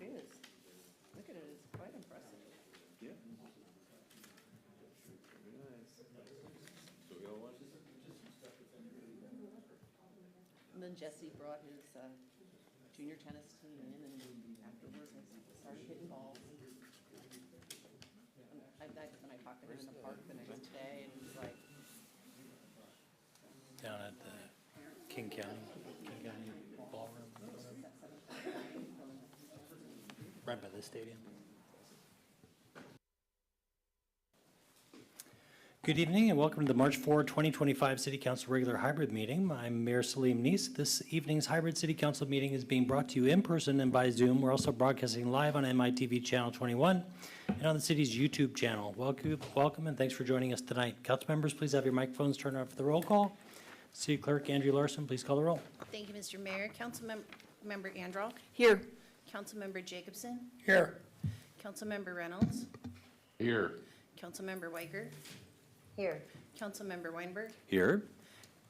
It is. Look at it, it's quite impressive. Yeah. Very nice. So we all watch this? And then Jesse brought his junior tennis team in, and afterwards I started hitting balls. And when I talked to him in the park the next day, and he was like, Down at the King County Ballroom, right by the stadium. Good evening and welcome to the March 4, 2025 City Council regular hybrid meeting. I'm Mayor Salim Neese. This evening's hybrid City Council meeting is being brought to you in person and by Zoom. We're also broadcasting live on MITV Channel 21 and on the city's YouTube channel. Welcome and thanks for joining us tonight. Council members, please have your microphones turned on for the roll call. City Clerk Andrew Larson, please call the roll. Thank you, Mr. Mayor. Councilmember Andral. here. Councilmember Jacobson. Here. Councilmember Reynolds. Here. Councilmember Weicker. Here. Councilmember Weinberg. Here.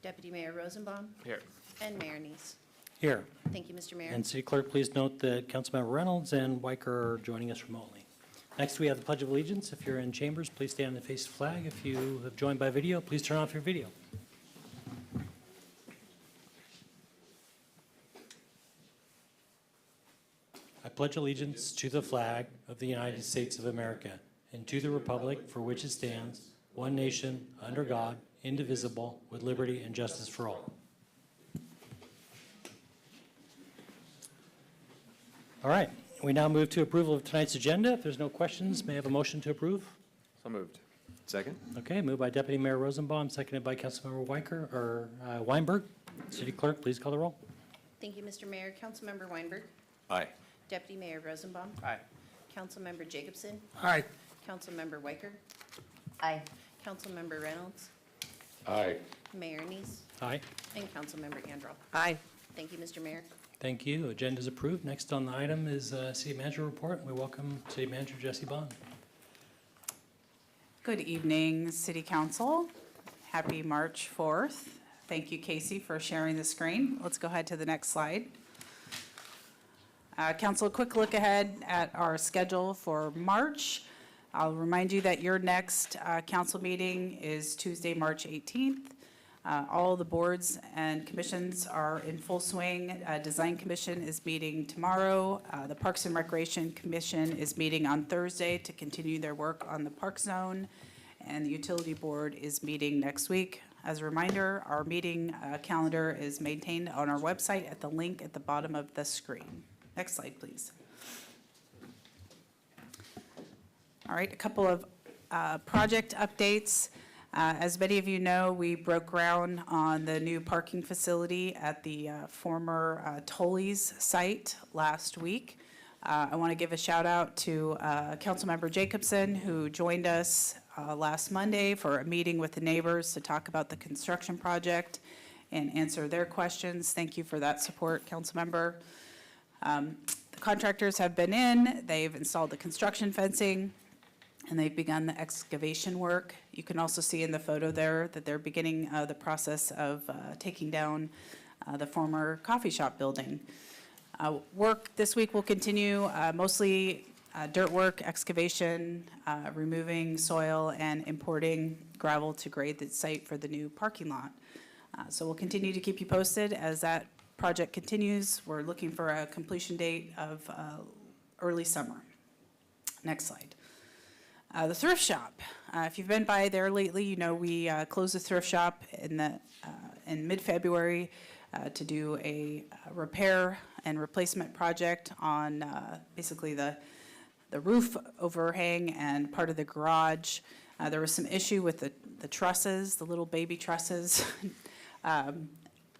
Deputy Mayor Rosenbaum. Here. And Mayor Neese. Here. Thank you, Mr. Mayor. And City Clerk, please note that Councilmember Reynolds and Weicker are joining us remotely. Next, we have the Pledge of Allegiance. If you're in chambers, please stand and face the flag. If you have joined by video, please turn off your video. I pledge allegiance to the flag of the United States of America and to the republic for which it stands, one nation, under God, indivisible, with liberty and justice for all. All right, we now move to approval of tonight's agenda. If there's no questions, may I have a motion to approve? So moved. Second? Okay, moved by Deputy Mayor Rosenbaum, seconded by Councilmember Weinberg. City Clerk, please call the roll. Thank you, Mr. Mayor. Councilmember Weinberg. Aye. Deputy Mayor Rosenbaum. Aye. Councilmember Jacobson. Aye. Councilmember Weicker. Aye. Councilmember Reynolds. Aye. Mayor Neese. Aye. And Councilmember Andral. Aye. Thank you, Mr. Mayor. Thank you. Agenda is approved. Next on the item is City Manager report. We welcome City Manager Jesse Bond. Good evening, City Council. Happy March 4th. Thank you, Casey, for sharing the screen. Let's go ahead to the next slide. Council, a quick look ahead at our schedule for March. I'll remind you that your next council meeting is Tuesday, March 18th. All the boards and commissions are in full swing. Design Commission is meeting tomorrow. The Parks and Recreation Commission is meeting on Thursday to continue their work on the park zone. And the Utility Board is meeting next week. As a reminder, our meeting calendar is maintained on our website at the link at the bottom of the screen. Next slide, please. All right, a couple of project updates. As many of you know, we broke ground on the new parking facility at the former Tully's site last week. I want to give a shout out to Councilmember Jacobson, who joined us last Monday for a meeting with the neighbors to talk about the construction project and answer their questions. Thank you for that support, Councilmember. The contractors have been in, they've installed the construction fencing, and they've begun the excavation work. You can also see in the photo there that they're beginning the process of taking down the former coffee shop building. Work this week will continue, mostly dirt work, excavation, removing soil, and importing gravel to grade the site for the new parking lot. So we'll continue to keep you posted as that project continues. We're looking for a completion date of early summer. Next slide. The thrift shop. If you've been by there lately, you know we closed the thrift shop in mid-February to do a repair and replacement project on basically the roof overhang and part of the garage. There was some issue with the trusses, the little baby trusses,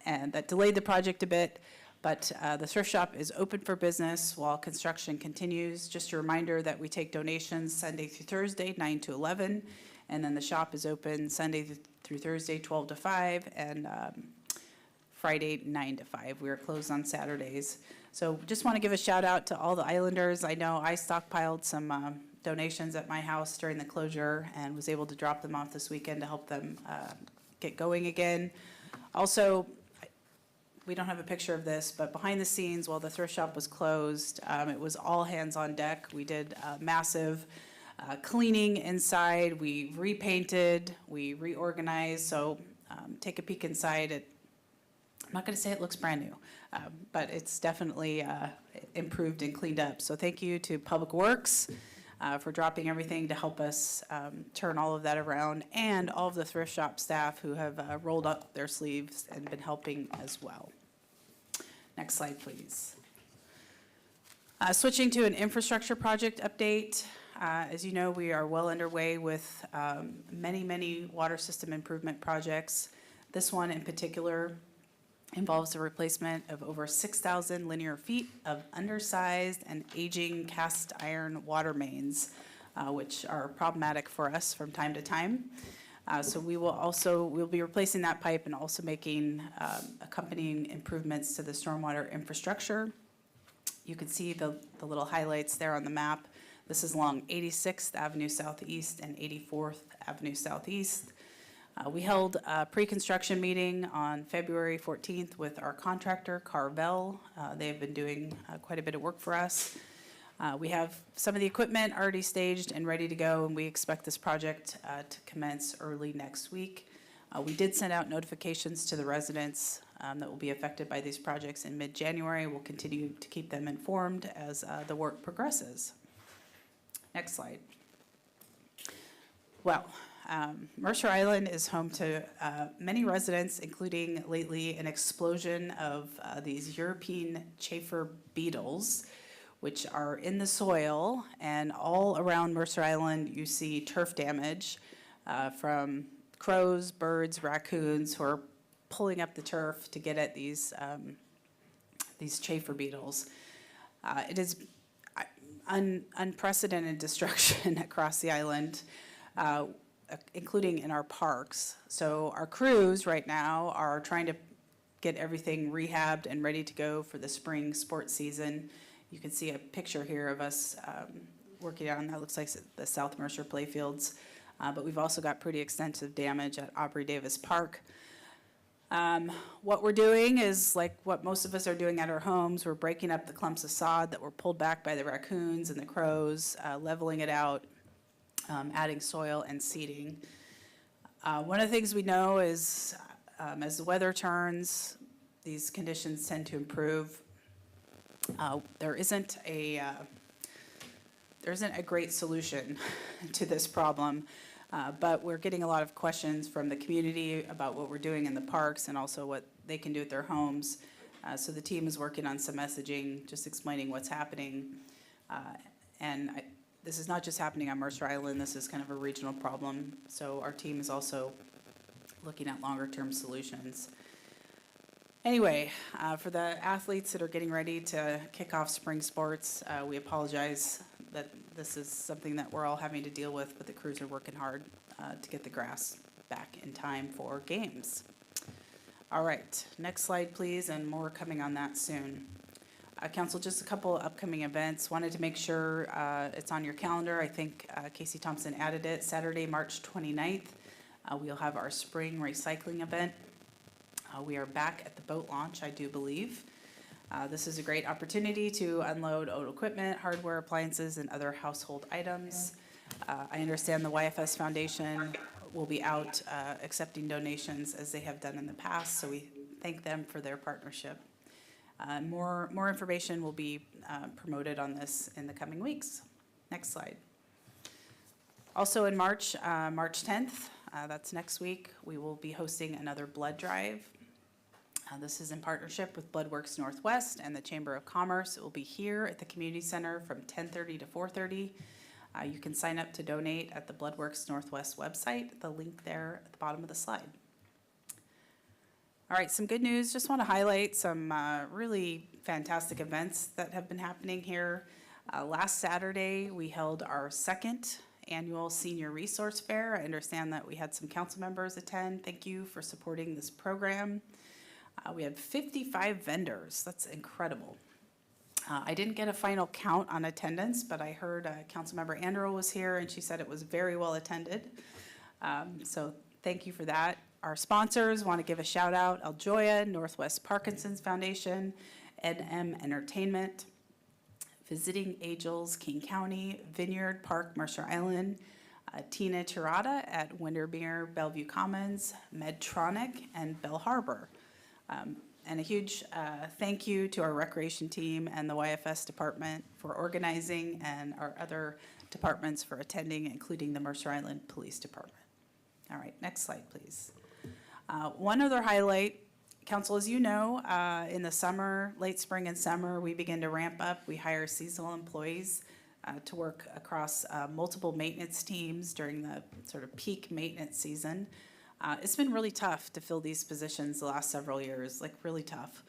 and that delayed the project a bit. But the thrift shop is open for business while construction continues. Just a reminder that we take donations Sunday through Thursday, 9 to 11, and then the shop is open Sunday through Thursday, 12 to 5, and Friday, 9 to 5. We are closed on Saturdays. So just want to give a shout out to all the Islanders. I know I stockpiled some donations at my house during the closure and was able to drop them off this weekend to help them get going again. Also, we don't have a picture of this, but behind the scenes, while the thrift shop was closed, it was all hands on deck. We did massive cleaning inside. We repainted, we reorganized. So take a peek inside. I'm not going to say it looks brand new, but it's definitely improved and cleaned up. So thank you to Public Works for dropping everything to help us turn all of that around, and all of the thrift shop staff who have rolled up their sleeves and been helping as well. Next slide, please. Switching to an infrastructure project update. As you know, we are well underway with many water system improvement projects. This one in particular involves the replacement of over 6,000 linear feet of undersized and aging cast iron water mains, which are problematic for us from time to time. So we'll be replacing that pipe and also making accompanying improvements to the stormwater infrastructure. You can see the little highlights there on the map. This is along 86th Avenue Southeast and 84th Avenue Southeast. We held a pre-construction meeting on February 14th with our contractor, Carvel. They have been doing quite a bit of work for us. We have some of the equipment already staged and ready to go, and we expect this project to commence early next week. We did send out notifications to the residents that will be affected by these projects in mid-January. We'll continue to keep them informed as the work progresses. Next slide. Well, Mercer Island is home to many residents, including lately an explosion of these European chafer beetles, which are in the soil, and all around Mercer Island you see turf damage from crows, birds, raccoons who are pulling up the turf to get at these chafer beetles. It is unprecedented destruction across the island, including in our parks. So our crews right now are trying to get everything rehabbed and ready to go for the spring sports season. You can see a picture here of us working on that. Looks like the South Mercer playfields, but we've also got pretty extensive damage at Aubrey Davis Park. What we're doing is like what most of us are doing at our homes. We're breaking up the clumps of sod that were pulled back by the raccoons and the crows, leveling it out, adding soil and seeding. One of the things we know is as the weather turns, these conditions tend to improve. There isn't a great solution to this problem, but we're getting a lot of questions from the community about what we're doing in the parks and also what they can do at their homes. So the team is working on some messaging, just explaining what's happening. This is not just happening on Mercer Island. This is kind of a regional problem. So our team is also looking at longer term solutions. Anyway, for the athletes that are getting ready to kick off spring sports, we apologize that this is something that we're all having to deal with, but the crews are working hard to get the grass back in time for games. All right, next slide, please, and more coming on that soon. Council, just a couple upcoming events. Wanted to make sure it's on your calendar. I think Casey Thompson added it. Saturday, March 29th, we'll have our spring recycling event. We are back at the boat launch, I do believe. This is a great opportunity to unload old equipment, hardware, appliances, and other household items. I understand the YFS Foundation will be out accepting donations as they have done in the past, so we thank them for their partnership. More information will be promoted on this in the coming weeks. Next slide. Also in March, March 10th, that's next week, we will be hosting another blood drive. This is in partnership with Bloodworks Northwest and the Chamber of Commerce. It will be here at the Community Center from 10:30 to 4:30. You can sign up to donate at the Bloodworks Northwest website, the link there at the bottom of the slide. All right, some good news. Just want to highlight some really fantastic events that have been happening here. Last Saturday, we held our second annual Senior Resource Fair. I understand that we had some council members attend. Thank you for supporting this program. We had 55 vendors. That's incredible. I didn't get a final count on attendance, but I heard Councilmember Anderl was here, and she said it was very well attended. So thank you for that. Our sponsors, want to give a shout out, Aljoya, Northwest Parkinson's Foundation, NM Entertainment, Visiting Angels, King County, Vineyard Park, Mercer Island, Tina Tirada at Windermere, Bellevue Commons, Medtronic, and Bell Harbor. And a huge thank you to our recreation team and the YFS department for organizing, and our other departments for attending, including the Mercer Island Police Department. All right, next slide, please. One other highlight, council, as you know, in the summer, late spring and summer, we begin to ramp up. We hire seasonal employees to work across multiple maintenance teams during the sort of peak maintenance season. It's been really tough to fill these positions the last several years, like really tough.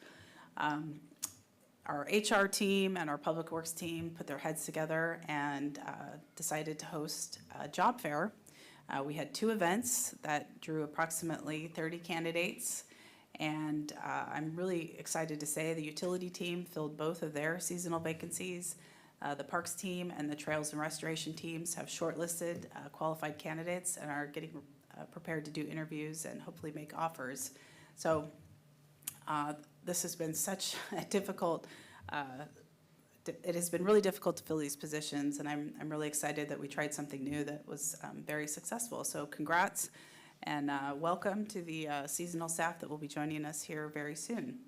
Our HR team and our Public Works team put their heads together and decided to host a job fair. We had 2 events that drew approximately 30 candidates, and I'm really excited to say the utility team filled both of their seasonal vacancies. The Parks team and the Trails and Restoration teams have shortlisted qualified candidates and are getting prepared to do interviews and hopefully make offers. So this has been such a difficult, it has been really difficult to fill these positions, and I'm really excited that we tried something new that was very successful. So congrats, and welcome to the seasonal staff that will be joining us here very soon.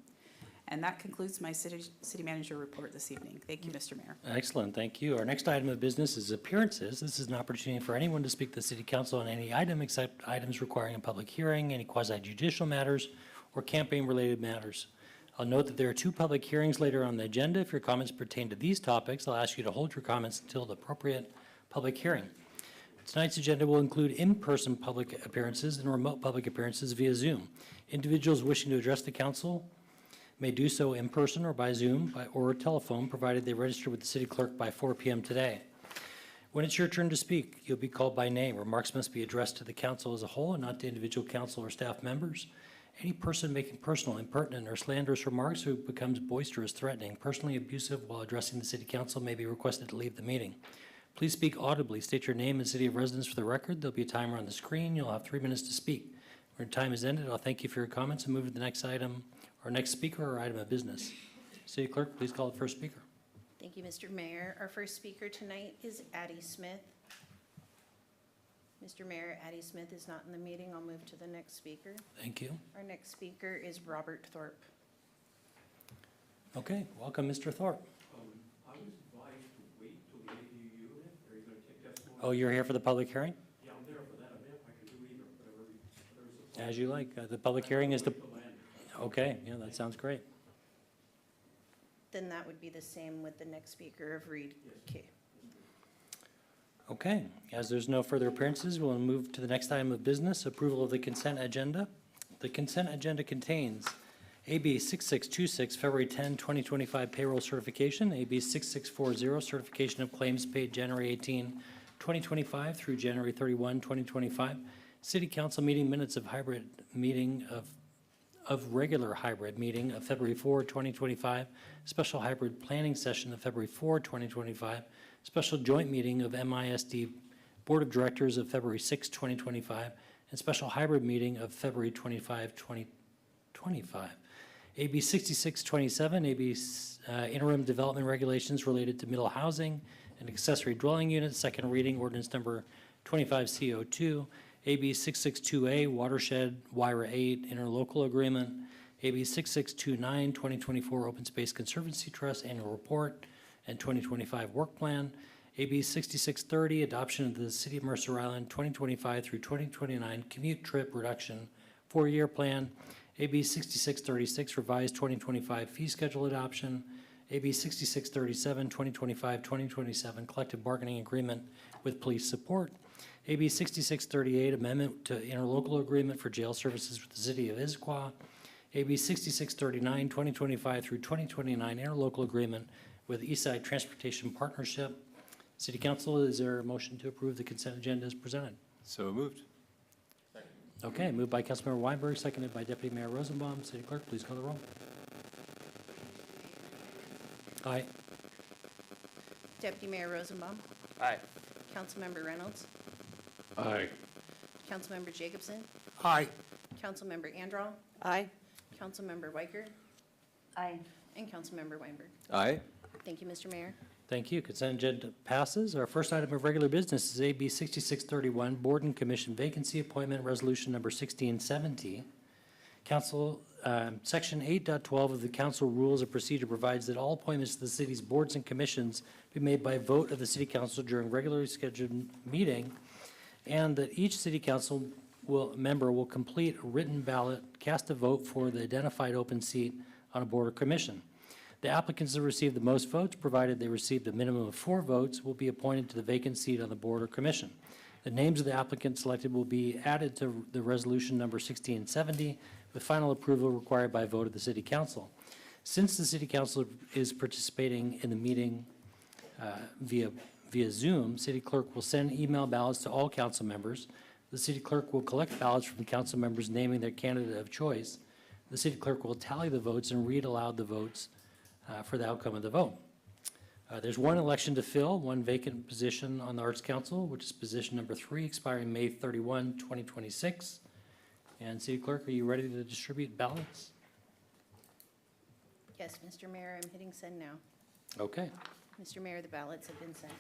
And that concludes my city manager report this evening. Thank you, Mr. Mayor. Excellent, thank you. Our next item of business is appearances. This is an opportunity for anyone to speak to the city council on any item except items requiring a public hearing, any quasi-judicial matters, or campaign-related matters. I'll note that there are 2 public hearings later on the agenda. If your comments pertain to these topics, I'll ask you to hold your comments until the appropriate public hearing. Tonight's agenda will include in-person public appearances and remote public appearances via Zoom. Individuals wishing to address the council may do so in person or by Zoom or telephone, provided they register with the city clerk by 4 p.m. today. When it's your turn to speak, you'll be called by name. Remarks must be addressed to the council as a whole and not to individual council or staff members. Any person making personal, impertinent, or slanderous remarks who becomes boisterous, threatening, personally abusive while addressing the city council may be requested to leave the meeting. Please speak audibly. State your name and city of residence for the record. There'll be a timer on the screen. You'll have 3 minutes to speak. When your time is ended, I'll thank you for your comments and move to the next item, or next speaker or item of business. City Clerk, please call the first speaker. Thank you, Mr. Mayor. Our first speaker tonight is Addie Smith. Mr. Mayor, Addie Smith is not in the meeting. I'll move to the next speaker. Thank you. Our next speaker is Robert Thorpe. Okay, welcome, Mr. Thorpe. I was advised to wait till the ADU unit. Are you going to take testimony? Oh, you're here for the public hearing? Yeah, I'm there for that event. I can do either, whatever's As you like. The public hearing is the, the land. okay, yeah, that sounds great. Then that would be the same with the next speaker of Reed. Okay. Okay, as there's no further appearances, we'll move to the next item of business, approval of the consent agenda. The consent agenda contains AB 6626, February 10, 2025 payroll certification, AB 6640, certification of claims paid January 18, 2025 through January 31, 2025, city council meeting minutes of hybrid meeting of regular hybrid meeting of February 4, 2025, special hybrid planning session of February 4, 2025, special joint meeting of MISD Board of Directors of February 6, 2025, and special hybrid meeting of February 25, 2025. AB 6627, AB interim development regulations related to middle housing and accessory dwelling units, second reading, ordinance number 25C02, AB 662A, watershed WIRA 8 interlocal agreement, AB 6629, 2024 Open Space Conservancy Trust annual report and 2025 work plan, AB 6630, adoption of the City of Mercer Island 2025 through 2029 commute trip reduction 4-year plan, AB 6636, revised 2025 fee schedule adoption, AB 6637, 2025-2027 collective bargaining agreement with police support, AB 6638, amendment to interlocal agreement for jail services with the City of Issaquah, AB 6639, 2025 through 2029 interlocal agreement with Eastside Transportation Partnership. City Council, is there a motion to approve the consent agenda as presented? So moved. Okay, moved by Councilmember Weinberg, seconded by Deputy Mayor Rosenbaum. City Clerk, please call the roll. Aye. Deputy Mayor Rosenbaum. Aye. Councilmember Reynolds. Aye. Councilmember Jacobson. Aye. Councilmember Andral, Aye. Councilmember Weicker, Aye. and Councilmember Weinberg. Aye. Thank you, Mr. Mayor. Thank you. Consent agenda passes. Our first item of regular business is AB 6631, Board and Commission Vacancy Appointment Resolution Number 1670. Council, Section 8.12 of the Council Rules of Procedure provides that all appointments to the city's boards and commissions be made by vote of the city council during regularly scheduled meeting, and that each city council member will complete a written ballot, cast a vote for the identified open seat on a board or commission. The applicants that receive the most votes, provided they received a minimum of 4 votes, will be appointed to the vacant seat on the board or commission. The names of the applicants selected will be added to the resolution number 1670, with final approval required by a vote of the city council. Since the city council is participating in the meeting via Zoom, city clerk will send email ballots to all council members. The city clerk will collect ballots from council members naming their candidate of choice. The city clerk will tally the votes and read aloud the votes for the outcome of the vote. There's one election to fill, one vacant position on the Arts Council, which is position number 3, expiring May 31, 2026. And City Clerk, are you ready to distribute ballots? Yes, Mr. Mayor, I'm hitting send now. Okay. Mr. Mayor, the ballots have been sent.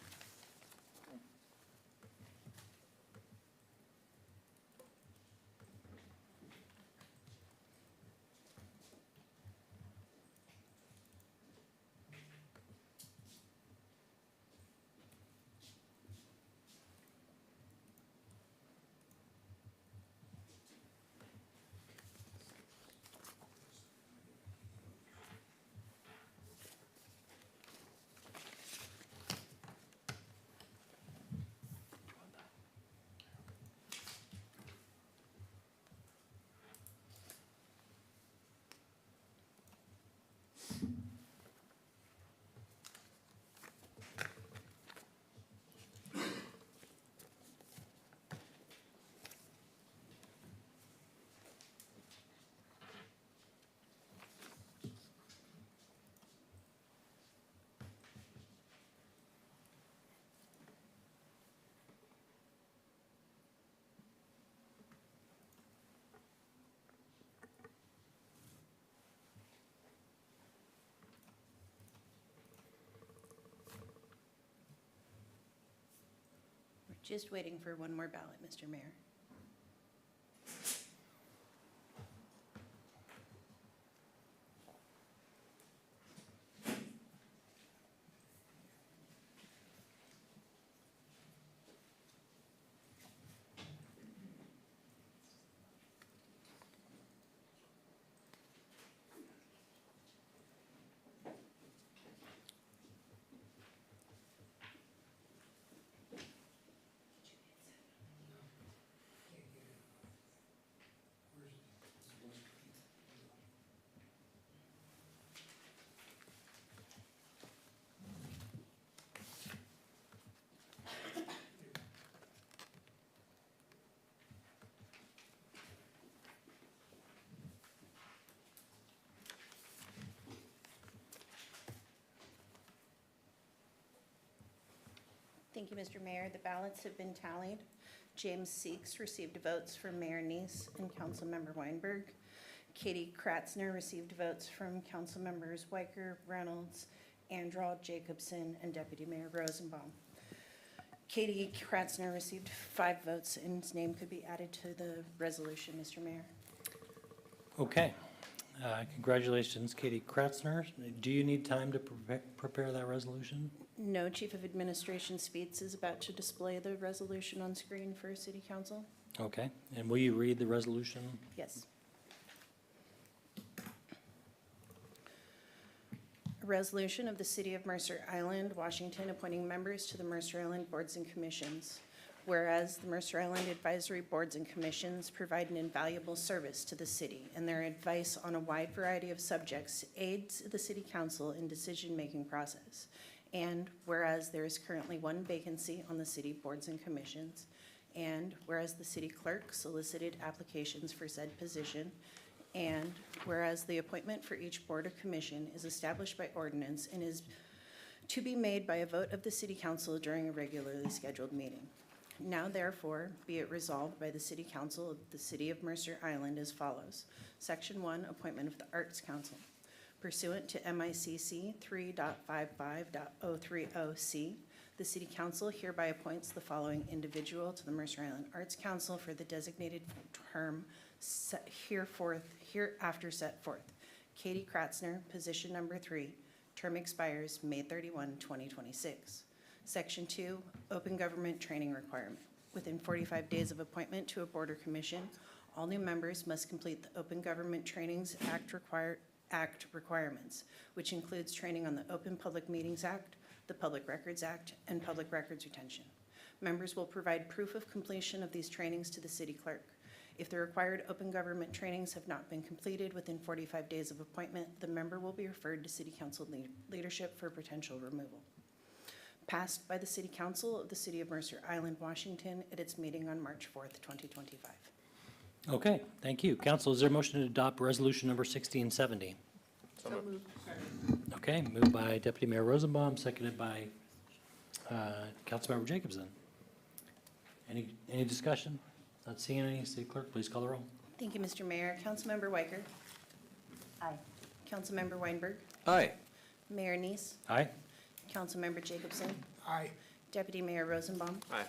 We're just waiting for one more ballot, Mr. Mayor. Thank you, Mr. Mayor. The ballots have been tallied. James Seeks received votes from Mayor Neese and Councilmember Weinberg. Katie Kratzner received votes from Councilmembers Weicker, Reynolds, Andral, Jacobson, and Deputy Mayor Rosenbaum. Katie Kratzner received 5 votes, and his name could be added to the resolution, Mr. Mayor. Okay. Congratulations, Katie Kratzner. Do you need time to prepare that resolution? No, Chief of Administration Speets is about to display the resolution on screen for City Council. Okay. And will you read the resolution? Yes. A resolution of the City of Mercer Island, Washington, appointing members to the Mercer Island Boards and Commissions. Whereas the Mercer Island Advisory Boards and Commissions provide an invaluable service to the city, and their advice on a wide variety of subjects aids the City Council in decision-making process. And whereas there is currently one vacancy on the city boards and commissions, and whereas the city clerk solicited applications for said position, and whereas the appointment for each board or commission is established by ordinance and is to be made by a vote of the city council during a regularly scheduled meeting. Now therefore, be it resolved by the City Council of the City of Mercer Island as follows. Section 1, appointment of the Arts Council. Pursuant to MICC 3.55.030C, the City Council hereby appoints the following individual to the Mercer Island Arts Council for the designated term hereafter set forth. Katie Kratzner, position number 3, term expires May 31, 2026. Section 2, open government training requirement. Within 45 days of appointment to a board or commission, all new members must complete the Open Government Trainings Act requirements, which includes training on the Open Public Meetings Act, the Public Records Act, and public records retention. Members will provide proof of completion of these trainings to the city clerk. If the required open government trainings have not been completed within 45 days of appointment, the member will be referred to City Council leadership for potential removal. Passed by the City Council of the City of Mercer Island, Washington, at its meeting on March 4th, 2025. Okay, thank you. Council, is there a motion to adopt resolution number 1670? So moved. Okay, moved by Deputy Mayor Rosenbaum, seconded by Councilmember Jacobson. Any discussion? Not seeing any. City Clerk, please call the roll. Thank you, Mr. Mayor. Councilmember Weicker. Aye. Councilmember Weinberg. Aye. Mayor Neese. Aye. Councilmember Jacobson. Aye. Deputy Mayor Rosenbaum. Aye.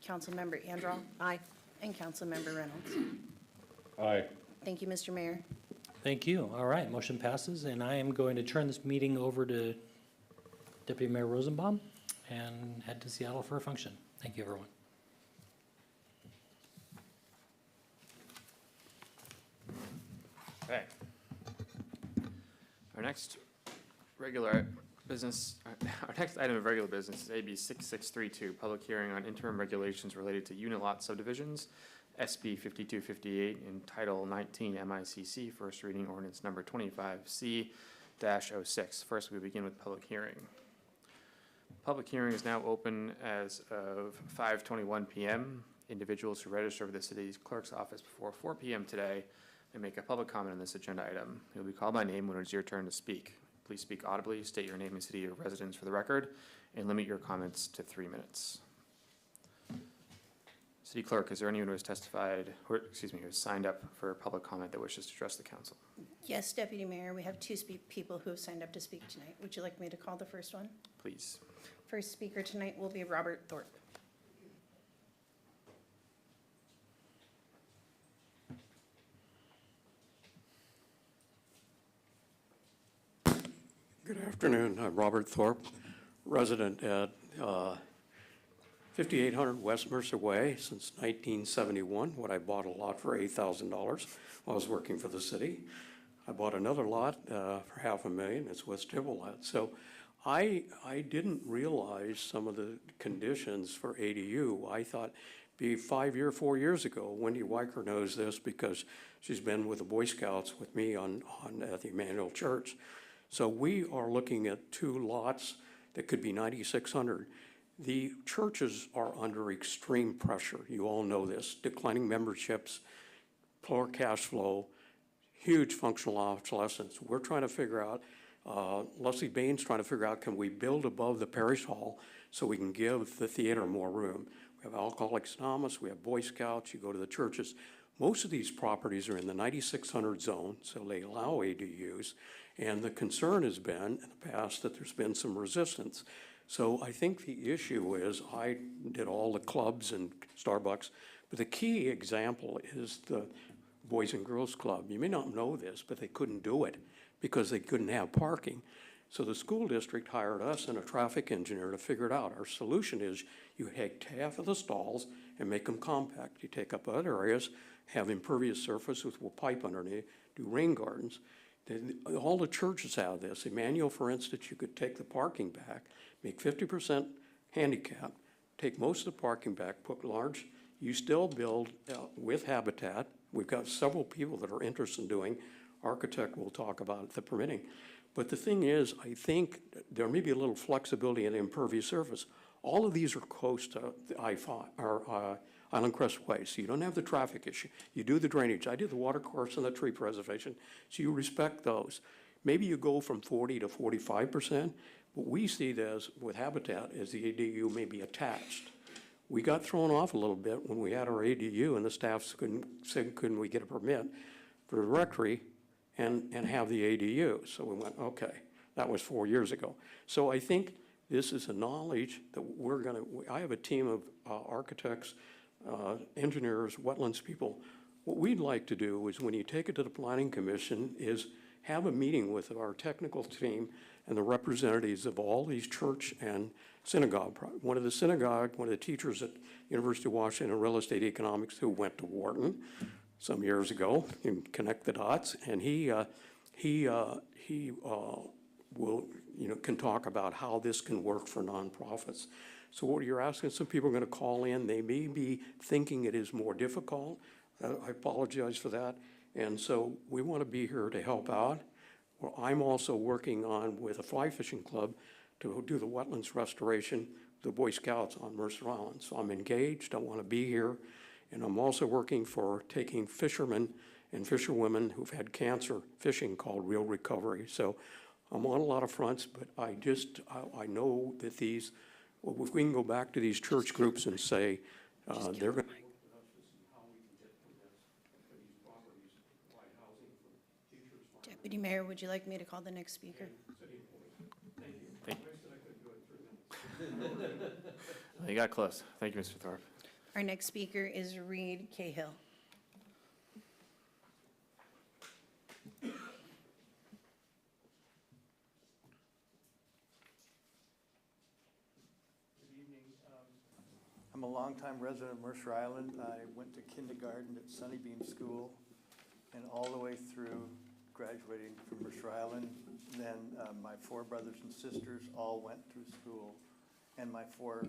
Councilmember Andral. Aye. And Councilmember Reynolds. Aye. Thank you, Mr. Mayor. Thank you. All right, motion passes, and I am going to turn this meeting over to Deputy Mayor Rosenbaum and head to Seattle for a function. Thank you, everyone. Okay. Our next regular business, our next item of regular business is AB 6632, public hearing on interim regulations related to unit lot subdivisions, SB 5258 in Title 19 MICC, first reading ordinance number 25C-06. First, we begin with public hearing. Public hearing is now open as of 5:21 p.m. Individuals who register with the city's clerk's office before 4 p.m. today may make a public comment on this agenda item. You'll be called by name when it's your turn to speak. Please speak audibly, state your name and city of residence for the record, and limit your comments to 3 minutes. City Clerk, is there anyone who has testified, or excuse me, who has signed up for public comment that wishes to address the council? Yes, Deputy Mayor, we have two people who have signed up to speak tonight. Would you like me to call the first one? Please. First speaker tonight will be Robert Thorpe. Good afternoon. I'm Robert Thorpe, resident at 5800 West Mercer Way since 1971, when I bought a lot for $8,000 while I was working for the city. I bought another lot for $500,000. It's West Tibble. So I didn't realize some of the conditions for ADU. I thought be 4 years ago. Wendy Weicker knows this because she's been with the Boy Scouts with me at the Emmanuel Church. So we are looking at 2 lots that could be 9,600. The churches are under extreme pressure. You all know this. Declining memberships, poor cash flow, huge functional obsolescence. We're trying to figure out, Leslie Bain's trying to figure out, can we build above the parish hall so we can give the theater more room? We have Alcoholics Anonymous, we have Boy Scouts, you go to the churches. Most of these properties are in the 9,600 zone, so they allow ADUs. And the concern has been in the past that there's been some resistance. So I think the issue is, I did all the clubs and Starbucks, but the key example is the Boys and Girls Club. You may not know this, but they couldn't do it because they couldn't have parking. So the school district hired us and a traffic engineer to figure it out. Our solution is you take half of the stalls and make them compact. You take up other areas, have impervious surface with a pipe underneath, do rain gardens. All the churches have this. Emmanuel, for instance, you could take the parking back, make 50% handicapped, take most of the parking back, put large, you still build with habitat. We've got several people that are interested in doing. Architect will talk about the permitting. But the thing is, I think there may be a little flexibility in the impervious surface. All of these are close to the I-5, or Island Crest Way, so you don't have the traffic issue. You do the drainage. I did the water course and the tree preservation, so you respect those. Maybe you go from 40 to 45%, but we see this with habitat as the ADU may be attached. we got thrown off a little bit when we had our ADU and the staff said, couldn't we get a permit for the rectory and have the ADU? So we went, okay, that was 4 years ago. So I think this is a knowledge that I have a team of architects, engineers, wetlands people. What we'd like to do is when you take it to the Planning Commission is have a meeting with our technical team and the representatives of all these church and synagogue. One of the teachers at University of Washington in real estate economics who went to Wharton some years ago, and connect the dots, and he will, can talk about how this can work for nonprofits. So what you're asking, some people are gonna call in, they may be thinking it is more difficult. I apologize for that. And so we wanna be here to help out. Well, I'm also working on with a fly fishing club to do the wetlands restoration, the Boy Scouts on Mercer Island. So I'm engaged, I wanna be here. And I'm also working for taking fishermen and fisherwomen who've had cancer fishing called Real Recovery. So I'm on a lot of fronts, but I know that if we can go back to these church groups and say, they're going to. Deputy Mayor, would you like me to call the next speaker? You got close. Thank you, Mr. Thorpe. Our next speaker is Reed Cahill. I'm a longtime resident of Mercer Island. I went to kindergarten at Sunnybeam School and all the way through graduating from Mercer Island. Then my 4 brothers and sisters all went through school, and my 4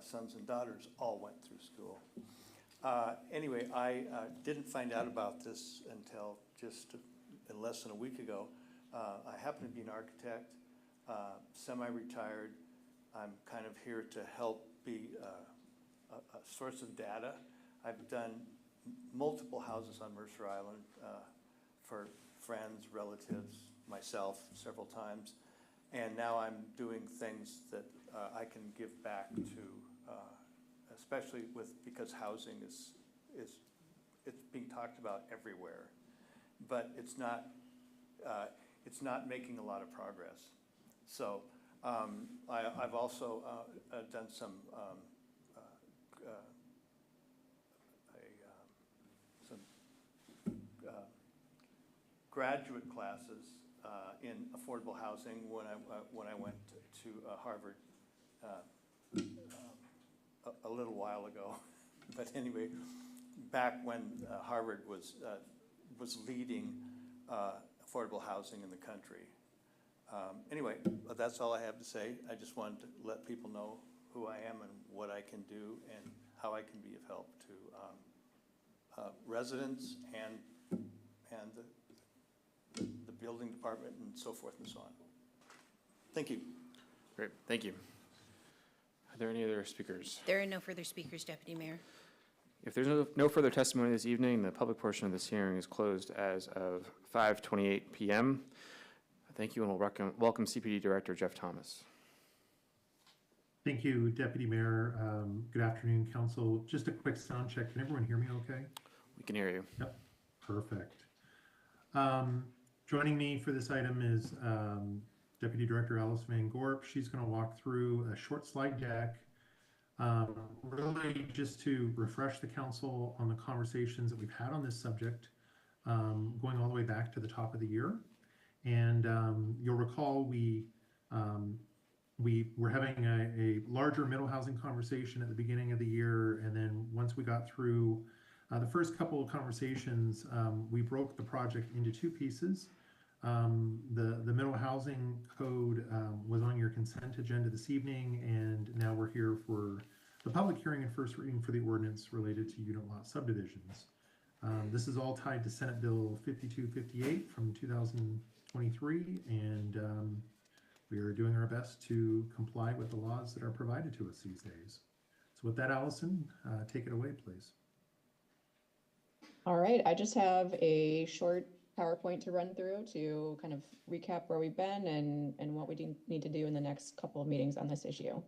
sons and daughters all went through school. Anyway, I didn't find out about this until just less than a week ago. I happen to be an architect, semi-retired. I'm kind of here to help be a source of data. I've done multiple houses on Mercer Island for friends, relatives, myself several times. And now I'm doing things that I can give back to, especially because housing is it's being talked about everywhere, but it's not making a lot of progress. So I've also done some graduate classes in affordable housing when I went to Harvard a little while ago. But anyway, back when Harvard was leading affordable housing in the country. Anyway, that's all I have to say. I just wanted to let people know who I am and what I can do and how I can be of help to residents and the building department and so forth and so on. Thank you. Great, thank you. Are there any other speakers? There are no further speakers, Deputy Mayor. If there's no further testimony this evening, the public portion of this hearing is closed as of 5:28 p.m. Thank you, and we'll welcome CPD Director Jeff Thomas. Thank you, Deputy Mayor. Good afternoon, Council. Just a quick sound check. Can everyone hear me okay? We can hear you. Yep, perfect. Joining me for this item is Deputy Director Alice Van Gorp. She's going to walk through a short slide deck, really just to refresh the Council on the conversations that we've had on this subject, going all the way back to the top of the year. And you'll recall we were having a larger middle housing conversation at the beginning of the year, and then once we got through the first couple of conversations, we broke the project into 2 pieces. The middle housing code was on your consent agenda this evening, and now we're here for the public hearing and first reading for the ordinance related to unit lot subdivisions. This is all tied to Senate Bill 5258 from 2023, and we are doing our best to comply with the laws that are provided to us these days. So with that, Allison, take it away, please. All right, I just have a short PowerPoint to run through to kind of recap where we've been and what we need to do in the next couple of meetings on this issue.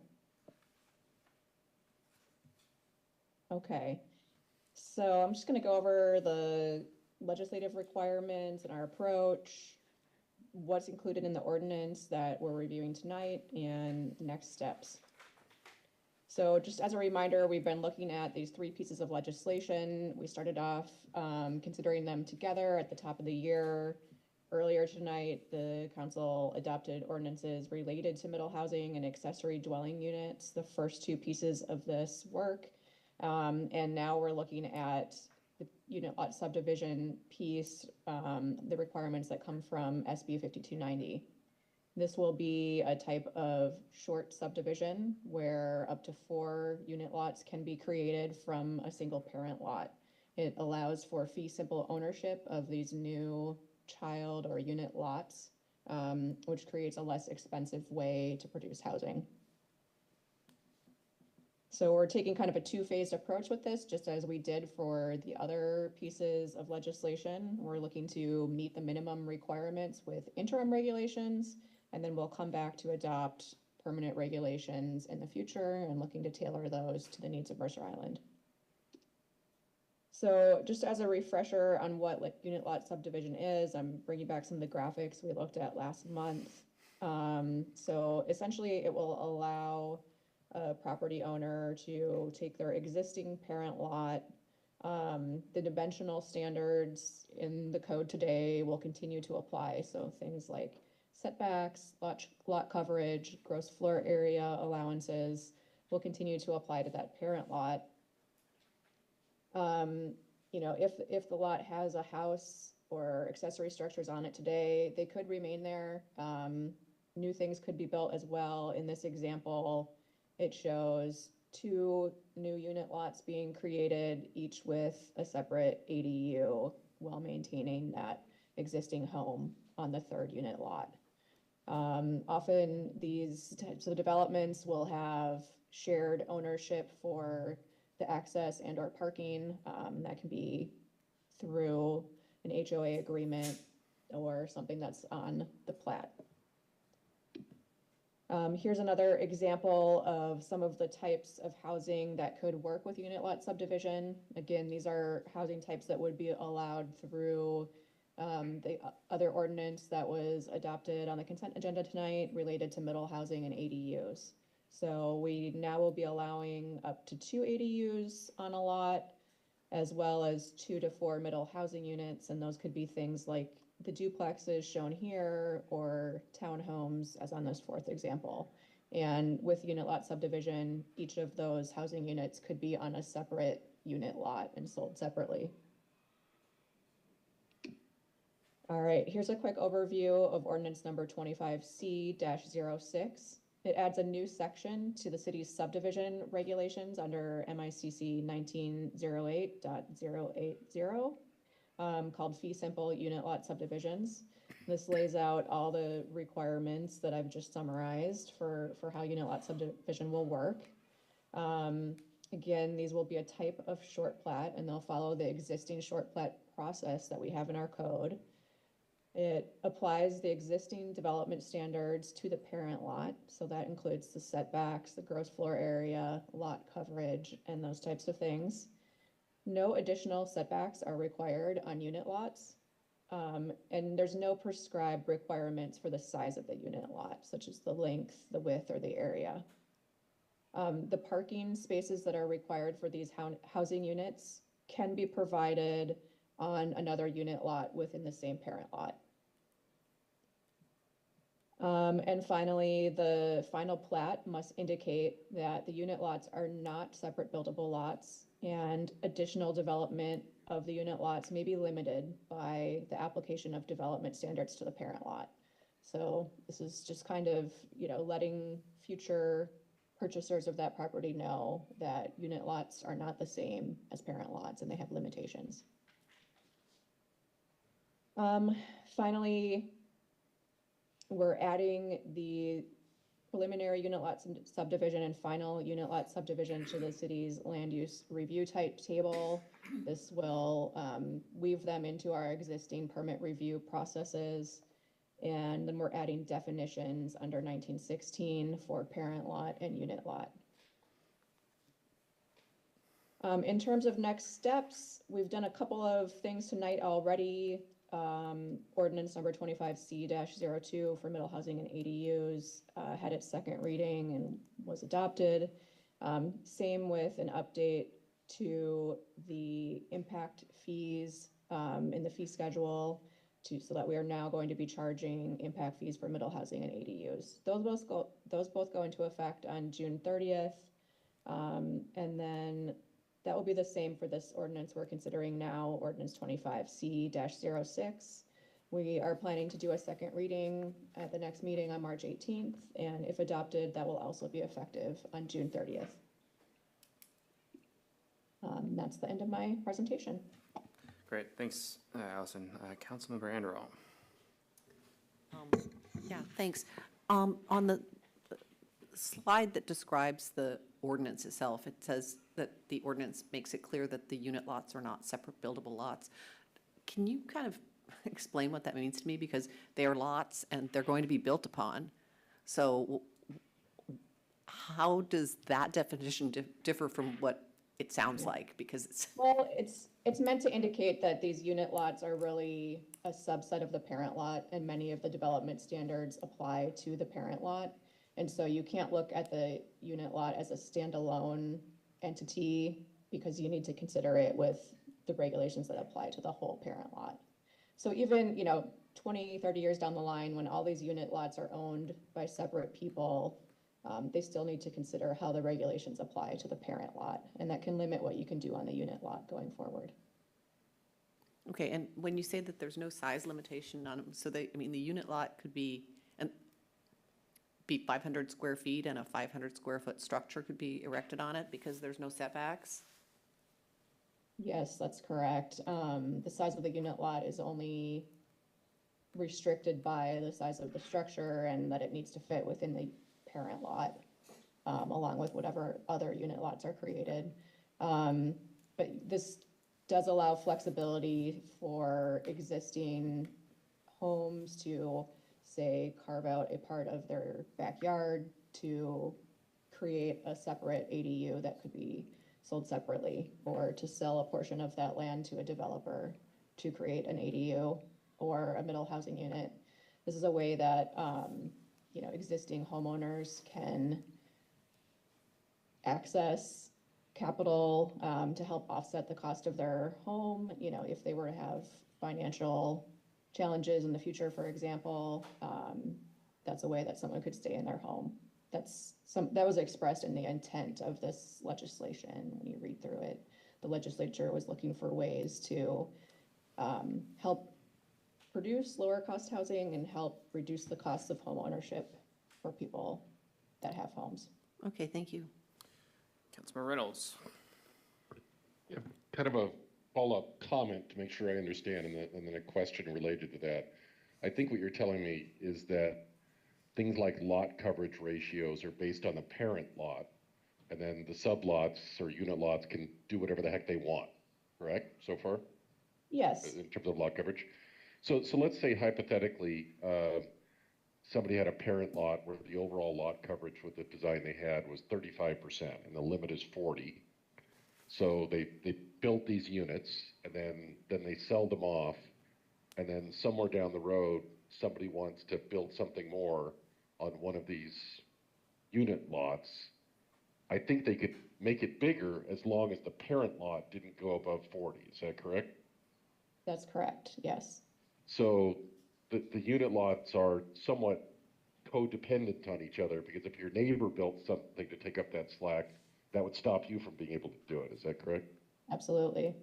Okay. So I'm just gonna go over the legislative requirements and our approach, what's included in the ordinance that we're reviewing tonight, and next steps. So just as a reminder, we've been looking at these three pieces of legislation. We started off considering them together at the top of the year. Earlier tonight, the council adopted ordinances related to middle housing and accessory dwelling units, the first two pieces of this work. And now we're looking at the unit lot subdivision piece, the requirements that come from SB 5290. This will be a type of short subdivision where up to 4 unit lots can be created from a single parent lot. It allows for fee simple ownership of these new child or unit lots, which creates a less expensive way to produce housing. So we're taking kind of a two-phased approach with this, just as we did for the other pieces of legislation. We're looking to meet the minimum requirements with interim regulations, and then we'll come back to adopt permanent regulations in the future and looking to tailor those to the needs of Mercer Island. So just as a refresher on what unit lot subdivision is, I'm bringing back some of the graphics we looked at last month. So essentially it will allow a property owner to take their existing parent lot. The dimensional standards in the code today will continue to apply. So things like setbacks, lot coverage, gross floor area allowances will continue to apply to that parent lot. You know, if the lot has a house or accessory structures on it today, they could remain there. New things could be built as well. In this example, it shows 2 new unit lots being created, each with a separate ADU while maintaining that existing home on the 3rd unit lot. Often these types of developments will have shared ownership for the access and or parking. That can be through an HOA agreement or something that's on the plat. Here's another example of some of the types of housing that could work with unit lot subdivision. Again, these are housing types that would be allowed through the other ordinance that was adopted on the consent agenda tonight related to middle housing and ADUs. So we now will be allowing up to 2 ADUs on a lot, as well as 2 to 4 middle housing units. And those could be things like the duplexes shown here or townhomes as on this 4th example. And with unit lot subdivision, each of those housing units could be on a separate unit lot and sold separately. All right, here's a quick overview of ordinance number 25C-06. It adds a new section to the city's subdivision regulations under MICC 1908.080 called fee simple unit lot subdivisions. This lays out all the requirements that I've just summarized for how unit lot subdivision will work. Again, these will be a type of short plat and they'll follow the existing short plat process that we have in our code. It applies the existing development standards to the parent lot. So that includes the setbacks, the gross floor area, lot coverage, and those types of things. No additional setbacks are required on unit lots. And there's no prescribed requirements for the size of the unit lot, such as the length, the width, or the area. The parking spaces that are required for these housing units can be provided on another unit lot within the same parent lot. And finally, the final plat must indicate that the unit lots are not separate buildable lots, and additional development of the unit lots may be limited by the application of development standards to the parent lot. So this is just kind of, you know, letting future purchasers of that property know that unit lots are not the same as parent lots and they have limitations. Finally, we're adding the preliminary unit lot subdivision and final unit lot subdivision to the city's land use review type table. This will weave them into our existing permit review processes. And then we're adding definitions under 1916 for parent lot and unit lot. In terms of next steps, we've done a couple of things tonight already. Ordinance number 25C-02 for middle housing and ADUs had its second reading and was adopted. Same with an update to the impact fees in the fee schedule so that we are now going to be charging impact fees for middle housing and ADUs. Those both go into effect on June 30th. And then that will be the same for this ordinance we're considering now, Ordinance 25C-06. We are planning to do a second reading at the next meeting on March 18th, and if adopted, that will also be effective on June 30th. That's the end of my presentation. Great, thanks, Allison. Councilmember Anderall. Yeah, thanks. On the slide that describes the ordinance itself, it says that the ordinance makes it clear that the unit lots are not separate buildable lots. Can you kind of explain what that means to me? Because they are lots and they're going to be built upon. So how does that definition differ from what it sounds like? Because it's... Well, it's meant to indicate that these unit lots are really a subset of the parent lot, and many of the development standards apply to the parent lot. And so you can't look at the unit lot as a standalone entity because you need to consider it with the regulations that apply to the whole parent lot. So even, 20, 30 years down the line, when all these unit lots are owned by separate people, they still need to consider how the regulations apply to the parent lot. And that can limit what you can do on the unit lot going forward. Okay, and when you say that there's no size limitation on them, so the unit lot could be 500 square feet and a 500 square foot structure could be erected on it because there's no setbacks? Yes, that's correct. The size of the unit lot is only restricted by the size of the structure and that it needs to fit within the parent lot, along with whatever other unit lots are created. But this does allow flexibility for existing homes to, say, carve out a part of their backyard to create a separate ADU that could be sold separately, or to sell a portion of that land to a developer to create an ADU or a middle housing unit. This is a way that existing homeowners can access capital to help offset the cost of their home. If they were to have financial challenges in the future, for example, that's a way that someone could stay in their home. That was expressed in the intent of this legislation. When you read through it, the legislature was looking for ways to help produce lower cost housing and help reduce the costs of home ownership for people that have homes. Okay, thank you. Councilmember Reynolds. Yeah, kind of a follow-up comment to make sure I understand, and then a question related to that. I think what you're telling me is that things like lot coverage ratios are based on the parent lot, and then the sublots or unit lots can do whatever the heck they want, correct, so far? Yes. In terms of lot coverage? So let's say hypothetically, somebody had a parent lot where the overall lot coverage with the design they had was 35%, and the limit is 40. So they built these units, and then they sell them off, and then somewhere down the road, somebody wants to build something more on one of these unit lots. I think they could make it bigger as long as the parent lot didn't go above 40. Is that correct? That's correct, yes. So the unit lots are somewhat codependent on each other, because if your neighbor built something to take up that slack, that would stop you from being able to do it. Is that correct? Absolutely.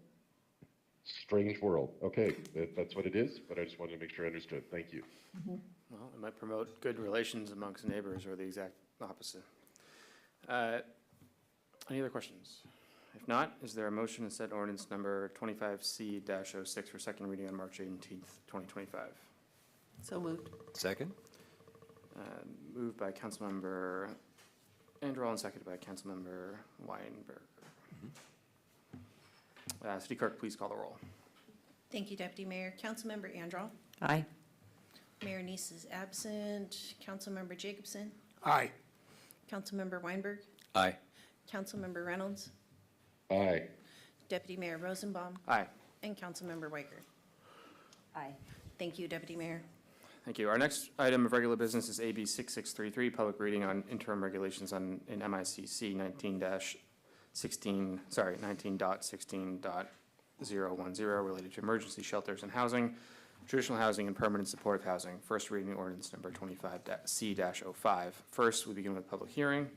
Strange world. Okay, that's what it is, but I just wanted to make sure I understood. Thank you. Mm-hmm. Well, it might promote good relations amongst neighbors, or the exact opposite. Any other questions? If not, is there a motion to set ordinance number 25C-06 for second reading on March 18th, 2025? So moved. Second? Moved by Councilmember Anderall and seconded by Councilmember Weinberger. City Clerk, please call the roll. Thank you, Deputy Mayor. Councilmember Anderall. Aye. Mayor Neese is absent. Councilmember Jacobson. Aye. Councilmember Weinberg. Aye. Councilmember Reynolds. Aye. Deputy Mayor Rosenbaum, Aye. and Councilmember Weicker. Aye. Thank you, Deputy Mayor. Thank you. Our next item of regular business is AB 6633, public reading on interim regulations in MICC 19.16.010 related to emergency shelters and housing, traditional housing, and permanent supportive housing. First reading ordinance number 25C-05. First, we begin with public hearing.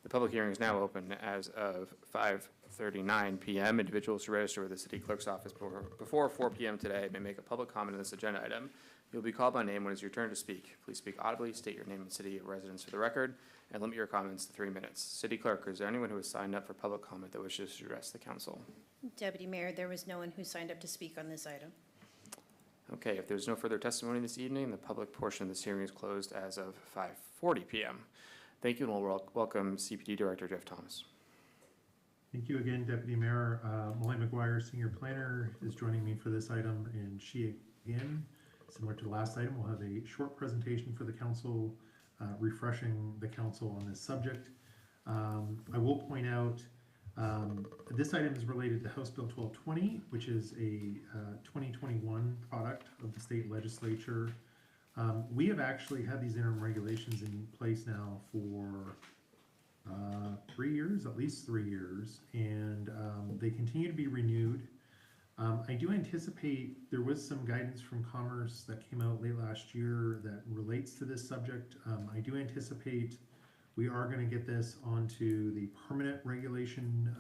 The public hearing is now open as of 5:39 p.m. Individuals who register with the city clerk's office before 4 p.m. today may make a public comment on this agenda item. You'll be called by name when it's your turn to speak. Please speak audibly, state your name and city of residence for the record, and limit your comments to 3 minutes. City Clerk, is there anyone who has signed up for public comment that wishes to address the council? Deputy Mayor, there was no one who signed up to speak on this item. Okay, if there's no further testimony this evening, the public portion of this hearing is closed as of 5:40 p.m. Thank you, and we'll welcome CPD Director Jeff Thomas. Thank you again, Deputy Mayor. Molly McGuire, Senior Planner, is joining me for this item, and she, again, similar to the last item, will have a short presentation for the council, refreshing the council on this subject. I will point out this item is related to House Bill 1220, which is a 2021 product of the state legislature. We have actually had these interim regulations in place now for 3 years, at least 3 years, and they continue to be renewed. I do anticipate there was some guidance from Commerce that came out late last year that relates to this subject. I do anticipate we are going to get this onto the permanent regulation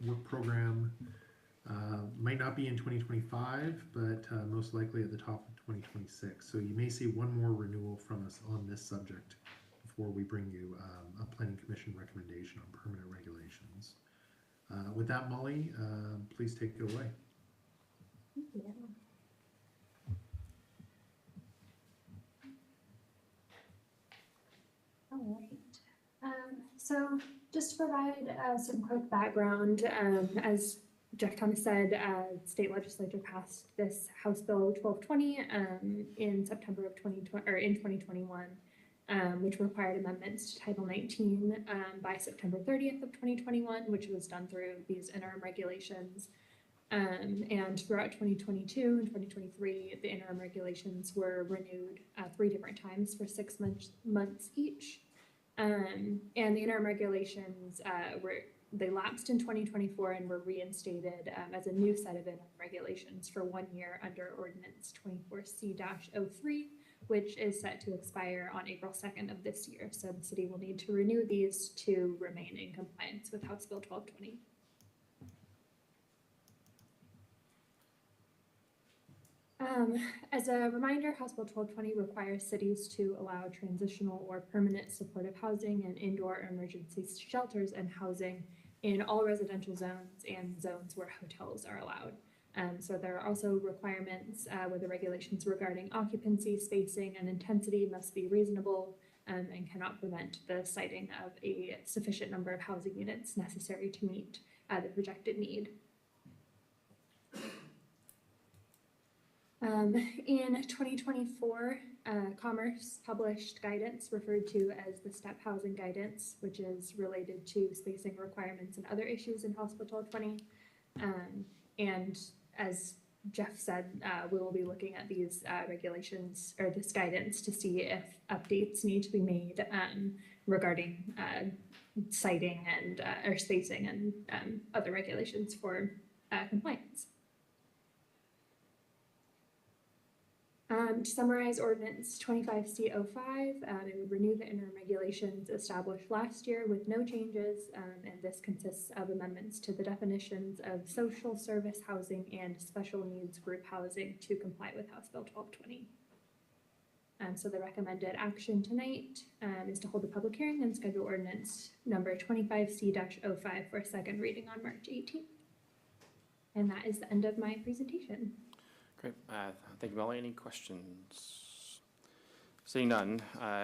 work program. Might not be in 2025, but most likely at the top of 2026. So you may see one more renewal from us on this subject before we bring you a Planning Commission recommendation on permanent regulations. With that, Molly, please take it away. Yeah. All right. So just to provide some quick background, as Jeff Thomas said, state legislature passed this House Bill 1220 in September of 2020 or in 2021, which required amendments to Title 19 by September 30th of 2021, which was done through these interim regulations. And throughout 2022 and 2023, the interim regulations were renewed 3 different times for 6 months each. And the interim regulations they lapsed in 2024 and were reinstated as a new set of interim regulations for 1 year under Ordinance 24C-03, which is set to expire on April 2nd of this year. So the city will need to renew these to remain in compliance with House Bill 1220. As a reminder, House Bill 1220 requires cities to allow transitional or permanent supportive housing and indoor emergency shelters and housing in all residential zones and zones where hotels are allowed. So there are also requirements where the regulations regarding occupancy, spacing, and intensity must be reasonable and cannot prevent the siting of a sufficient number of housing units necessary to meet the projected need. In 2024, Commerce published guidance referred to as the STEP Housing Guidance, which is related to spacing requirements and other issues in House Bill 1220. And as Jeff said, we will be looking at these regulations or this guidance to see if updates need to be made regarding siting and or spacing and other regulations for compliance. To summarize Ordinance 25C-05, it would renew the interim regulations established last year with no changes, and this consists of amendments to the definitions of social service housing and special needs group housing to comply with House Bill 1220. So the recommended action tonight is to hold a public hearing and schedule ordinance number 25C-05 for a second reading on March 18th. And that is the end of my presentation. Great. Thank you, Molly. Any questions? Seeing none,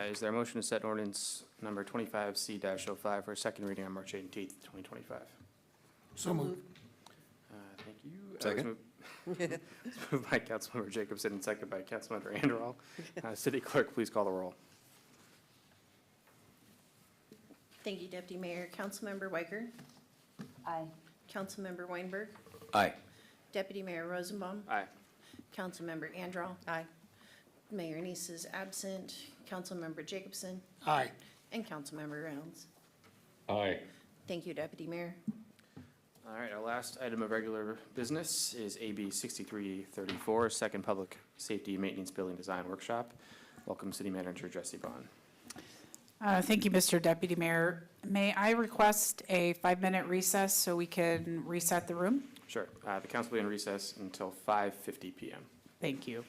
is there a motion to set ordinance number 25C-05 for a second reading on March 18th, 2025? So moved. Thank you. Second. It's moved by Councilmember Jacobson and seconded by Councilmember Anderall. City Clerk, please call the roll. Thank you, Deputy Mayor. Councilmember Weicker, Aye. Councilmember Weinberg, Aye. Deputy Mayor Rosenbaum, Aye. Councilmember Andral, Aye. Mayor Neese is absent, Councilmember Jacobson, Aye. and Councilmember Reynolds. Aye. Thank you, Deputy Mayor. All right, our last item of regular business is AB 6334, Second Public Safety Maintenance Building Design Workshop. Welcome, City Manager Jesse Bond. Thank you, Mr. Deputy Mayor. May I request a 5-minute recess so we can reset the room? Sure. The council will be in recess until 5:50 PM. Thank you.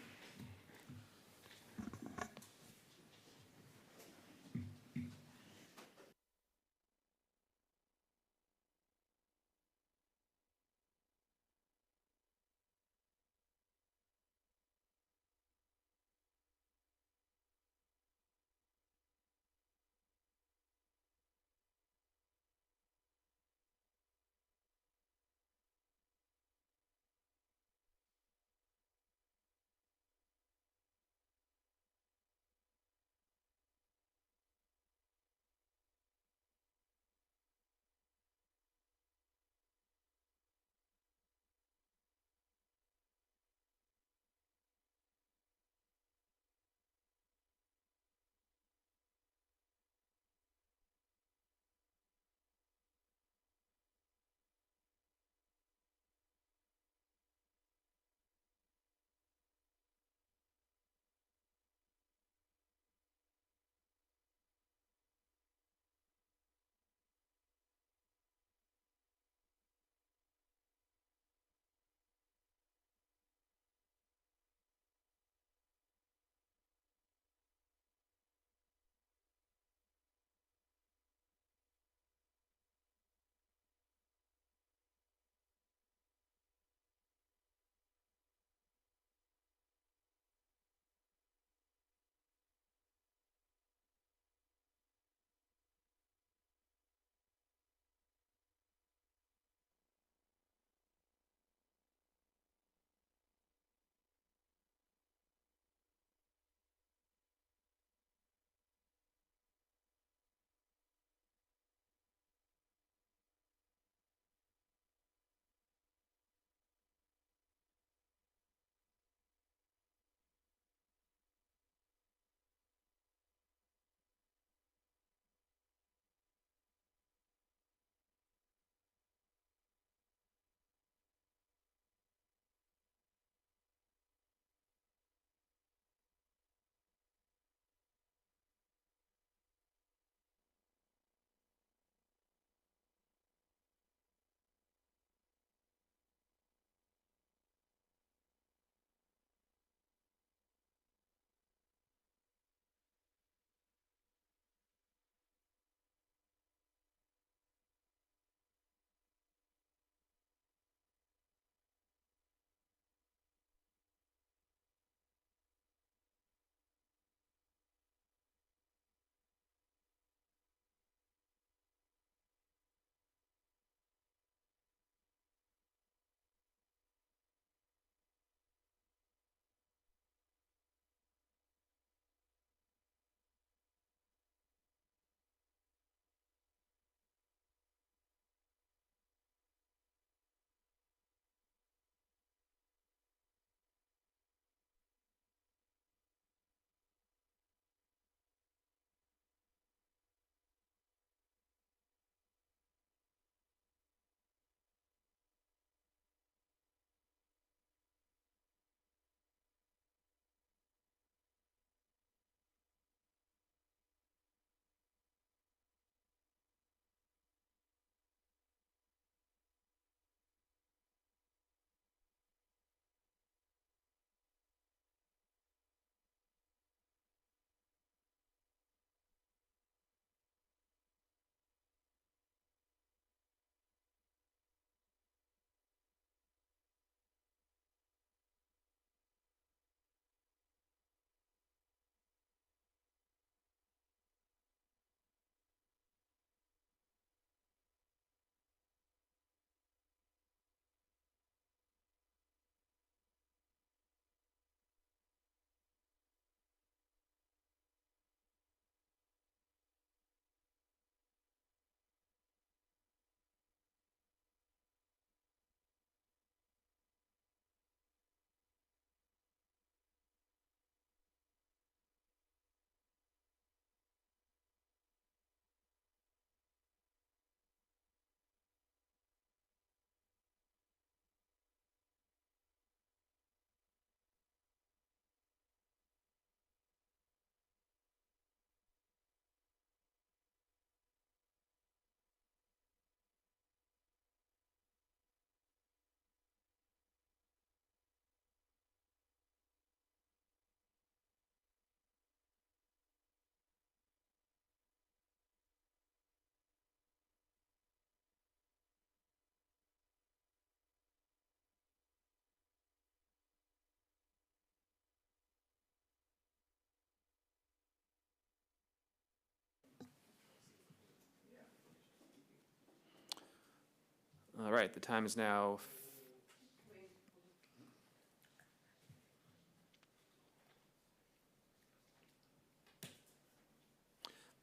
right, the time is now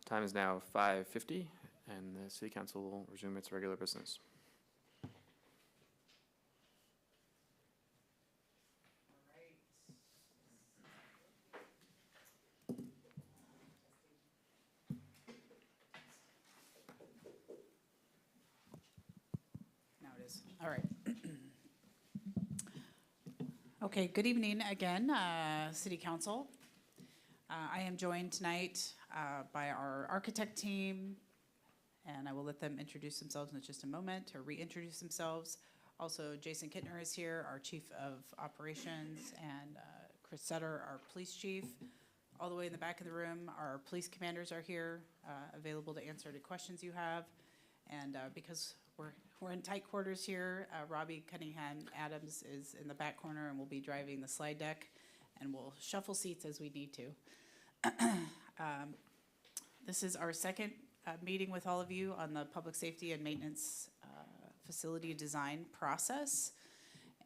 Time is now 5:50, and the City Council will resume its regular business. Now it is. All right. Okay, good evening again, City Council. I am joined tonight by our architect team, and I will let them introduce themselves in just a moment, or reintroduce themselves. Also, Jason Kittner is here, our Chief of Operations, and Chris Sutter, our Police Chief. All the way in the back of the room, our police commanders are here, available to answer any questions you have. And because we're in tight quarters here, Robbie Cunningham Adams is in the back corner and will be driving the slide deck, and we'll shuffle seats as we need to. This is our second meeting with all of you on the public safety and maintenance facility design process.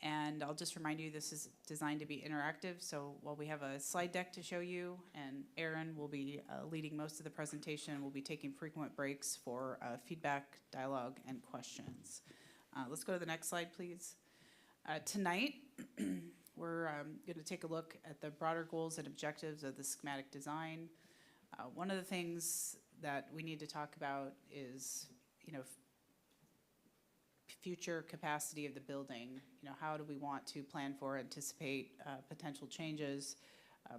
And I'll just remind you, this is designed to be interactive. So while we have a slide deck to show you, and Aaron will be leading most of the presentation, we'll be taking frequent breaks for feedback, dialogue, and questions. Let's go to the next slide, please. Tonight, we're going to take a look at the broader goals and objectives of the schematic design. One of the things that we need to talk about is, future capacity of the building. How do we want to plan for, anticipate potential changes?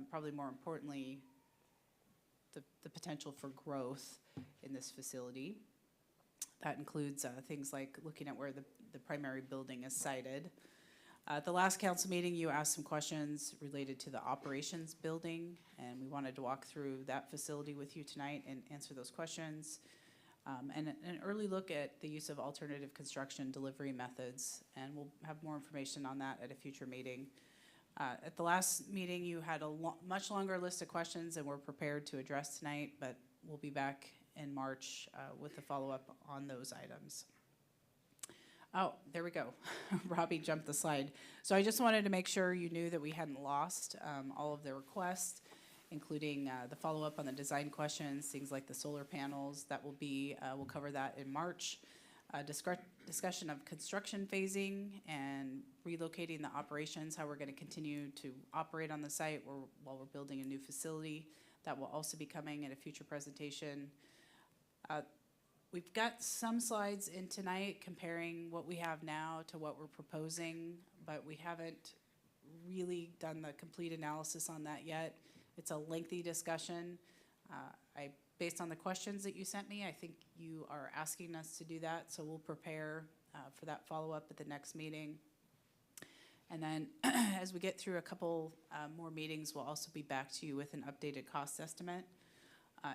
Probably more importantly, the potential for growth in this facility. That includes things like looking at where the primary building is sited. At the last council meeting, you asked some questions related to the operations building, and we wanted to walk through that facility with you tonight and answer those questions. And an early look at the use of alternative construction delivery methods, and we'll have more information on that at a future meeting. At the last meeting, you had a much longer list of questions than we're prepared to address tonight, but we'll be back in March with the follow-up on those items. Oh, there we go. Robbie jumped the slide. So I just wanted to make sure you knew that we hadn't lost all of the requests, including the follow-up on the design questions, things like the solar panels. That will be, we'll cover that in March. Discussion of construction phasing and relocating the operations, how we're going to continue to operate on the site while we're building a new facility. That will also be coming in a future presentation. We've got some slides in tonight comparing what we have now to what we're proposing, but we haven't really done the complete analysis on that yet. It's a lengthy discussion. Based on the questions that you sent me, I think you are asking us to do that, so we'll prepare for that follow-up at the next meeting. And then as we get through a couple more meetings, we'll also be back to you with an updated cost estimate.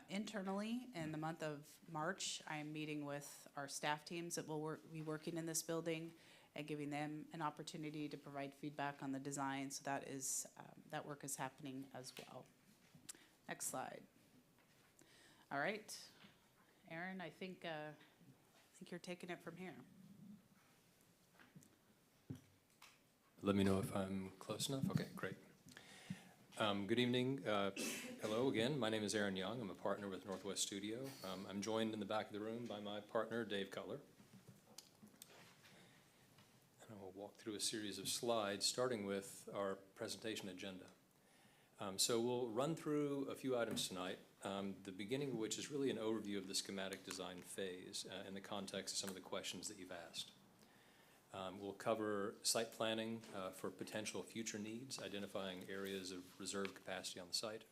Internally, in the month of March, I am meeting with our staff teams that will be working in this building and giving them an opportunity to provide feedback on the design. So that work is happening as well. Next slide. All right, Aaron, I think you're taking it from here. Let me know if I'm close enough. Okay, great. Good evening. Hello again. My name is Aaron Young. I'm a partner with Northwest Studio. I'm joined in the back of the room by my partner, Dave Cutler. And I will walk through a series of slides, starting with our presentation agenda. So we'll run through a few items tonight, the beginning of which is really an overview of the schematic design phase in the context of some of the questions that you've asked. We'll cover site planning for potential future needs, identifying areas of reserve capacity on the site.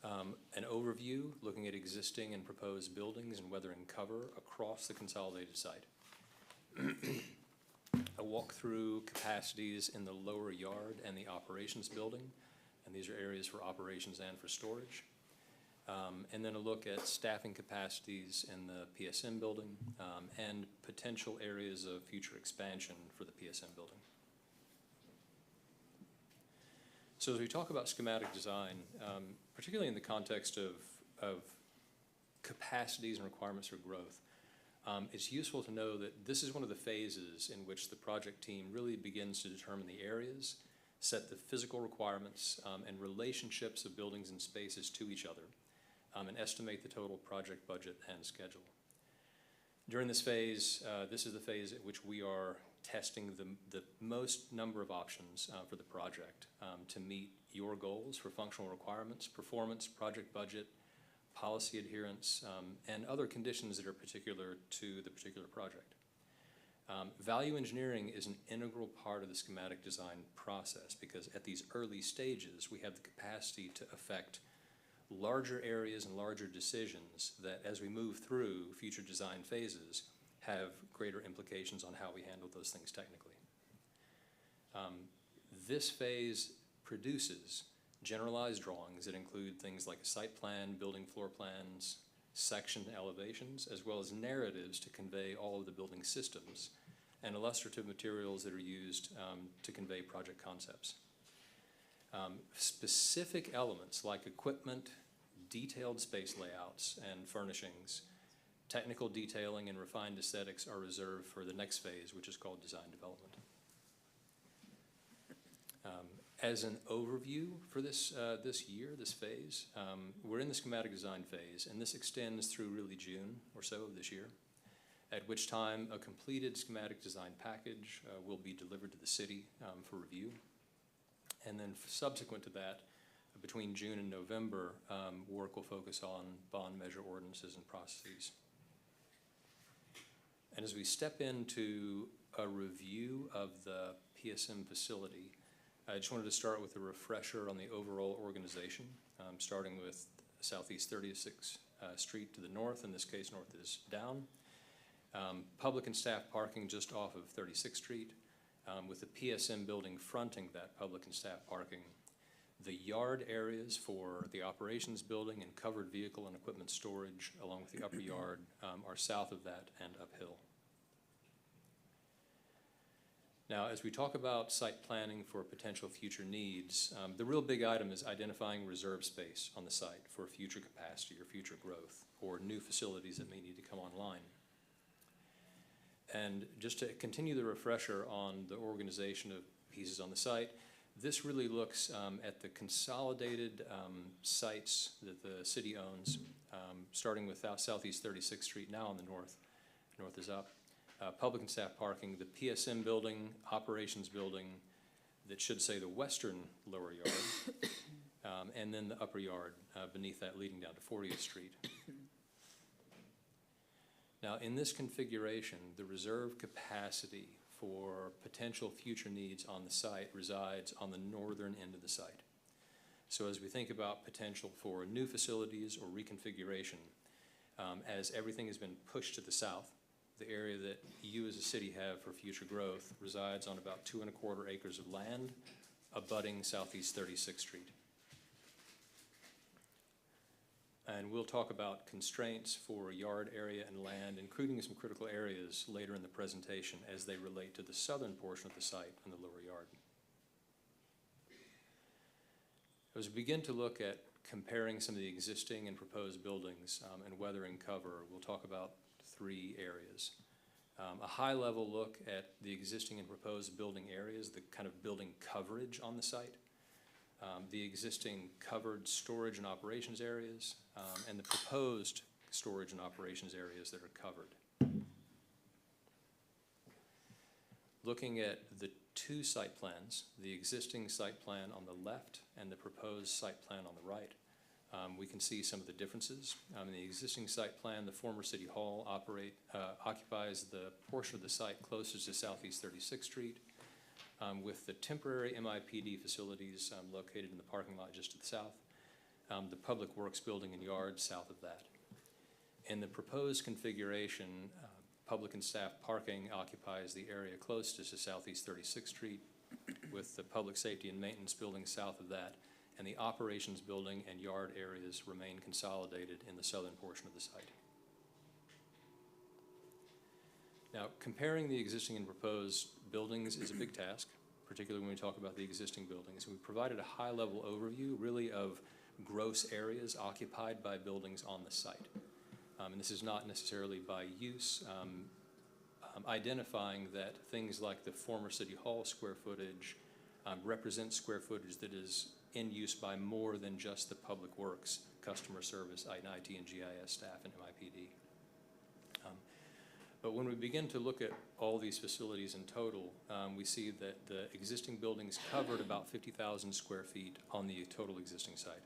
An overview looking at existing and proposed buildings and weather and cover across the consolidated site. A walk through capacities in the lower yard and the operations building, and these are areas for operations and for storage. And then a look at staffing capacities in the PSM building and potential areas of future expansion for the PSM building. So as we talk about schematic design, particularly in the context of capacities and requirements for growth, It's useful to know that this is one of the phases in which the project team really begins to determine the areas, set the physical requirements, and relationships of buildings and spaces to each other, and estimate the total project budget and schedule. During this phase, this is the phase at which we are testing the most number of options for the project to meet your goals for functional requirements, performance, project budget, policy adherence, and other conditions that are particular to the particular project. Value engineering is an integral part of the schematic design process because at these early stages, we have the capacity to affect larger areas and larger decisions that as we move through future design phases have greater implications on how we handle those things technically. This phase produces generalized drawings that include things like a site plan, building floor plans, section elevations, as well as narratives to convey all of the building systems and illustrative materials that are used to convey project concepts. Specific elements like equipment, detailed space layouts and furnishings, technical detailing and refined aesthetics are reserved for the next phase, which is called design development. As an overview for this phase, we're in the schematic design phase, and this extends through really June or so of this year, at which time a completed schematic design package will be delivered to the city for review. And then subsequent to that, between June and November, work will focus on bond measure ordinances and processes. And as we step into a review of the PSM facility, I just wanted to start with a refresher on the overall organization, starting with Southeast 36th Street to the north. In this case, north is down. Public and staff parking just off of 36th Street, with the PSM building fronting that public and staff parking. The yard areas for the operations building and covered vehicle and equipment storage, along with the upper yard, are south of that and uphill. Now, as we talk about site planning for potential future needs, the real big item is identifying reserve space on the site for future capacity or future growth or new facilities that may need to come online. And just to continue the refresher on the organization of pieces on the site, this really looks at the consolidated sites that the city owns, starting with Southeast 36th Street now on the north. North is up. Public and staff parking, the PSM building, operations building that should say the western lower yard, and then the upper yard beneath that leading down to 40th Street. Now, in this configuration, the reserve capacity for potential future needs on the site resides on the northern end of the site. So as we think about potential for new facilities or reconfiguration, as everything has been pushed to the south, the area that you as a city have for future growth resides on about 2¼ acres of land abutting Southeast 36th Street. And we'll talk about constraints for yard area and land, including some critical areas later in the presentation as they relate to the southern portion of the site and the lower yard. As we begin to look at comparing some of the existing and proposed buildings and weathering cover, we'll talk about 3 areas. A high-level look at the existing and proposed building areas, the kind of building coverage on the site, the existing covered storage and operations areas, and the proposed storage and operations areas that are covered. Looking at the 2 site plans, the existing site plan on the left and the proposed site plan on the right, we can see some of the differences. In the existing site plan, the former City Hall occupies the portion of the site closest to Southeast 36th Street, with the temporary MIPD facilities located in the parking lot just to the south, the Public Works building and yard south of that. In the proposed configuration, public and staff parking occupies the area closest to Southeast 36th Street, with the Public Safety and Maintenance building south of that, and the operations building and yard areas remain consolidated in the southern portion of the site. Now, comparing the existing and proposed buildings is a big task, particularly when we talk about the existing buildings. We provided a high-level overview, really, of gross areas occupied by buildings on the site. and this is not necessarily by use, identifying that things like the former City Hall square footage represent square footage that is in use by more than just the Public Works, Customer Service, IT and GIS staff, and MIPD. But when we begin to look at all these facilities in total, we see that the existing buildings covered about 50,000 square feet on the total existing site.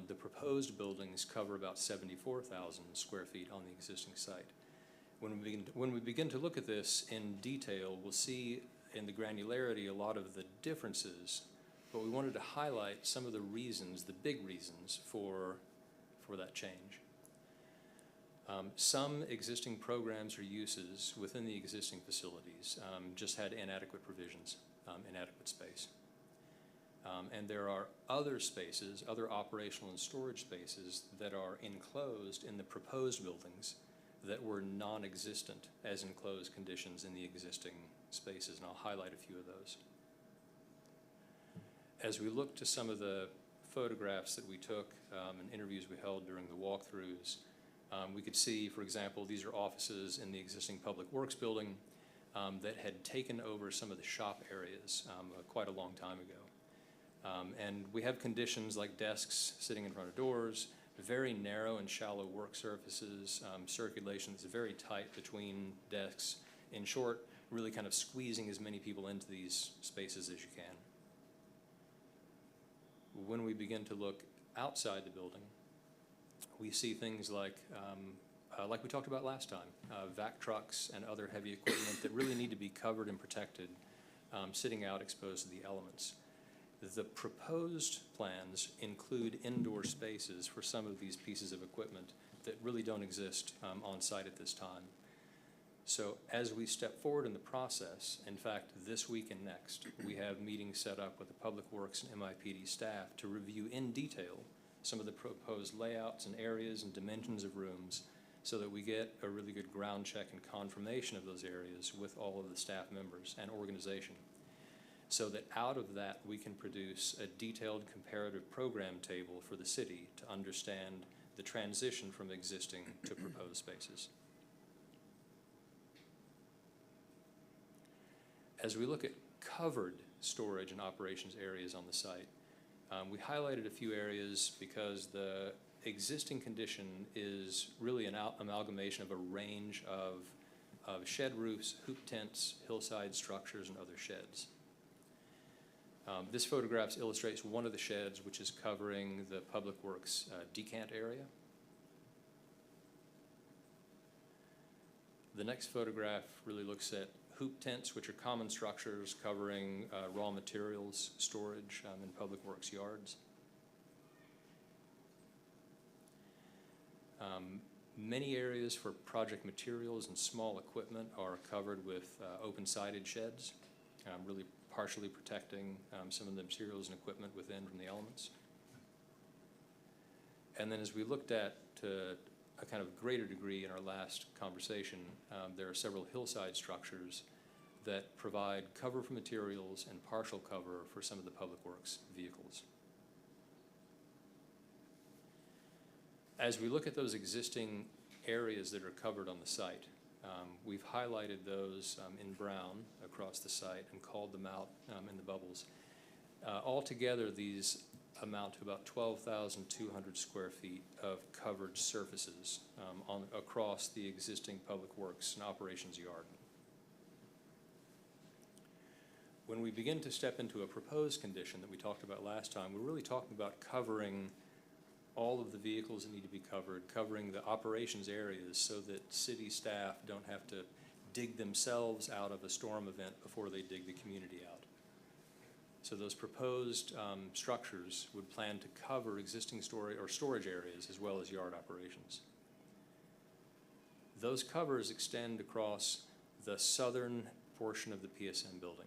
The proposed buildings cover about 74,000 square feet on the existing site. When we begin to look at this in detail, we'll see in the granularity a lot of the differences, but we wanted to highlight some of the reasons, the big reasons for that change. Some existing programs or uses within the existing facilities just had inadequate provisions, inadequate space. And there are other spaces, other operational and storage spaces that are enclosed in the proposed buildings that were non-existent as enclosed conditions in the existing spaces, and I'll highlight a few of those. As we look to some of the photographs that we took and interviews we held during the walkthroughs, we could see, for example, these are offices in the existing Public Works building that had taken over some of the shop areas quite a long time ago. And we have conditions like desks sitting in front of doors, very narrow and shallow work surfaces, circulation that's very tight between desks. In short, really kind of squeezing as many people into these spaces as you can. When we begin to look outside the building, we see things like we talked about last time, vac trucks and other heavy equipment that really need to be covered and protected, sitting out exposed to the elements. The proposed plans include indoor spaces for some of these pieces of equipment that really don't exist on site at this time. So as we step forward in the process, in fact, this week and next, we have meetings set up with the Public Works and MIPD staff to review in detail some of the proposed layouts and areas and dimensions of rooms so that we get a really good ground check and confirmation of those areas with all of the staff members and organization, so that out of that we can produce a detailed comparative program table for the city to understand the transition from existing to proposed spaces. As we look at covered storage and operations areas on the site, we highlighted a few areas because the existing condition is really an amalgamation of a range of shed roofs, hoop tents, hillside structures, and other sheds. This photograph illustrates one of the sheds, which is covering the Public Works decant area. The next photograph really looks at hoop tents, which are common structures covering raw materials storage in Public Works yards. Many areas for project materials and small equipment are covered with open-sided sheds, really partially protecting some of the materials and equipment within from the elements. And then as we looked at to a kind of greater degree in our last conversation, there are several hillside structures that provide cover for materials and partial cover for some of the Public Works vehicles. As we look at those existing areas that are covered on the site, we've highlighted those in brown across the site and called them out in the bubbles. Altogether, these amount to about 12,200 square feet of covered surfaces across the existing Public Works and operations yard. When we begin to step into a proposed condition that we talked about last time, we're really talking about covering all of the vehicles that need to be covered, covering the operations areas so that city staff don't have to dig themselves out of a storm event before they dig the community out. So those proposed structures would plan to cover existing storage areas as well as yard operations. Those covers extend across the southern portion of the PSM building.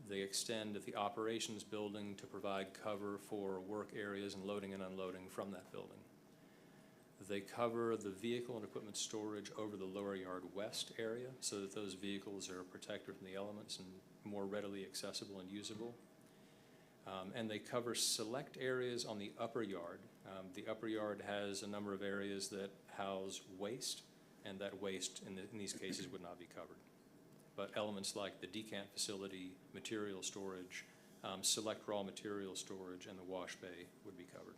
They extend at the operations building to provide cover for work areas and loading and unloading from that building. They cover the vehicle and equipment storage over the lower yard west area so that those vehicles are protected from the elements and more readily accessible and usable. And they cover select areas on the upper yard The upper yard has a number of areas that house waste, and that waste in these cases would not be covered. But elements like the decant facility, material storage, select raw material storage, and the wash bay would be covered.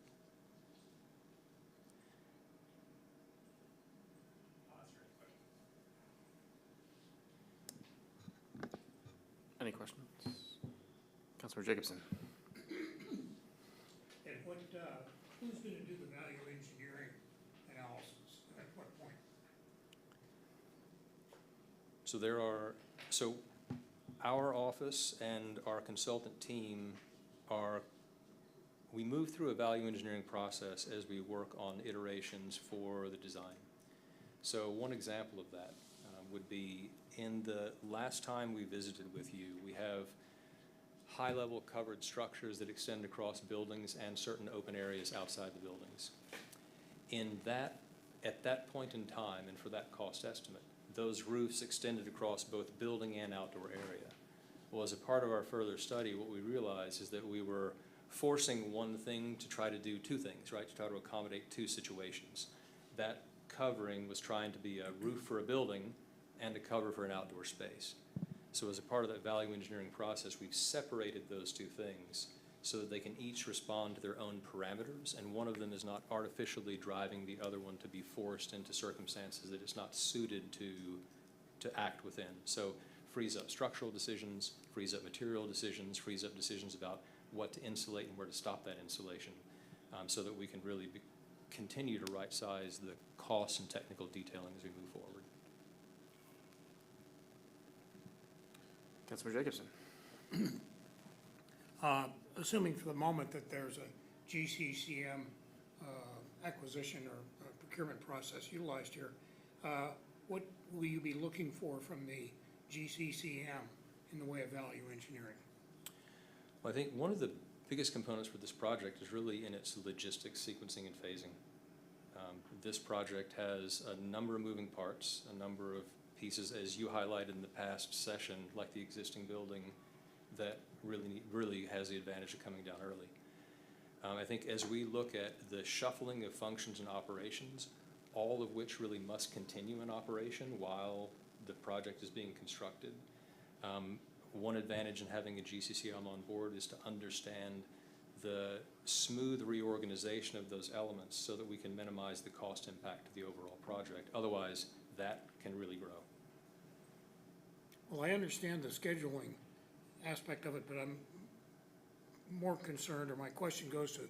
Any questions? Councilor Jacobson. And what, who's gonna do the value engineering analysis, at what point? So our office and our consultant team we move through a value engineering process as we work on iterations for the design. So one example of that would be in the last time we visited with you, we have high-level covered structures that extend across buildings and certain open areas outside the buildings. At that point in time, and for that cost estimate, those roofs extended across both building and outdoor area. Well, as a part of our further study, what we realized is that we were forcing one thing to try to do two things, right? To try to accommodate two situations. That covering was trying to be a roof for a building and a cover for an outdoor space. So as a part of that value engineering process, we've separated those two things so that they can each respond to their own parameters, and one of them is not artificially driving the other one to be forced into circumstances that it's not suited to act within. So frees up structural decisions, frees up material decisions, frees up decisions about what to insulate and where to stop that insulation, so that we can really continue to right-size the costs and technical detailing as we move forward. Councilor Jacobson. Assuming for the moment that there's a GCCM acquisition or procurement process utilized here, what will you be looking for from the GCCM in the way of value engineering? Well, I think one of the biggest components for this project is really in its logistics, sequencing, and phasing. This project has a number of moving parts, a number of pieces, as you highlighted in the past session, like the existing building, that really has the advantage of coming down early. I think as we look at the shuffling of functions and operations, all of which really must continue in operation while the project is being constructed, one advantage in having a GCCM on board is to understand the smooth reorganization of those elements so that we can minimize the cost impact of the overall project. Otherwise, that can really grow. Well, I understand the scheduling aspect of it, but I'm more concerned, or my question goes to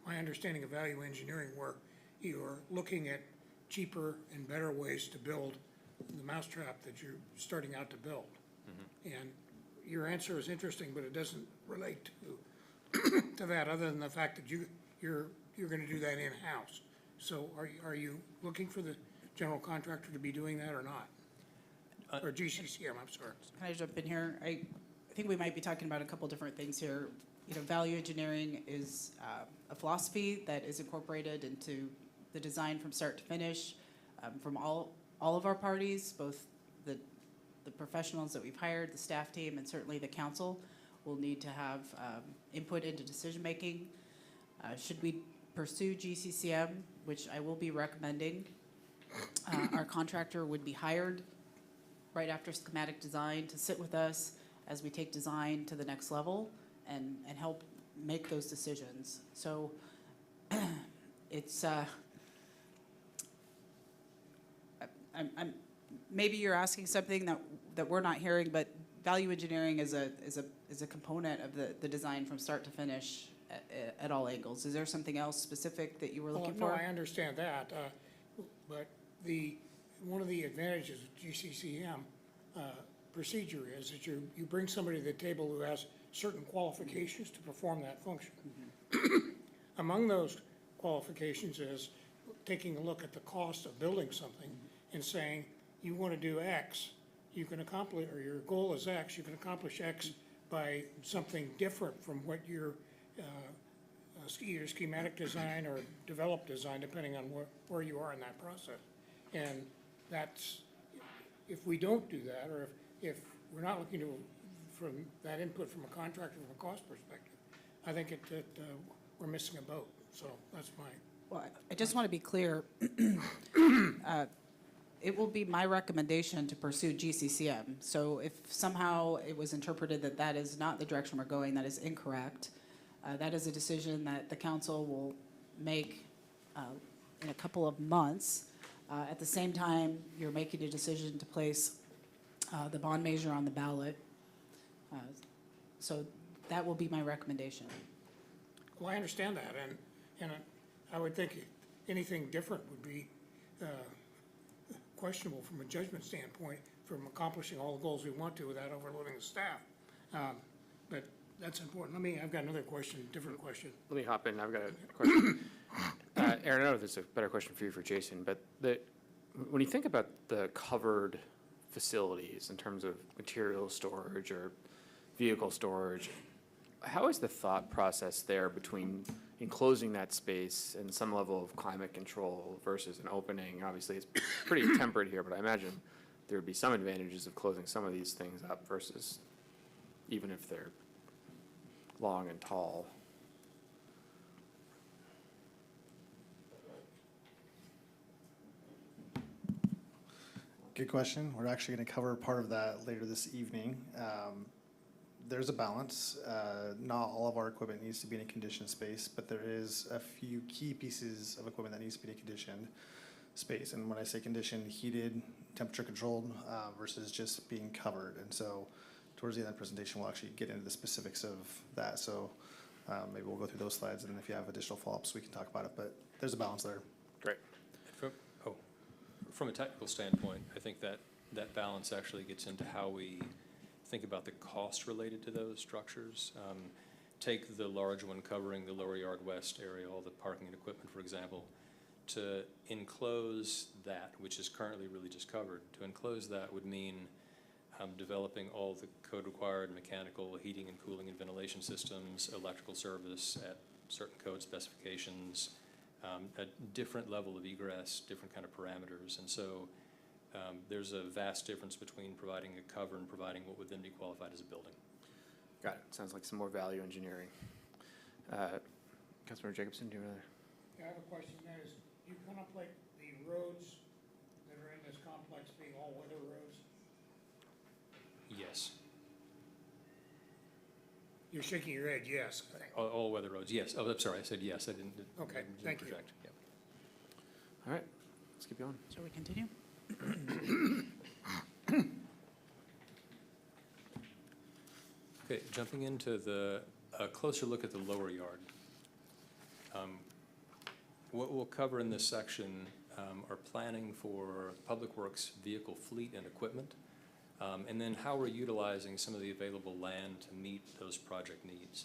my understanding of value engineering, where you are looking at cheaper and better ways to build the mousetrap that you're starting out to build. Mm-hmm. And your answer is interesting, but it doesn't relate to that, other than the fact that you're going to do that in-house. So are you looking for the general contractor to be doing that or not? Or GCCM, I'm sorry. Can I jump in here? I think we might be talking about a couple different things here. You know, value engineering is a philosophy that is incorporated into the design from start to finish, from all of our parties, both the professionals that we've hired, the staff team, and certainly the council will need to have input into decision-making. Should we pursue GCCM, which I will be recommending, our contractor would be hired right after schematic design to sit with us as we take design to the next level and help make those decisions. So it's, maybe you're asking something that we're not hearing, but value engineering is a component of the design from start to finish at all angles. Is there something else specific that you were looking for? No, I understand that, but one of the advantages of GCCM procedure is that you bring somebody to the table who has certain qualifications to perform that function. Mm-hmm. Among those qualifications is taking a look at the cost of building something and saying, you want to do X, you can accomplish, or your goal is X, you can accomplish X by something different from what your either schematic design or developed design, depending on where you are in that process. And that's, if we don't do that, or if we're not looking from that input from a contractor from a cost perspective, I think we're missing a boat. So that's Well, I just want to be clear. It will be my recommendation to pursue GCCM. So if somehow it was interpreted that that is not the direction we're going, that is incorrect. That is a decision that the council will make in a couple of months. At the same time, you're making a decision to place the bond measure on the ballot. So that will be my recommendation. Well, I understand that, and I would think anything different would be questionable from a judgment standpoint, from accomplishing all the goals we want to without overloading the staff. But that's important. I've got another question, different question. Let me hop in. I've got a question. Aaron, I don't know if this is a better question for you, for Jason, but when you think about the covered facilities in terms of material storage or vehicle storage, how is the thought process there between enclosing that space and some level of climate control versus an opening? Obviously, it's pretty tempered here, but I imagine there would be some advantages of closing some of these things up versus even if they're long and tall. Good question. We're actually going to cover part of that later this evening. There's a balance. Not all of our equipment needs to be in a conditioned space, but there is a few key pieces of equipment that needs to be in a conditioned space. And when I say conditioned, heated, temperature controlled versus just being covered. And so towards the end of the presentation, we'll actually get into the specifics of that. So maybe we'll go through those slides, and then if you have additional follow-ups, we can talk about it. But there's a balance there. Great. From a technical standpoint, I think that balance actually gets into how we think about the cost related to those structures. Take the large one covering the Lower Yard West area, all the parking and equipment, for example. To enclose that, which is currently really just covered, to enclose that would mean developing all the code-required mechanical, heating and cooling and ventilation systems, electrical service at certain code specifications, a different level of egress, different kind of parameters. And so there's a vast difference between providing a cover and providing what would then be qualified as a building. Got it. Sounds like some more value engineering. Councilmember Jacobson, do you want to? Yeah, I have a question. That is, do you contemplate the roads that are in this complex being all-weather roads? Yes. You're shaking your head, yes. All weather roads, yes. Oh, I'm sorry, I said yes. I didn't. Okay, didn't thank you. project. Yep. All right, let's keep going. Shall we continue? Okay, jumping into a closer look at the lower yard. What we'll cover in this section are planning for public works vehicle fleet and equipment, and then how we're utilizing some of the available land to meet those project needs.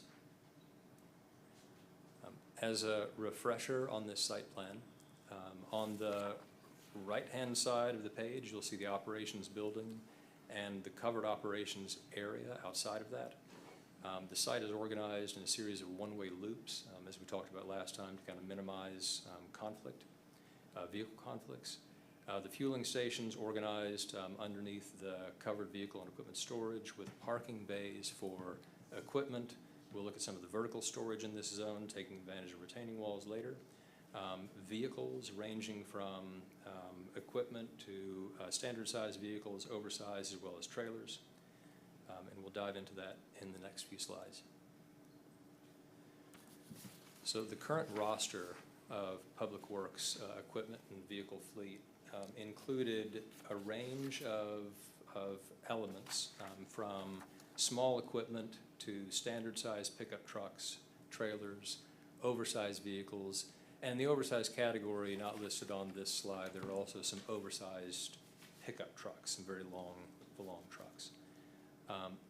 As a refresher on this site plan, on the right-hand side of the page, you'll see the operations building and the covered operations area outside of that. The site is organized in a series of one-way loops, as we talked about last time, to kind of minimize conflict, vehicle conflicts. The fueling station's organized underneath the covered vehicle and equipment storage with parking bays for equipment. We'll look at some of the vertical storage in this zone, taking advantage of retaining walls later. Vehicles ranging from equipment to standard size vehicles, oversized, as well as trailers. And we'll dive into that in the next few slides. So the current roster of public works equipment and vehicle fleet included a range of elements from small equipment to standard size pickup trucks, trailers, oversized vehicles, and the oversized category not listed on this slide. There are also some oversized pickup trucks, some very long trucks.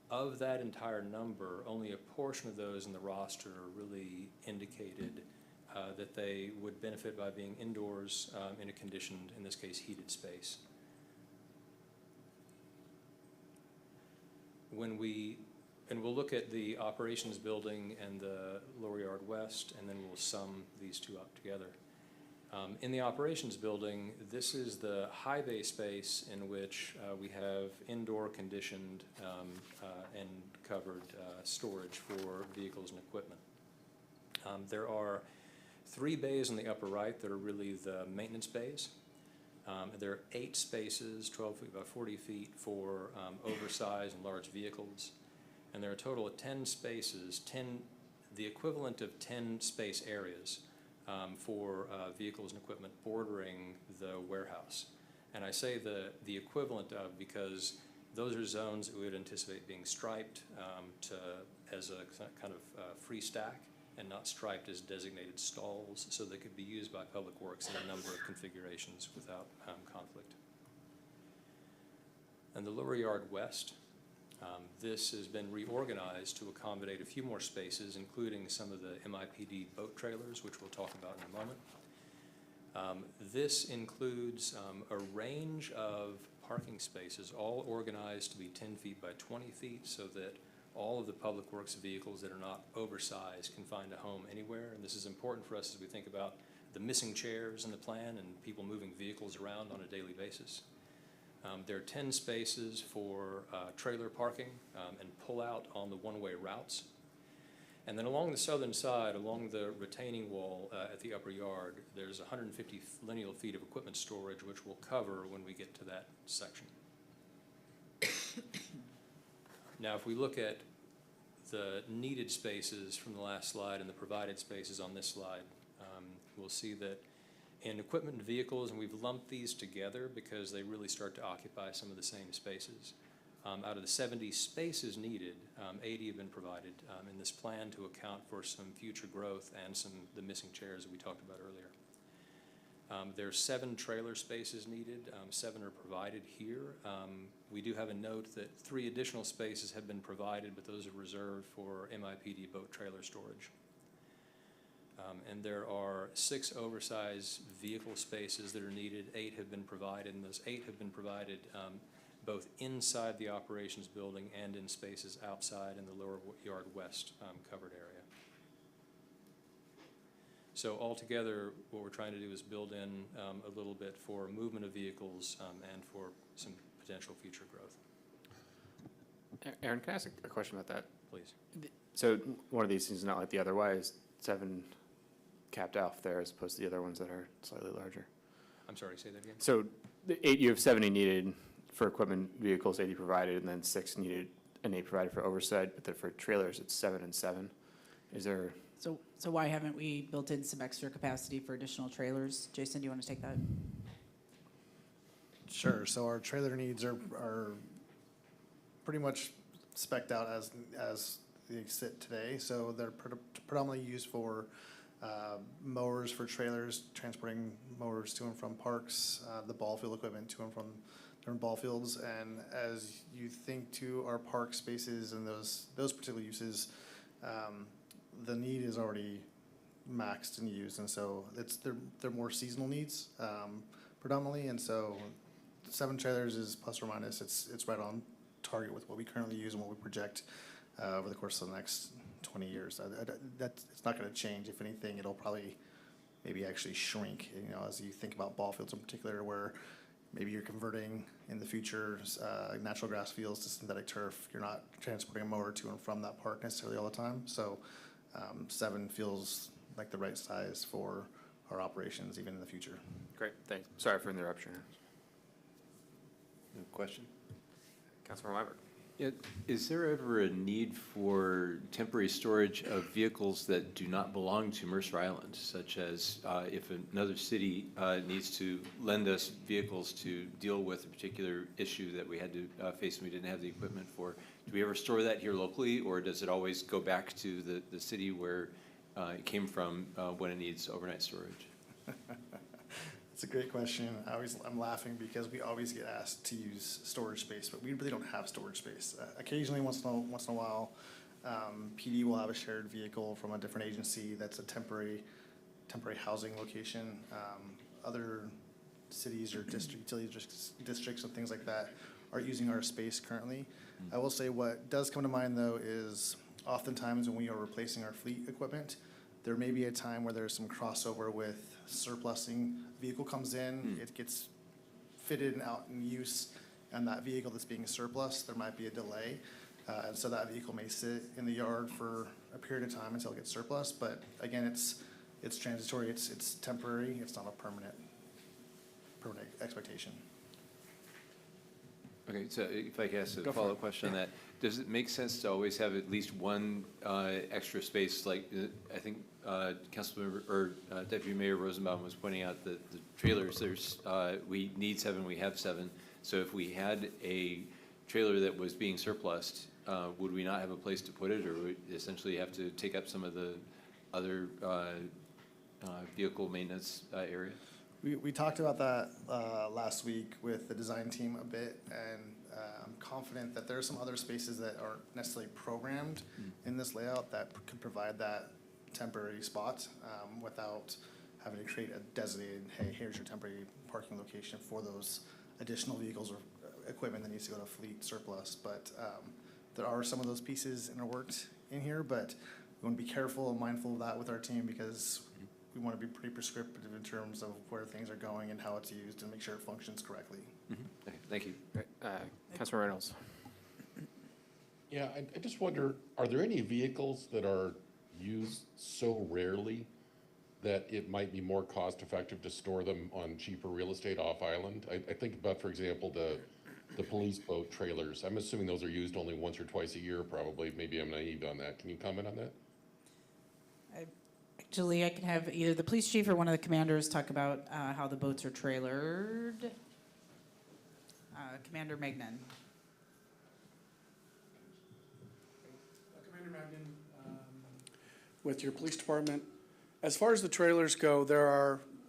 Of that entire number, only a portion of those in the roster really indicated that they would benefit by being indoors in a conditioned, in this case, heated space. And we'll look at the operations building and the Lower Yard West, and then we'll sum these two up together. In the operations building, this is the high bay space in which we have indoor conditioned and covered storage for vehicles and equipment. There are 3 bays on the upper right that are really the maintenance bays. There are 8 spaces, 12 feet by 40 feet, for oversized and large vehicles. And there are a total of 10 spaces, the equivalent of 10 space areas for vehicles and equipment bordering the warehouse. And I say the equivalent of because those are zones that we would anticipate being striped as a kind of free stack and not striped as designated stalls, so they could be used by Public Works in a number of configurations without conflict. And the lower yard west, this has been reorganized to accommodate a few more spaces, including some of the MIPD boat trailers, which we'll talk about in a moment. This includes a range of parking spaces, all organized to be 10 feet by 20 feet, so that all of the Public Works vehicles that are not oversized can find a home anywhere. And this is important for us as we think about the missing chairs in the plan and people moving vehicles around on a daily basis. There are 10 spaces for trailer parking and pull-out on the one-way routes. And then along the southern side, along the retaining wall at the upper yard, there's 150 lineal feet of equipment storage, which we'll cover when we get to that section. Now, if we look at the needed spaces from the last slide and the provided spaces on this slide, we'll see that in equipment and vehicles, and we've lumped these together because they really start to occupy some of the same spaces. Out of the 70 spaces needed, 80 have been provided in this plan to account for some future growth and the missing chairs that we talked about earlier. There are 7 trailer spaces needed. 7 are provided here. We do have a note that 3 additional spaces have been provided, but those are reserved for MIPD boat trailer storage. And there are 6 oversized vehicle spaces that are needed. 8 have been provided, and those 8 have been provided both inside the operations building and in spaces outside in the lower yard west covered area. So altogether, what we're trying to do is build in a little bit for movement of vehicles and for some potential future growth. Aaron, can I ask a question about that? Please. So one of these things is not like the other. Why is 7 capped off there as opposed to the other ones that are slightly larger? I'm sorry, say that again? So the 8, you have 70 needed for equipment, vehicles, 80 provided, and then 6 needed and 8 provided for oversight, but then for trailers, it's 7 and 7. Is there? So why haven't we built in some extra capacity for additional trailers? Jason, do you want to take that? Sure, so our trailer needs are pretty much spec'd out as they sit today. So they're predominantly used for mowers for trailers, transporting mowers to and from parks, the ball field equipment to and from different ball fields. And as you think to our park spaces and those particular uses, the need is already maxed and used, and so they're more seasonal needs predominantly. And so 7 trailers is plus or minus. It's right on target with what we currently use and what we project over the course of the next 20 years. It's not going to change. If anything, it'll probably maybe actually shrink. You know, as you think about ball fields in particular, where maybe you're converting in the future natural grass fields to synthetic turf. You're not transporting a mower to and from that park necessarily all the time. So 7 feels like the right size for our operations even in the future. Great, thanks. Sorry for the interruption. Question? Councilmember Wyberg. Yeah, is there ever a need for temporary storage of vehicles that do not belong to Mercer Island, such as if another city needs to lend us vehicles to deal with a particular issue that we had to face and we didn't have the equipment for? Do we ever store that here locally, or does it always go back to the city where it came from when it needs overnight storage? It's a great question. I'm laughing because we always get asked to use storage space, but we really don't have storage space. Occasionally, once in a while, PD will have a shared vehicle from a different agency that's a temporary housing location. Other cities or utility districts and things like that are using our space currently. I will say what does come to mind though is oftentimes when we are replacing our fleet equipment, there may be a time where there's some crossover with surplusing. Vehicle comes in, it gets fitted and out in use, and that vehicle that's being surplus, there might be a delay. And so that vehicle may sit in the yard for a period of time until it gets surplus. But again, it's it's transitory, it's temporary, it's not a permanent expectation. Okay, so if I could ask a Go for follow-up it. question on that, does it make sense to always have at least one extra space? Like, I think Councilmember, or Deputy Mayor Rosenbaum was pointing out that the trailers, we need 7, we have 7. So if we had a trailer that was being surplused, would we not have a place to put it, or would we essentially have to take up some of the other vehicle maintenance area? We talked about that last week with the design team a bit, and I'm confident that there are some other spaces that aren't necessarily programmed in this layout that could provide that temporary spot without having to create a designated, hey, here's your temporary parking location for those additional vehicles or equipment that needs to go to fleet surplus. But there are some of those pieces worked in here, but we want to be careful and mindful of that with our team, because we want to be pretty prescriptive in terms of where things are going and how it's used and make sure it functions correctly. Okay, thank you. Councilor Reynolds. Yeah, I just wonder, are there any vehicles that are used so rarely that it might be more cost-effective to store them on cheaper real estate off-island? I think about, for example, the police boat trailers. I'm assuming those are used only once or twice a year, probably. Maybe I'm naive on that. Can you comment on that? Actually, I can have either the police chief or one of the commanders talk about how the boats are trailered. Commander Magnan. Commander Magnan, with your police department. As far as the trailers go,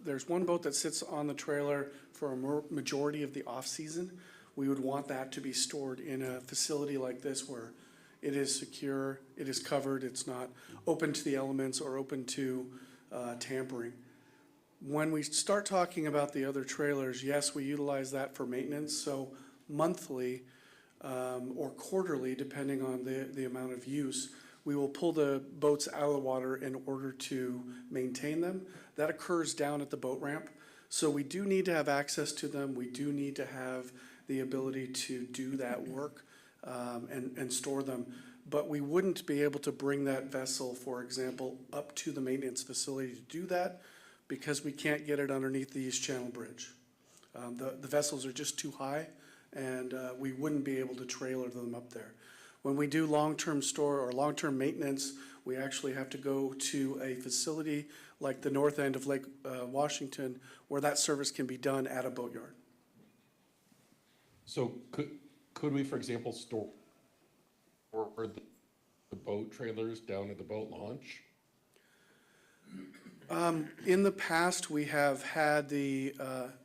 there's one boat that sits on the trailer for a majority of the off-season. We would want that to be stored in a facility like this where it is secure, it is covered, it's not open to the elements or open to tampering. When we start talking about the other trailers, yes, we utilize that for maintenance. So monthly or quarterly, depending on the amount of use, we will pull the boats out of the water in order to maintain them. That occurs down at the boat ramp. So we do need to have access to them. We do need to have the ability to do that work and store them. But we wouldn't be able to bring that vessel, for example, up to the maintenance facility to do that because we can't get it underneath the East Channel Bridge. The vessels are just too high, and we wouldn't be able to trailer them up there. When we do long-term store or long-term maintenance, we actually have to go to a facility like the north end of Lake Washington, where that service can be done at a boatyard. So could we, for example, store the boat trailers down at the boat launch? In the past, we have had the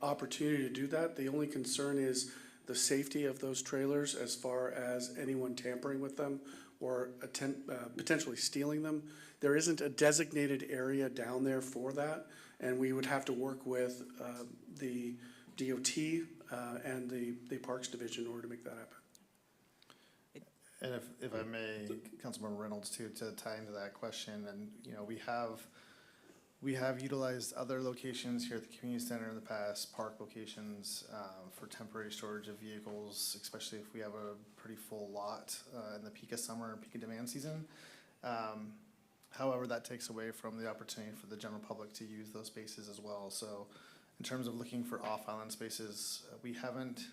opportunity to do that. The only concern is the safety of those trailers as far as anyone tampering with them or potentially stealing them. There isn't a designated area down there for that, and we would have to work with the DOT and the Parks Division in order to make that happen. And if I may, Councilmember Reynolds, too, to tie into that question, and we have utilized other locations here at the community center in the past, park locations, for temporary storage of vehicles, especially if we have a pretty full lot in the peak of summer and peak of demand season. However, that takes away from the opportunity for the general public to use those spaces as well. So in terms of looking for off-island spaces, we haven't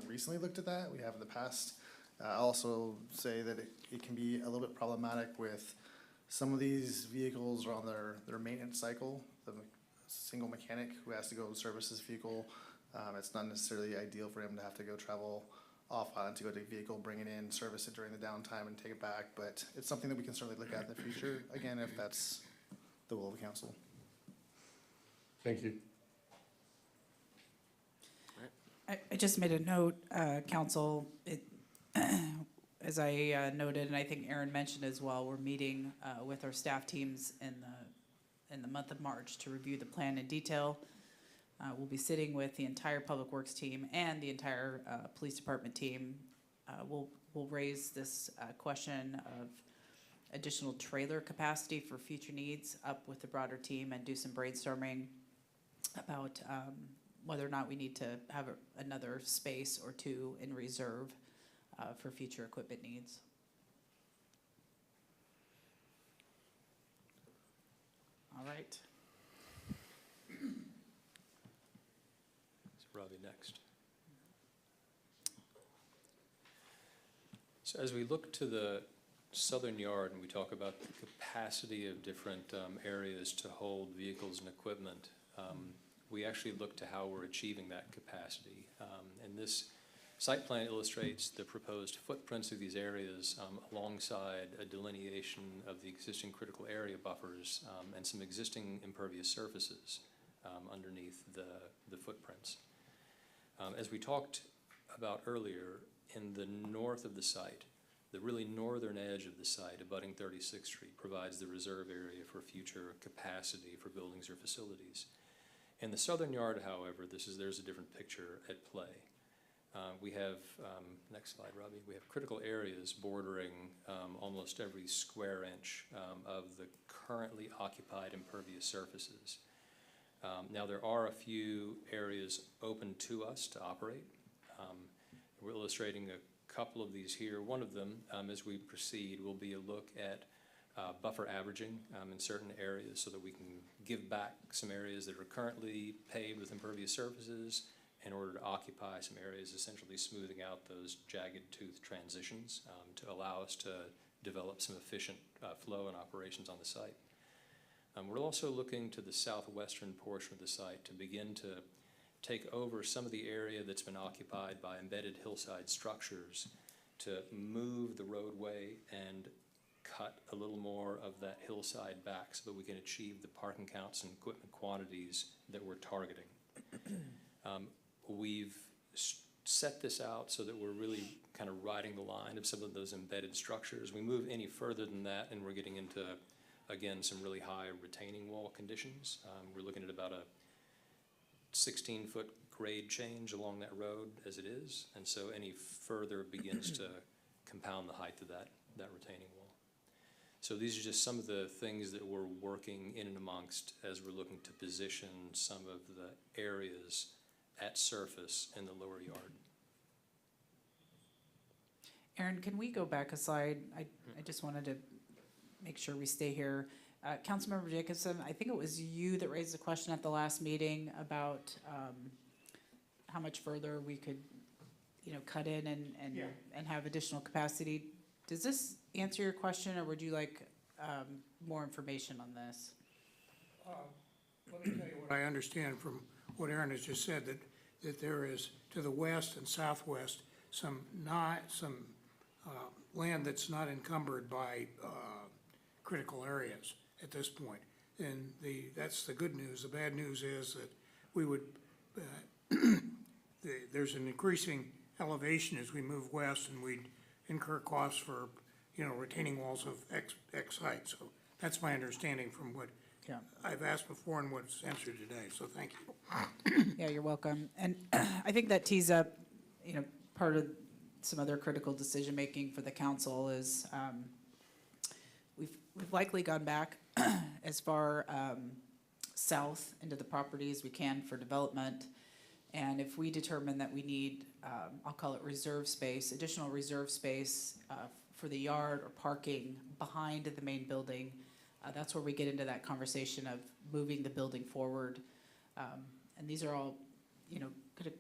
recently looked at that. We have in the past. I'll also say that it can be a little bit problematic with some of these vehicles are on their maintenance cycle. The single mechanic who has to go service his vehicle, it's not necessarily ideal for him to have to go travel off-island to go to a vehicle, bring it in, service it during the downtime, and take it back. But it's something that we can certainly look at in the future, again, if that's the will of the council. Thank you. I just made a note, council, as I noted, and I think Aaron mentioned as well, we're meeting with our staff teams in the month of March to review the plan in detail. We'll be sitting with the entire Public Works team and the entire Police Department team. We'll raise this question of additional trailer capacity for future needs up with the broader team and do some brainstorming about whether or not we need to have another space or two in reserve for future equipment needs. right. So Robbie next. So as we look to the southern yard and we talk about the capacity of different areas to hold vehicles and equipment, we actually look to how we're achieving that capacity. And this site plan illustrates the proposed footprints of these areas alongside a delineation of the existing critical area buffers and some existing impervious surfaces underneath the footprints. As we talked about earlier, in the north of the site, the really northern edge of the site, abutting 36th Street, provides the reserve area for future capacity for buildings or facilities. In the southern yard, however, there's a different picture at play. We have, next slide, Robbie, we have critical areas bordering almost every square inch of the currently occupied impervious surfaces. Now, there are a few areas open to us to operate. We're illustrating a couple of these here. One of them, as we proceed, will be a look at buffer averaging in certain areas so that we can give back some areas that are currently paved with impervious surfaces in order to occupy some areas, essentially smoothing out those jagged tooth transitions to allow us to develop some efficient flow and operations on the site. We're also looking to the southwestern portion of the site to begin to take over some of the area that's been occupied by embedded hillside structures to move the roadway and cut a little more of that hillside back so that we can achieve the parking counts and equipment quantities that we're targeting. We've set this out so that we're really kind of riding the line of some of those embedded structures. We move any further than that and we're getting into, again, some really high retaining wall conditions. We're looking at about a 16-foot grade change along that road as it is, and so any further begins to compound the height of that retaining wall. So these are just some of the things that we're working in and amongst as we're looking to position some of the areas at surface in the lower yard. Aaron, can we go back a slide? I just wanted to make sure we stay here. Councilmember Jacobson, I think it was you that raised the question at the last meeting about how much further we could, cut in and have additional capacity. Does this answer your question, or would you like more information on this? Let me tell you what I understand from what Aaron has just said, that there is to the west and southwest some land that's not encumbered by critical areas at this point. And that's the good news. The bad news is that we would, there's an increasing elevation as we move west, and we'd incur costs for, retaining walls of X height. So that's my understanding from what I've asked before and what's answered today. So thank you. Yeah, you're welcome. And I think that tees up, part of some other critical decision-making for the council is we've likely gone back as far south into the property as we can for development. And if we determine that we need, I'll call it reserve space, additional reserve space for the yard or parking behind the main building, that's where we get into that conversation of moving the building forward. And these are all, kind of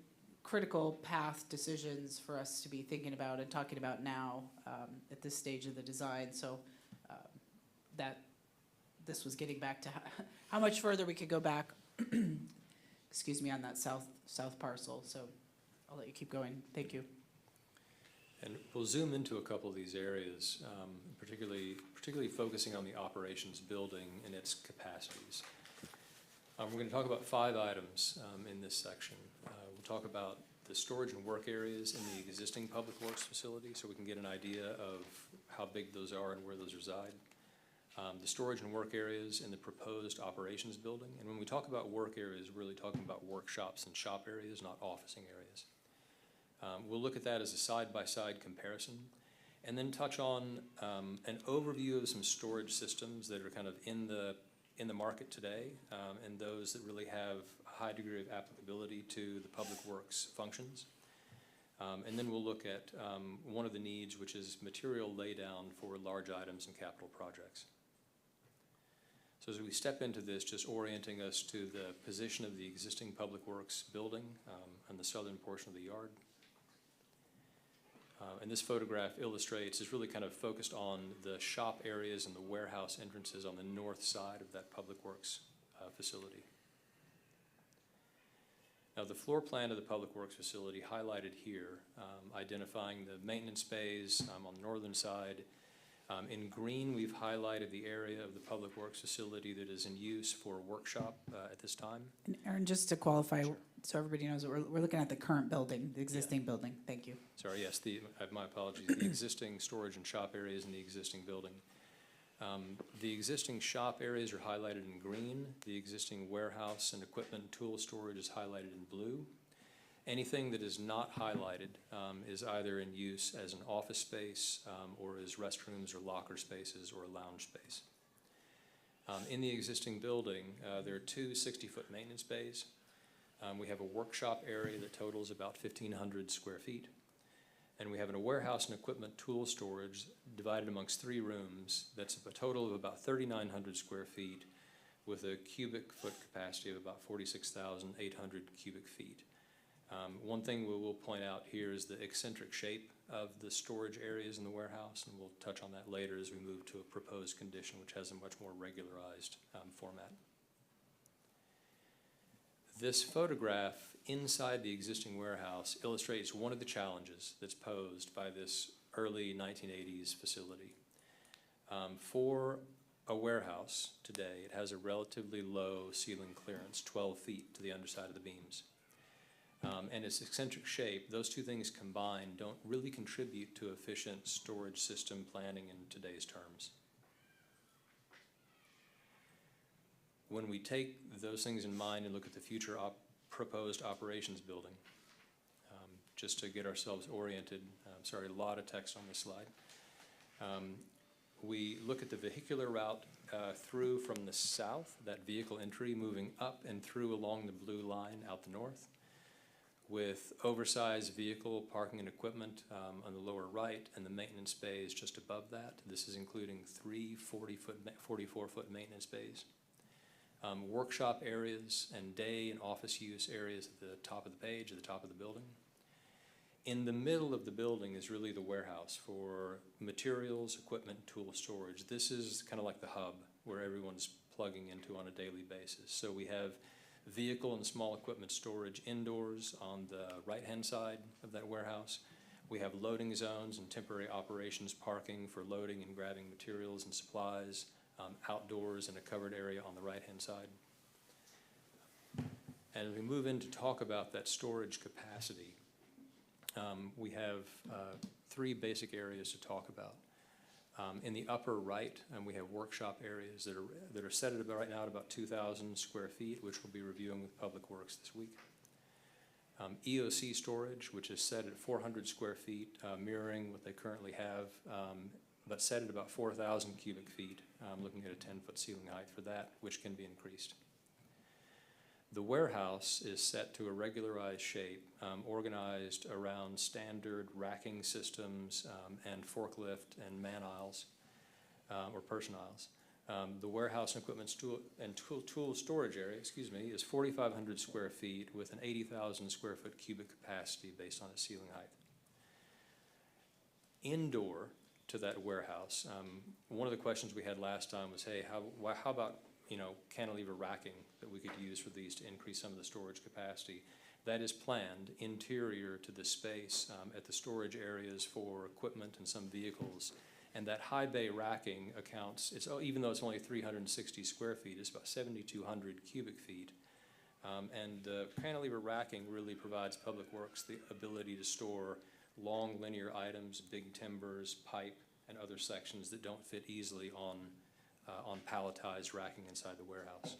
critical path decisions for us to be thinking about and talking about now at this stage of the design. So that this was getting back to how much further we could go back, excuse me, on that south parcel. So I'll let you keep going. Thank you. And we'll zoom into a couple of these areas, particularly focusing on the operations building and its capacities. We're going to talk about 5 items in this section. We'll talk about the storage and work areas in the existing public works facility so we can get an idea of how big those are and where those reside. The storage and work areas in the proposed operations building. And when we talk about work areas, we're really talking about workshops and shop areas, not officing areas. We'll look at that as a side-by-side comparison, and then touch on an overview of some storage systems that are kind of in the market today, and those that really have a high degree of applicability to the public works functions. And then we'll look at one of the needs, which is material laydown for large items and capital projects. So as we step into this, just orienting us to the position of the existing Public Works building on the southern portion of the yard. And this photograph illustrates, is really kind of focused on the shop areas and the warehouse entrances on the north side of that Public Works facility. Now, the floor plan of the Public Works facility highlighted here, identifying the maintenance bays on the northern side. In green, we've highlighted the area of the Public Works facility that is in use for a workshop at this time. And Aaron, just to qualify, so everybody knows, that we're looking at the current building, the existing building. Thank you. Sorry, yes, my apologies. The existing storage and shop areas in the existing building. The existing shop areas are highlighted in green. The existing warehouse and equipment and tool storage is highlighted in blue. Anything that is not highlighted is either in use as an office space or as restrooms or locker spaces or a lounge space. In the existing building, there are two 60-foot maintenance bays. We have a workshop area that totals about 1,500 square feet. And we have a warehouse and equipment tool storage divided amongst 3 rooms. That's a total of about 3,900 square feet with a cubic foot capacity of about 46,800 cubic feet. One thing we will point out here is the eccentric shape of the storage areas in the warehouse, and we'll touch on that later as we move to a proposed condition which has a much more regularized format. This photograph inside the existing warehouse illustrates one of the challenges that's posed by this early 1980s facility. For a warehouse today, it has a relatively low ceiling clearance, 12 feet to the underside of the beams. And its eccentric shape, those two things combined don't really contribute to efficient storage system planning in today's terms. When we take those things in mind and look at the future proposed operations building, just to get ourselves oriented, sorry, a lot of text on this slide. We look at the vehicular route through from the south, that vehicle entry moving up and through along the blue line out the north, with oversized vehicle parking and equipment on the lower right and the maintenance bays just above that. This is including 3 44-foot maintenance bays. Workshop areas and day and office use areas at the top of the page, at the top of the building. In the middle of the building is really the warehouse for materials, equipment, tool storage. This is kind of like the hub where everyone's plugging into on a daily basis. So we have vehicle and small equipment storage indoors on the right-hand side of that warehouse. We have loading zones and temporary operations parking for loading and grabbing materials and supplies. Outdoors in a covered area on the right-hand side. And as we move in to talk about that storage capacity, we have 3 basic areas to talk about. In the upper right, we have workshop areas that are set at right now at about 2,000 square feet, which we'll be reviewing with Public Works this week. EOC storage, which is set at 400 square feet, mirroring what they currently have, but set at about 4,000 cubic feet, looking at a 10-foot ceiling height for that, which can be increased. The warehouse is set to a regularized shape, organized around standard racking systems and forklift and man aisles, or person aisles. The warehouse and equipment tool storage area, is 4,500 square feet with an 80,000 square foot cubic capacity based on its ceiling height. Indoor to that warehouse, one of the questions we had last time was, hey, how about cantilever racking that we could use for these to increase some of the storage capacity? That is planned interior to the space at the storage areas for equipment and some vehicles. And that high bay racking accounts, even though it's only 360 square feet, it's about 7,200 cubic feet. And the cantilever racking really provides Public Works the ability to store long linear items, big timbers, pipe, and other sections that don't fit easily on palletized racking inside the warehouse.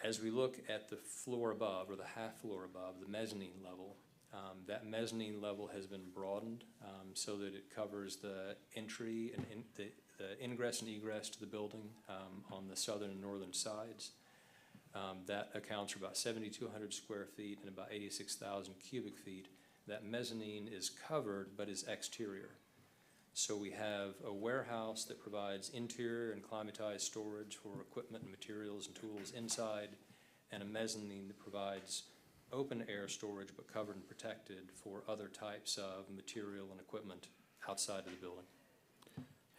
As we look at the floor above, or the half floor above, the mezzanine level, that mezzanine level has been broadened so that it covers the entry and the ingress and egress to the building on the southern and northern sides. That accounts for about 7,200 square feet and about 86,000 cubic feet. That mezzanine is covered but is exterior. So we have a warehouse that provides interior and climatized storage for equipment and materials and tools inside, and a mezzanine that provides open air storage but covered and protected for other types of material and equipment outside of the building.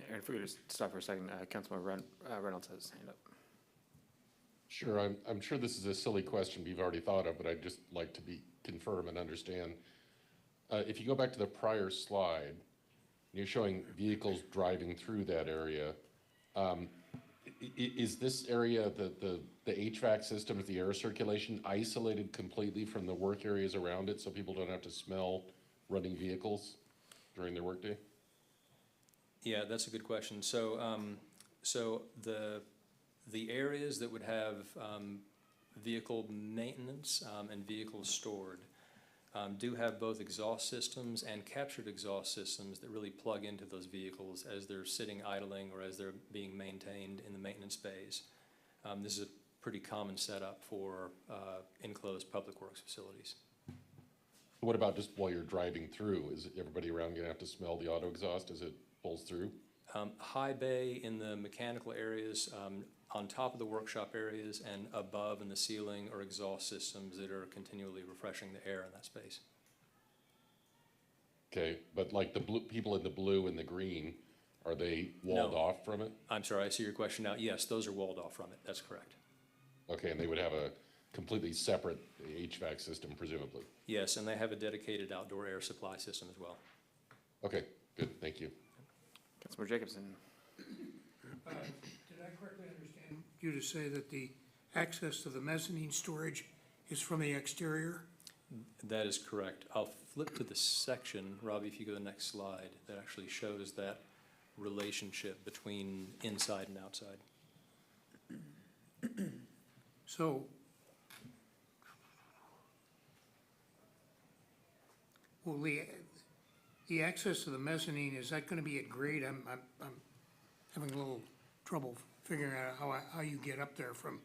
And if we could just stop for a second, Councilmember Reynolds has his hand up. Sure, I'm sure this is a silly question we've already thought of, but I'd just like to confirm and understand. If you go back to the prior slide, you're showing vehicles driving through that area. Is this area, the HVAC systems, the air circulation, isolated completely from the work areas around it so people don't have to smell running vehicles during their workday? Yeah, that's a good question. So, the areas that would have vehicle maintenance and vehicles stored do have both exhaust systems and captured exhaust systems that really plug into those vehicles as they're sitting idling or as they're being maintained in the maintenance bays. This is a pretty common setup for enclosed public works facilities. What about just while you're driving through? Is everybody around gonna have to smell the auto exhaust as it pulls through? High bay in the mechanical areas, on top of the workshop areas, and above in the ceiling are exhaust systems that are continually refreshing the air in that space. Okay, but like the blue, people in the blue and the green, are they walled No. off from it? I'm sorry, I see your question now. Yes, those are walled off from it. That's correct. Okay, and they would have a completely separate HVAC system presumably? Yes, and they have a dedicated outdoor air supply system as well. Okay, good, thank you. Councilmember Jacobson. Did I correctly understand you to say that the access to the mezzanine storage is from the exterior? That is correct. I'll flip to the section, Robbie, if you go to the next slide, that actually shows that relationship between inside and outside. So, will the access to the mezzanine, is that gonna be at grade? I'm having a little trouble figuring out how you get up there from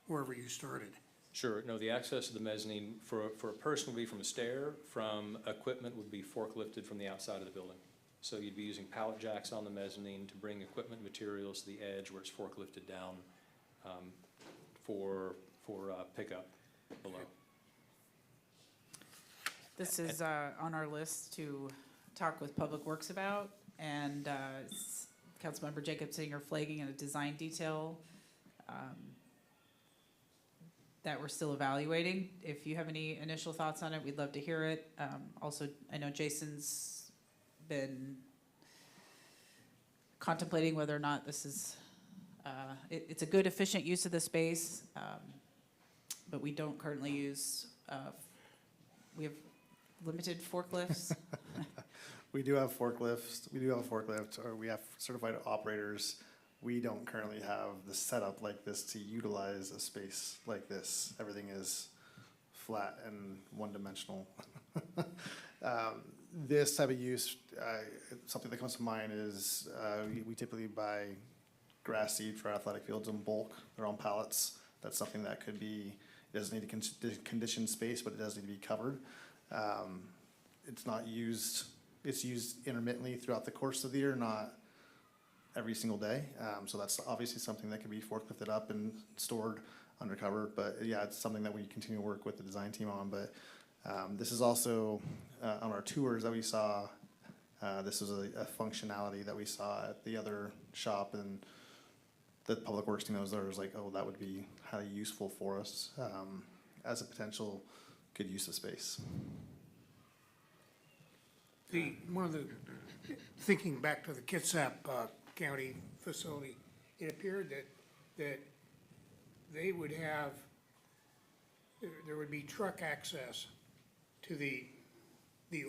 wherever you started. Sure. No, the access to the mezzanine for a person would be from a stair. From equipment would be forklifted from the outside of the building. So you'd be using pallet jacks on the mezzanine to bring equipment materials to the edge where it's forklifted down for pickup below. This is on our list to talk with Public Works about, and Councilmember Jacobson, you're flagging in a design detail that we're still evaluating. If you have any initial thoughts on it, we'd love to hear it. Also, I know Jason's been contemplating whether or not this is, it's a good, efficient use of the space, but we don't currently use, we have limited forklifts. We do have forklifts, or we have certified operators. We don't currently have the setup like this to utilize a space like this. Everything is flat and one-dimensional. This type of use, something that comes to mind is we typically buy grass seed for athletic fields in bulk. They're on pallets. That's something that could be, it doesn't need to condition space, but it does need to be covered. It's not used, it's used intermittently throughout the course of the year, not every single day. So that's obviously something that can be forklifted up and stored undercover. But yeah, it's something that we continue to work with the design team on. But this is also on our tours that we saw. This was a functionality that we saw at the other shop, and the public works team that was there was like, oh, that would be highly useful for us as a potential good use of space. One of the, thinking back to the Kitsap County facility, it appeared that they would have, there would be truck access to the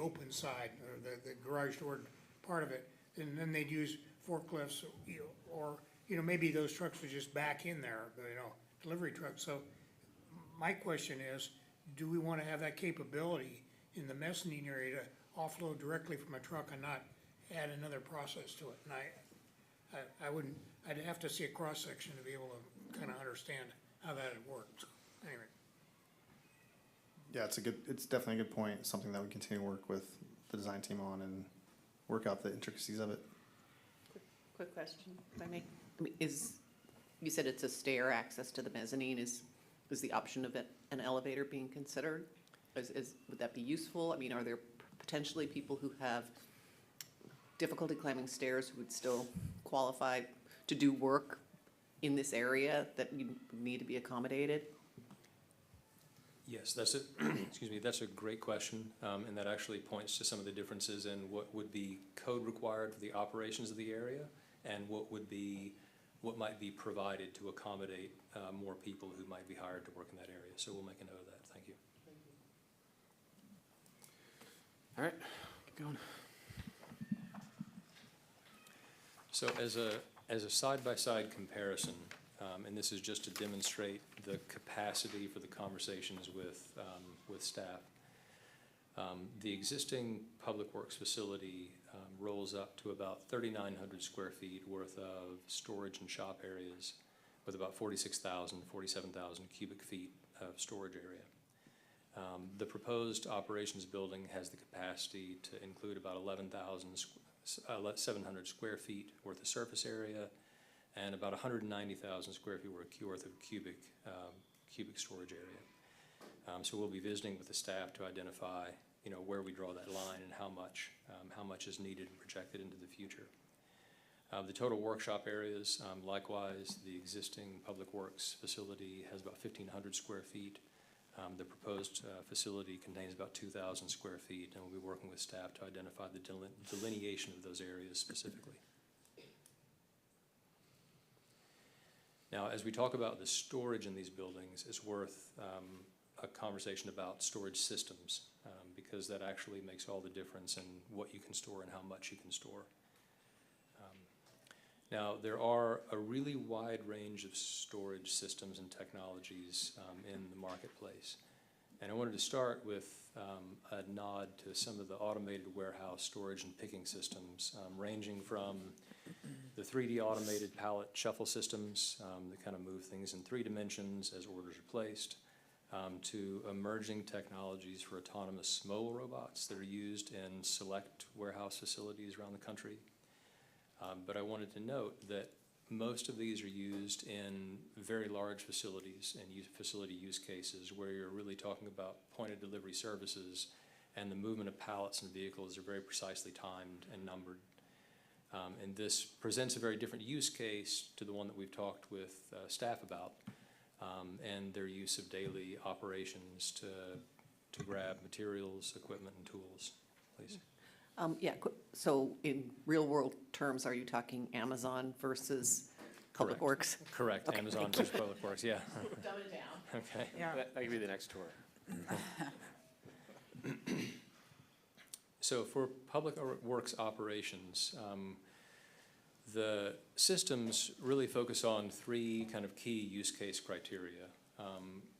open side, or the garage door part of it, and then they'd use forklifts, or maybe those trucks would just back in there, delivery trucks. So my question is, do we want to have that capability in the mezzanine area to offload directly from a truck and not add another process to it? And I wouldn't, I'd have to see a cross-section to be able to kind of understand how that would work. So, anyway. Yeah, it's definitely a good point, something that we continue to work with the design team on, and work out the intricacies of it. Quick question, if I may. I mean, you said it's a stair access to the mezzanine. Is the option of an elevator being considered? Would that be useful? I mean, are there potentially people who have difficulty climbing stairs who would still qualify to do work in this area that you need to be accommodated? Yes, that's a, excuse me, that's a great question, and that actually points to some of the differences in what would be code required for the operations of the area and what might be provided to accommodate more people who might be hired to work in that area. So we'll make a note of that. Thank you. All right, keep going. So as a side-by-side comparison, and this is just to demonstrate the capacity for the conversations with staff, the existing Public Works facility rolls up to about 3,900 square feet worth of storage and shop areas with about 47,000 cubic feet of storage area. The proposed operations building has the capacity to include about 700 square feet worth of surface area and about 190,000 square feet worth of cubic storage area. So we'll be visiting with the staff to identify, where we draw that line and how much is needed and projected into the future. The total workshop areas, likewise, the existing Public Works facility has about 1,500 square feet. The proposed facility contains about 2,000 square feet, and we'll be working with staff to identify the delineation of those areas specifically. Now, as we talk about the storage in these buildings, it's worth a conversation about storage systems, because that actually makes all the difference in what you can store and how much you can store. Now, there are a really wide range of storage systems and technologies in the marketplace. And I wanted to start with a nod to some of the automated warehouse storage and picking systems, ranging from the 3D automated pallet shuffle systems that kind of move things in 3 dimensions as orders are placed, to emerging technologies for autonomous mobile robots that are used in select warehouse facilities around the country. But I wanted to note that most of these are used in very large facilities and facility use cases where you're really talking about point of delivery services, and the movement of pallets and vehicles are very precisely timed and numbered. And this presents a very different use case to the one that we've talked with staff about, and their use of daily operations to grab materials, equipment, and tools. Please. So in real-world terms, are you talking Amazon versus Public Works? Correct. Okay, Amazon versus Public Works, yeah. Dumb it down. Okay. Yeah. That could be the next tour. So for Public Works operations, the systems really focus on 3 kind of key use case criteria.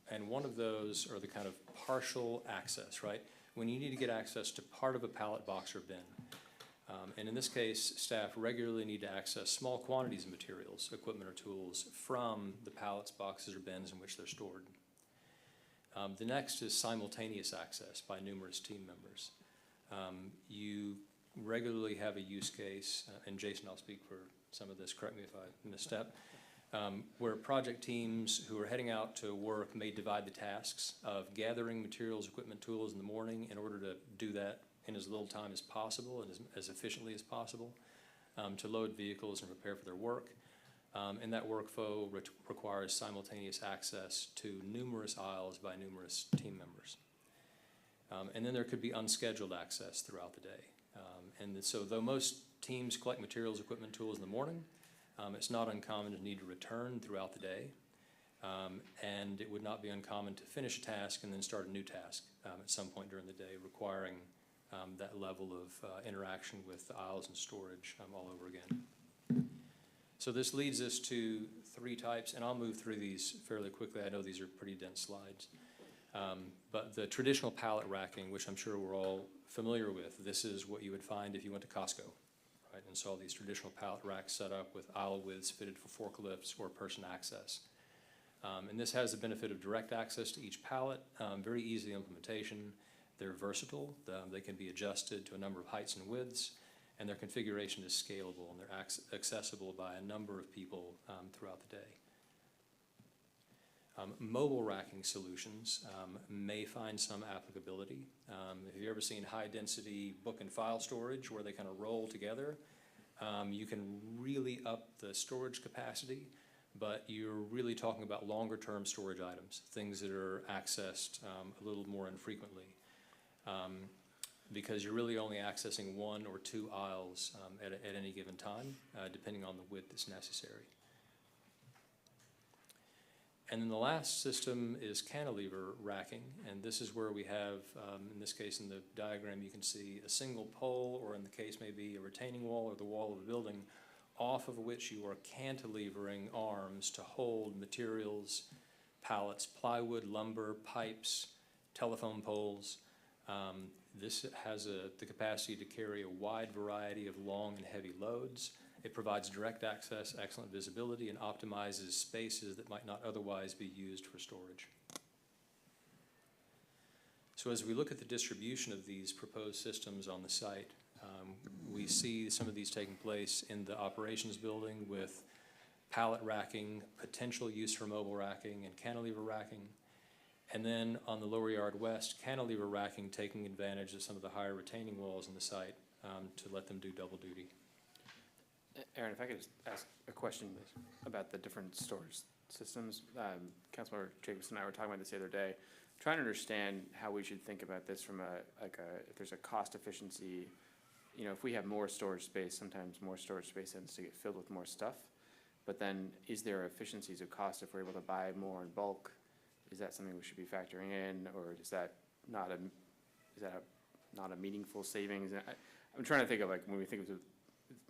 And one of those are the kind of partial access, right? When you need to get access to part of a pallet box or bin. And in this case, staff regularly need to access small quantities of materials, equipment, or tools from the pallets, boxes, or bins in which they're stored. The next is simultaneous access by numerous team members. You regularly have a use case, and Jason, I'll speak for some of this, correct me if I misstep, where project teams who are heading out to work may divide the tasks of gathering materials, equipment, tools in the morning in order to do that in as little time as possible and as efficiently as possible, to load vehicles and prepare for their work. And that workflow requires simultaneous access to numerous aisles by numerous team members. And then there could be unscheduled access throughout the day. And so though most teams collect materials, equipment, tools in the morning, it's not uncommon to need to return throughout the day. And it would not be uncommon to finish a task and then start a new task at some point during the day, requiring that level of interaction with the aisles and storage all over again. So this leads us to 3 types, and I'll move through these fairly quickly. I know these are pretty dense slides. But the traditional pallet racking, which I'm sure we're all familiar with, this is what you would find if you went to Costco, right, and saw these traditional pallet racks set up with aisle widths fitted for forklifts or person access. And this has the benefit of direct access to each pallet, very easy implementation. They're versatile. They can be adjusted to a number of heights and widths, and their configuration is scalable, and they're accessible by a number of people throughout the day. Mobile racking solutions may find some applicability. If you've ever seen high-density book and file storage where they kind of roll together, you can really up the storage capacity, but you're really talking about longer-term storage items, things that are accessed a little more infrequently, because you're really only accessing 1 or 2 aisles at any given time, depending on the width that's necessary. And then the last system is cantilever racking, and this is where we have, in this case in the diagram, you can see a single pole, or in the case maybe a retaining wall or the wall of a building, off of which you are cantilevering arms to hold materials, pallets, plywood, lumber, pipes, telephone poles. This has the capacity to carry a wide variety of long and heavy loads. It provides direct access, excellent visibility, and optimizes spaces that might not otherwise be used for storage. So as we look at the distribution of these proposed systems on the site, we see some of these taking place in the operations building with pallet racking, potential use for mobile racking, and cantilever racking. And then on the lower yard west, cantilever racking taking advantage of some of the higher retaining walls in the site to let them do double duty. Aaron, if I could just ask a question about the different storage systems. Councilmember Jacobson and I were talking about this the other day, trying to understand how we should think about this from if there's a cost efficiency. You know, if we have more storage space, sometimes more storage space tends to get filled with more stuff. But then is there efficiencies of cost if we're able to buy more in bulk? Is that something we should be factoring in, or is that not a meaningful savings? I'm trying to think of, like, when we think of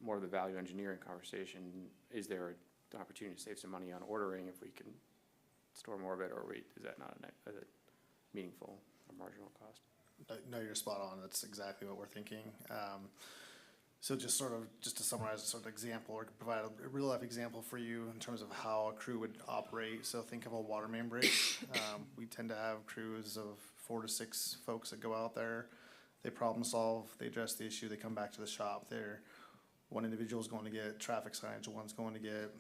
more of the value engineering conversation, is there an opportunity to save some money on ordering if we can store more of it, or is that not a meaningful or marginal cost? No, you're spot on. That's exactly what we're thinking. So just to summarize a sort of example, or provide a real life example for you in terms of how a crew would operate. So think of a water main break. We tend to have crews of 4 to 6 folks that go out there. They problem solve, they address the issue, they come back to the shop. One individual is going to get traffic signage, one's going to get,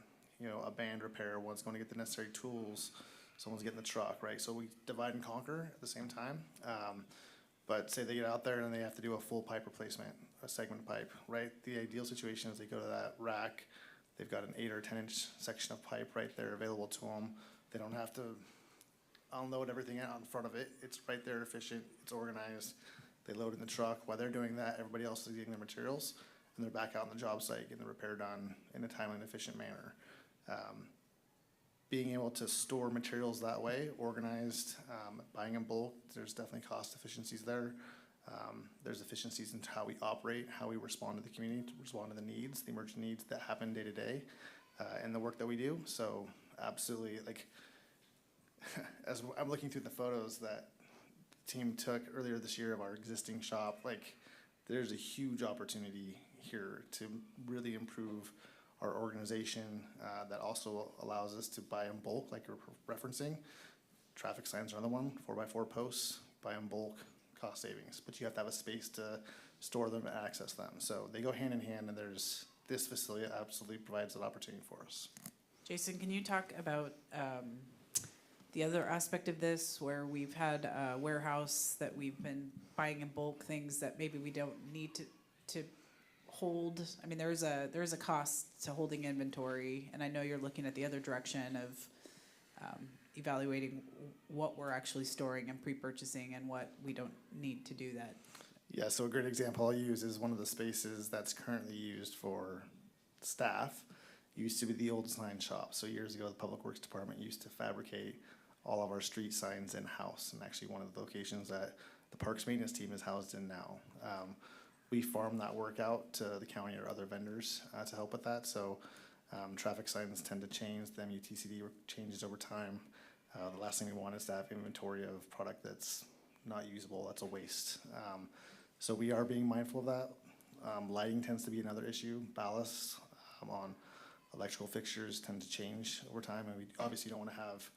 a band repair, one's going to get the necessary tools, someone's getting the truck, right? So we divide and conquer at the same time. But say they get out there and they have to do a full pipe replacement, a segment pipe, right? The ideal situation is they go to that rack, they've got an 8 or 10-inch section of pipe right there available to them. They don't have to unload everything out in front of it. It's right there, efficient, it's organized. They load in the truck. While they're doing that, everybody else is getting their materials, and they're back out on the job site getting the repair done in a timely and efficient manner. Being able to store materials that way, organized, buying in bulk, there's definitely cost efficiencies there. There's efficiencies in how we operate, how we respond to the community, to respond to the needs, the emergent needs that happen day to day, and the work that we do. So absolutely, like, as I'm looking through the photos that the team took earlier this year of our existing shop, like, there's a huge opportunity here to really improve our organization that also allows us to buy in bulk, like you're referencing. Traffic signs are another one, 4x4 posts, buy in bulk, cost savings. But you have to have a space to store them and access them. So they go hand in hand, and this facility absolutely provides that opportunity for us. Jason, can you talk about the other aspect of this, where we've had a warehouse that we've been buying in bulk, things that maybe we don't need to hold? I mean, there's a cost to holding inventory, and I know you're looking at the other direction of evaluating what we're actually storing and pre-purchasing and what we don't need to do that. Yeah, so a great example I'll use is one of the spaces that's currently used for staff. Used to be the old sign shop. So years ago, the Public Works Department used to fabricate all of our street signs in-house, and actually one of the locations that the Parks Maintenance team is housed in now. We farm that work out to the county or other vendors to help with that. So traffic signs tend to change. The MUTCD changes over time. The last thing we want is to have inventory of product that's not usable, that's a waste. So we are being mindful of that. Lighting tends to be another issue. Ballasts on electrical fixtures tend to change over time, and we obviously don't want to have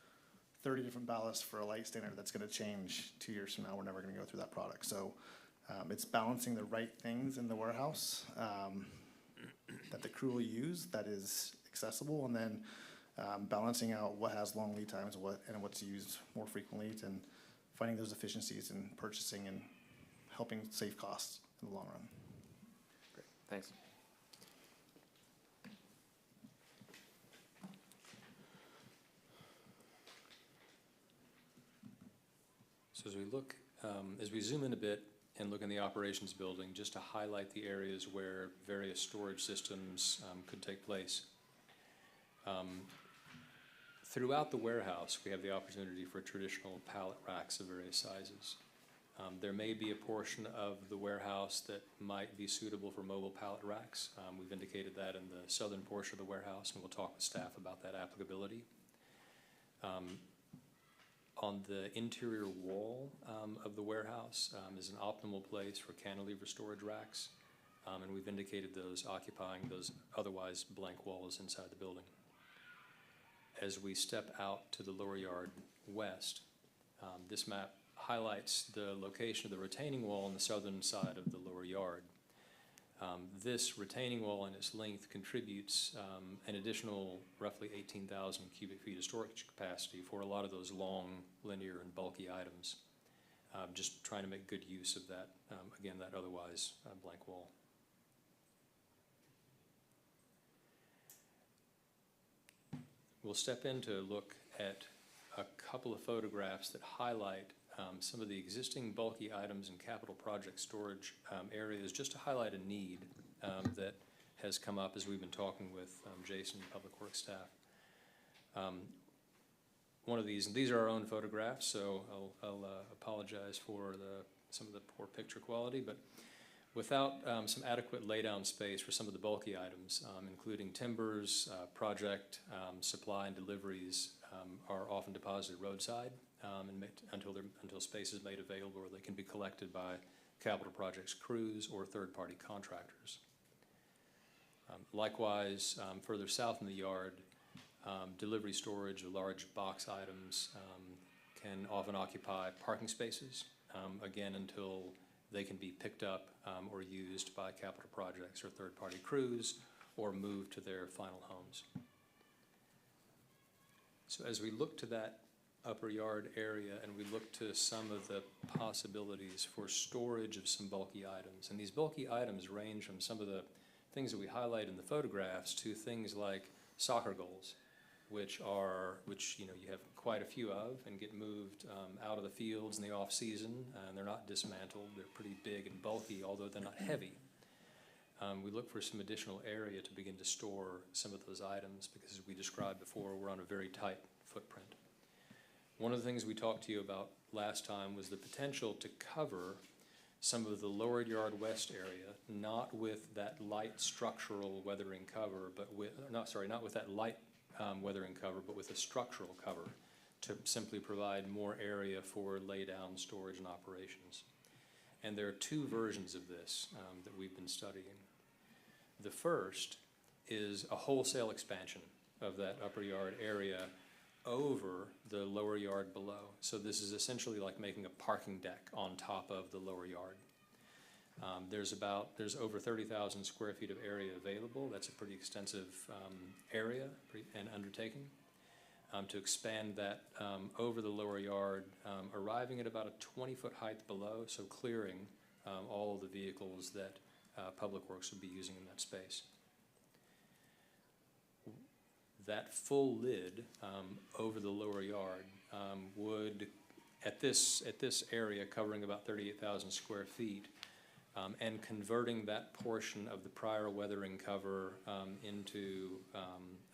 30 different ballasts for a light standard that's going to change 2 years from now. We're never going to go through that product. So It's balancing the right things in the warehouse that the crew will use that is accessible, and then balancing out what has long lead times and what's used more frequently, and finding those efficiencies in purchasing and helping save costs in the long run. Great, thanks. So as we look, as we zoom in a bit and look in the operations building, just to highlight the areas where various storage systems could take place. Throughout the warehouse, we have the opportunity for traditional pallet racks of various sizes. There may be a portion of the warehouse that might be suitable for mobile pallet racks. We've indicated that in the southern portion of the warehouse, and we'll talk with staff about that applicability. On the interior wall of the warehouse is an optimal place for cantilever storage racks, and we've indicated those occupying those otherwise blank walls inside the building. As we step out to the lower yard west, this map highlights the location of the retaining wall on the southern side of the lower yard. This retaining wall and its length contributes an additional roughly 18,000 cubic feet of storage capacity for a lot of those long, linear, and bulky items. Just trying to make good use of that, again, that otherwise blank wall. We'll step in to look at a couple of photographs that highlight some of the existing bulky items and capital project storage areas, just to highlight a need that has come up as we've been talking with Jason, Public Works staff. One of these, and these are our own photographs, so I'll apologize for some of the poor picture quality, but without some adequate laydown space for some of the bulky items, including timbers, project supply and deliveries are often deposited roadside until space is made available, or they can be collected by capital projects crews or third-party contractors. Likewise, further south in the yard, delivery storage of large box items can often occupy parking spaces, again, until they can be picked up or used by capital projects or third-party crews or moved to their final homes. So as we look to that upper yard area and we look to some of the possibilities for storage of some bulky items, and these bulky items range from some of the things that we highlight in the photographs to things like soccer goals, which you know, you have quite a few of and get moved out of the fields in the off season, and they're not dismantled. They're pretty big and bulky, although they're not heavy. We look for some additional area to begin to store some of those items because, as we described before, we're on a very tight footprint. One of the things we talked to you about last time was the potential to cover some of the lower yard west area, not with that light structural weathering cover, but with, not with that light weathering cover, but with a structural cover to simply provide more area for lay down storage and operations. And there are two versions of this that we've been studying. The first is a wholesale expansion of that upper yard area over the lower yard below. So this is essentially like making a parking deck on top of the lower yard. There's over 30,000 square feet of area available. That's a pretty extensive area and undertaking to expand that over the lower yard, arriving at about a 20-foot height below, so clearing all of the vehicles that Public Works would be using in that space. That full lid over the lower yard would, at this area covering about 38,000 square feet, and converting that portion of the prior weathering cover into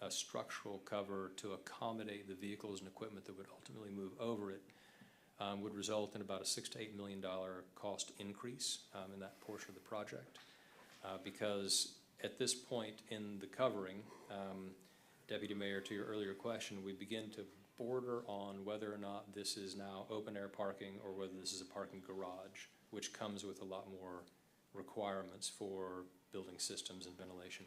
a structural cover to accommodate the vehicles and equipment that would ultimately move over it would result in about a $6 to $8 million cost increase in that portion of the project. Because at this point in the covering, Deputy Mayor, to your earlier question, we begin to border on whether or not this is now open air parking or whether this is a parking garage, which comes with a lot more requirements for building systems and ventilation.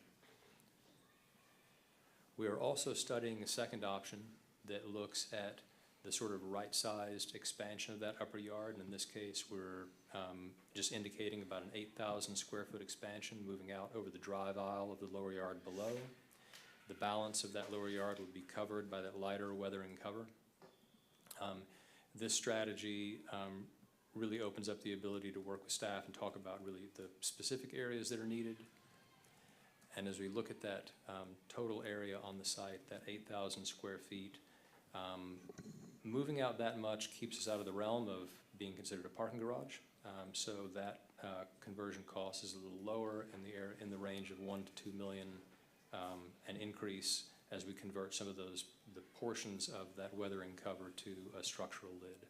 We are also studying a second option that looks at the sort of right-sized expansion of that upper yard. And in this case, we're just indicating about an 8,000 square foot expansion moving out over the drive aisle of the lower yard below. The balance of that lower yard would be covered by that lighter weathering cover. This strategy really opens up the ability to work with staff and talk about really the specific areas that are needed. And as we look at that total area on the site, that 8,000 square feet, moving out that much keeps us out of the realm of being considered a parking garage. So that conversion cost is a little lower in the range of 1 to 2 million, an increase as we convert some of the portions of that weathering cover to a structural lid.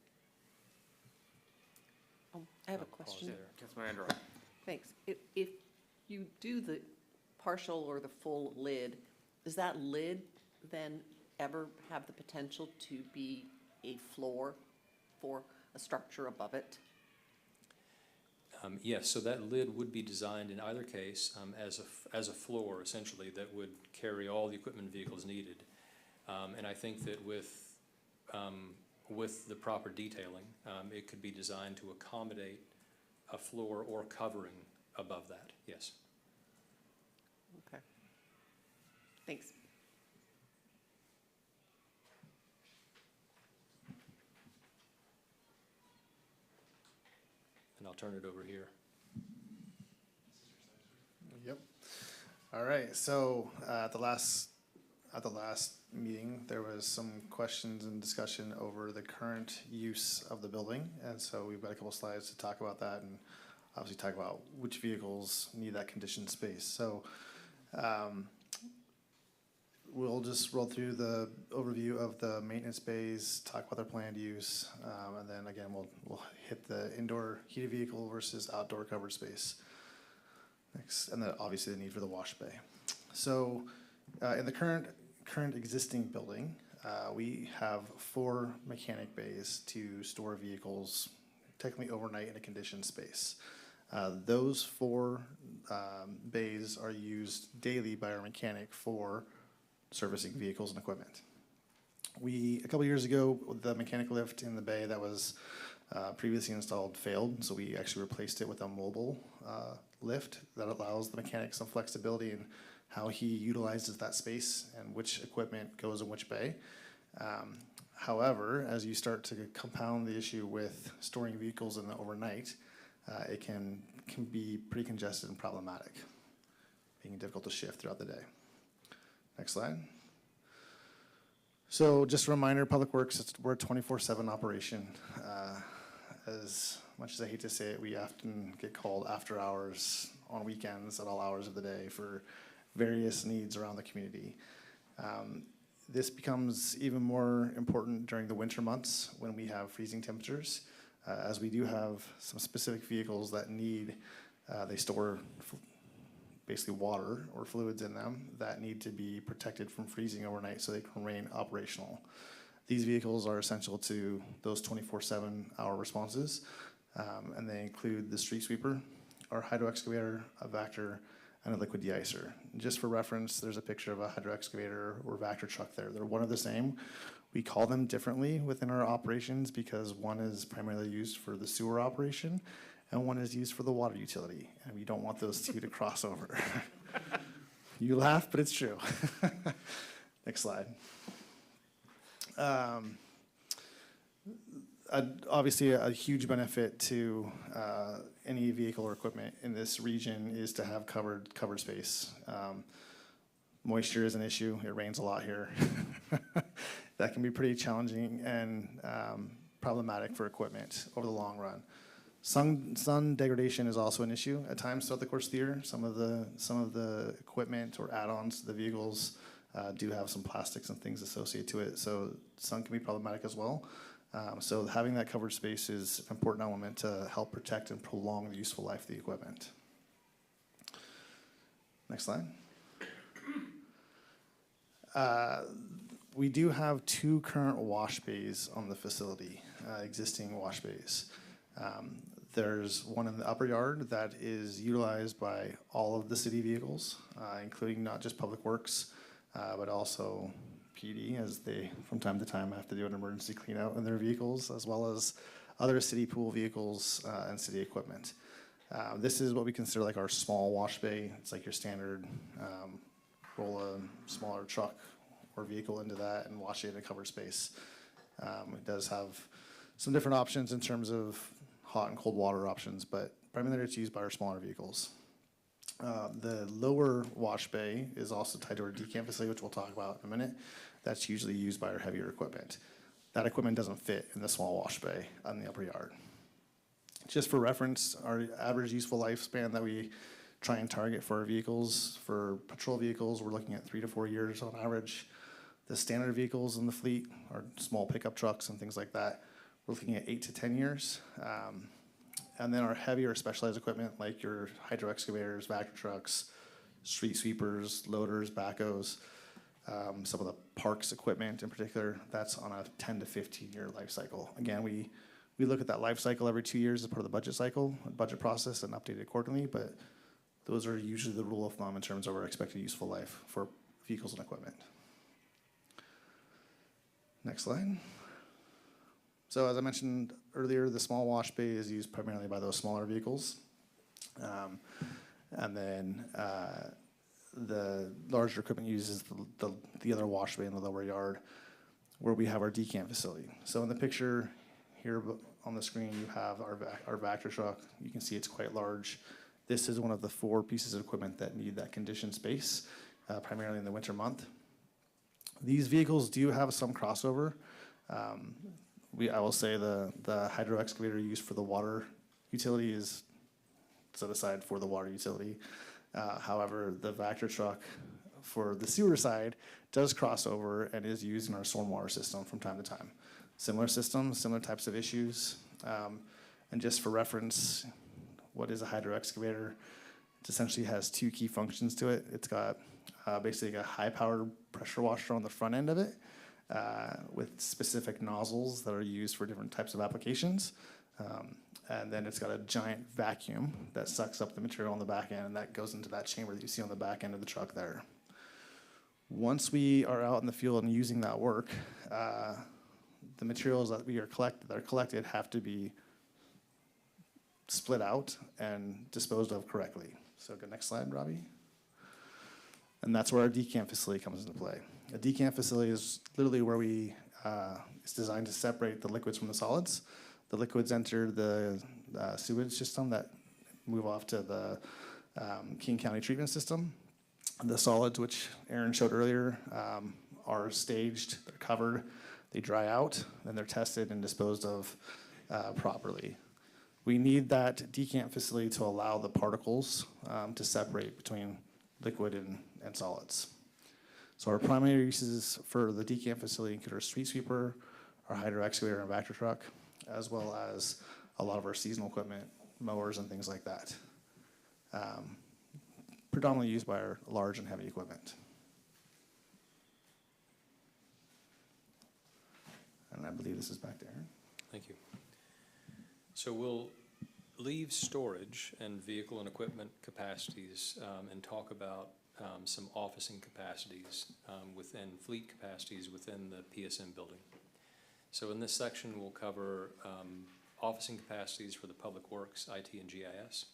I have a Pause question. there. Councilman Andrew. Thanks. If you do the partial or the full lid, does that lid then ever have the potential to be a floor for a structure above it? Yes, so that lid would be designed in either case as a floor, essentially, that would carry all the equipment and vehicles needed. And I think that with the proper detailing, it could be designed to accommodate a floor or covering above that, yes. Okay. Thanks. And I'll turn it over here. Yep. All right, so at the last meeting, there was some questions and discussion over the current use of the building. And so we've got a couple slides to talk about that and obviously talk about which vehicles need that conditioned space. So we'll just roll through the overview of the maintenance bays, talk about their planned use, and then again, we'll hit the indoor heated vehicle versus outdoor covered space. Next, and then obviously the need for the wash bay. So in the current existing building, we have 4 mechanic bays to store vehicles, technically overnight in a conditioned space. Those 4 bays are used daily by our mechanic for servicing vehicles and equipment. A couple years ago, the mechanic lift in the bay that was previously installed failed, so we actually replaced it with a mobile lift that allows the mechanic some flexibility in how he utilizes that space and which equipment goes in which bay. However, as you start to compound the issue with storing vehicles in the overnight, it can be pretty congested and problematic, being difficult to shift throughout the day. Next slide. So just a reminder, Public Works, we're a 24/7 operation. As much as I hate to say it, we often get called after hours, on weekends, at all hours of the day for various needs around the community. This becomes even more important during the winter months when we have freezing temperatures, as we do have some specific vehicles that they store basically water or fluids in them that need to be protected from freezing overnight so they can remain operational. These vehicles are essential to those 24/7 hour responses, and they include the street sweeper, our hydro excavator, a Vactor, and a liquid de-icer. Just for reference, there's a picture of a hydro excavator or Vactor truck there. They're one of the same. We call them differently within our operations because one is primarily used for the sewer operation and one is used for the water utility, and we don't want those two to cross over. You laugh, but it's true. Next slide. Obviously, a huge benefit to any vehicle or equipment in this region is to have covered space. Moisture is an issue. It rains a lot here. That can be pretty challenging and problematic for equipment over the long run. Sun degradation is also an issue at times throughout the course of the year. Some of the equipment or add-ons to the vehicles do have some plastics and things associated to it, so sun can be problematic as well. So having that covered space is an important element to help protect and prolong the useful life of the equipment. Next slide. We do have 2 current wash bays on the facility, existing wash bays. There's one in the upper yard that is utilized by all of the city vehicles, including not just Public Works, but also PD, as they, from time to time, have to do an emergency clean out in their vehicles, as well as other city pool vehicles and city equipment. This is what we consider like our small wash bay. It's like your standard roll a smaller truck or vehicle into that and wash it in a covered space. It does have some different options in terms of hot and cold water options, but primarily it's used by our smaller vehicles. The lower wash bay is also tied to our decant facility, which we'll talk about in a minute. That's usually used by our heavier equipment. That equipment doesn't fit in the small wash bay on the upper yard. Just for reference, our average useful lifespan that we try and target for our vehicles, for patrol vehicles, we're looking at 3 to 4 years on average. The standard vehicles in the fleet, our small pickup trucks and things like that, we're looking at 8 to 10 years. And then our heavier specialized equipment, like your hydro excavators, vacuum trucks, street sweepers, loaders, backhoes, some of the parks equipment in particular, that's on a 10 to 15 year life cycle. Again, we look at that life cycle every 2 years as part of the budget cycle, budget process, and update it accordingly, but those are usually the rule of thumb in terms of our expected useful life for vehicles and equipment. Next slide. So as I mentioned earlier, the small wash bay is used primarily by those smaller vehicles. And then the larger equipment uses the other wash bay in the lower yard where we have our decant facility. So in the picture here on the screen, you have our Vector truck. You can see it's quite large. This is one of the 4 pieces of equipment that need that conditioned space, primarily in the winter month. These vehicles do have some crossover. I will say the hydro excavator used for the water utility is set aside for the water utility. However, the Vector truck for the sewer side does cross over and is used in our stormwater system from time to time. Similar systems, similar types of issues. And just for reference, what is a hydro excavator? It essentially has 2 key functions to it. It's got basically a high-powered pressure washer on the front end of it with specific nozzles that are used for different types of applications. And then it's got a giant vacuum that sucks up the material on the back end, and that goes into that chamber that you see on the back end of the truck there. Once we are out in the field and using that work, the materials that are collected have to be split out and disposed of correctly. So go next slide, Robbie. And that's where our decant facility comes into play. A decant facility is literally where it's designed to separate the liquids from the solids. The liquids enter the sewage system that move off to the King County treatment system. The solids, which Aaron showed earlier, are staged, they're covered, they dry out, then they're tested and disposed of properly. We need that decant facility to allow the particles to separate between liquid and solids. So our primary uses for the decant facility include our street sweeper, our hydro excavator and Vector truck, as well as a lot of our seasonal equipment, mowers and things like that. Predominantly used by our large and heavy equipment. And I believe this is back to Aaron. Thank you. So we'll leave storage and vehicle and equipment capacities and talk about some officing capacities within fleet capacities within the PSM building. So in this section, we'll cover officing capacities for the Public Works, IT, and GIS,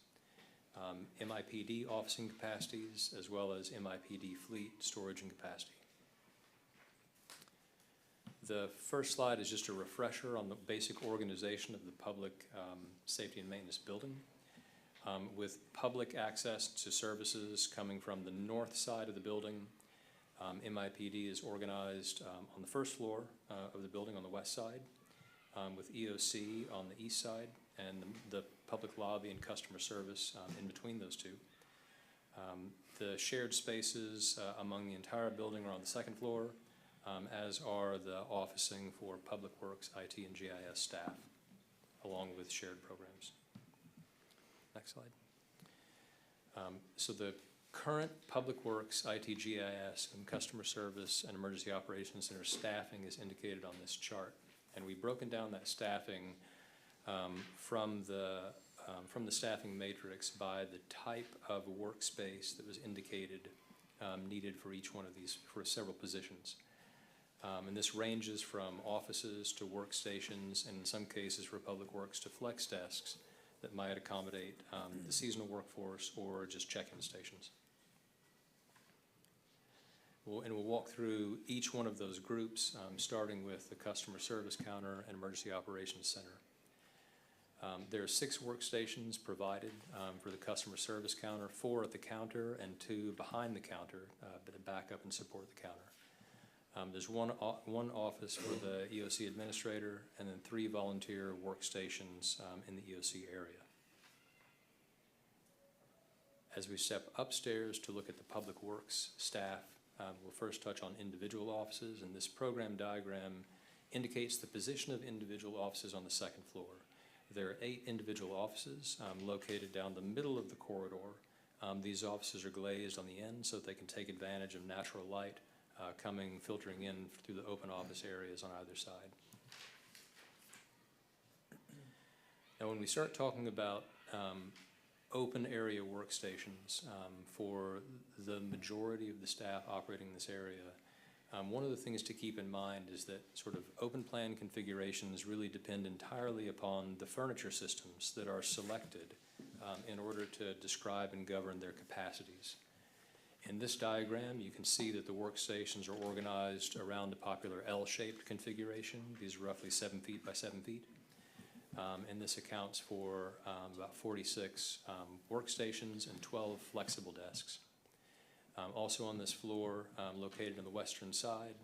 MIPD officing capacities, as well as MIPD fleet storage and capacity. The first slide is just a refresher on the basic organization of the public safety and maintenance building. With public access to services coming from the north side of the building, MIPD is organized on the first floor of the building on the west side, with EOC on the east side, and the public lobby and customer service in between those two. The shared spaces among the entire building are on the second floor, as are the officing for Public Works, IT, and GIS staff, along with shared programs. Next slide. So the current Public Works, IT, GIS, and Customer Service and Emergency Operations Center staffing is indicated on this chart. And we've broken down that staffing from the staffing matrix by the type of workspace that was indicated needed for each one of these, for several positions. And this ranges from offices to workstations, and in some cases for Public Works to flex desks that might accommodate the seasonal workforce or just check-in stations. We'll walk through each one of those groups, starting with the customer service counter and emergency operations center. There are 6 workstations provided for the customer service counter, 4 at the counter and 2 behind the counter that back up and support the counter. There's one office for the EOC administrator and then 3 volunteer workstations in the EOC area. As we step upstairs to look at the Public Works staff, we'll first touch on individual offices, and this program diagram indicates the position of individual offices on the second floor. There are 8 individual offices located down the middle of the corridor. These offices are glazed on the end so that they can take advantage of natural light filtering in through the open office areas on either side. Now, when we start talking about open area workstations for the majority of the staff operating this area, one of the things to keep in mind is that sort of open plan configurations really depend entirely upon the furniture systems that are selected in order to describe and govern their capacities. In this diagram, you can see that the workstations are organized around a popular L-shaped configuration. These are roughly 7 feet by 7 feet. And this accounts for about 46 workstations and 12 flexible desks. Also on this floor, located on the western side,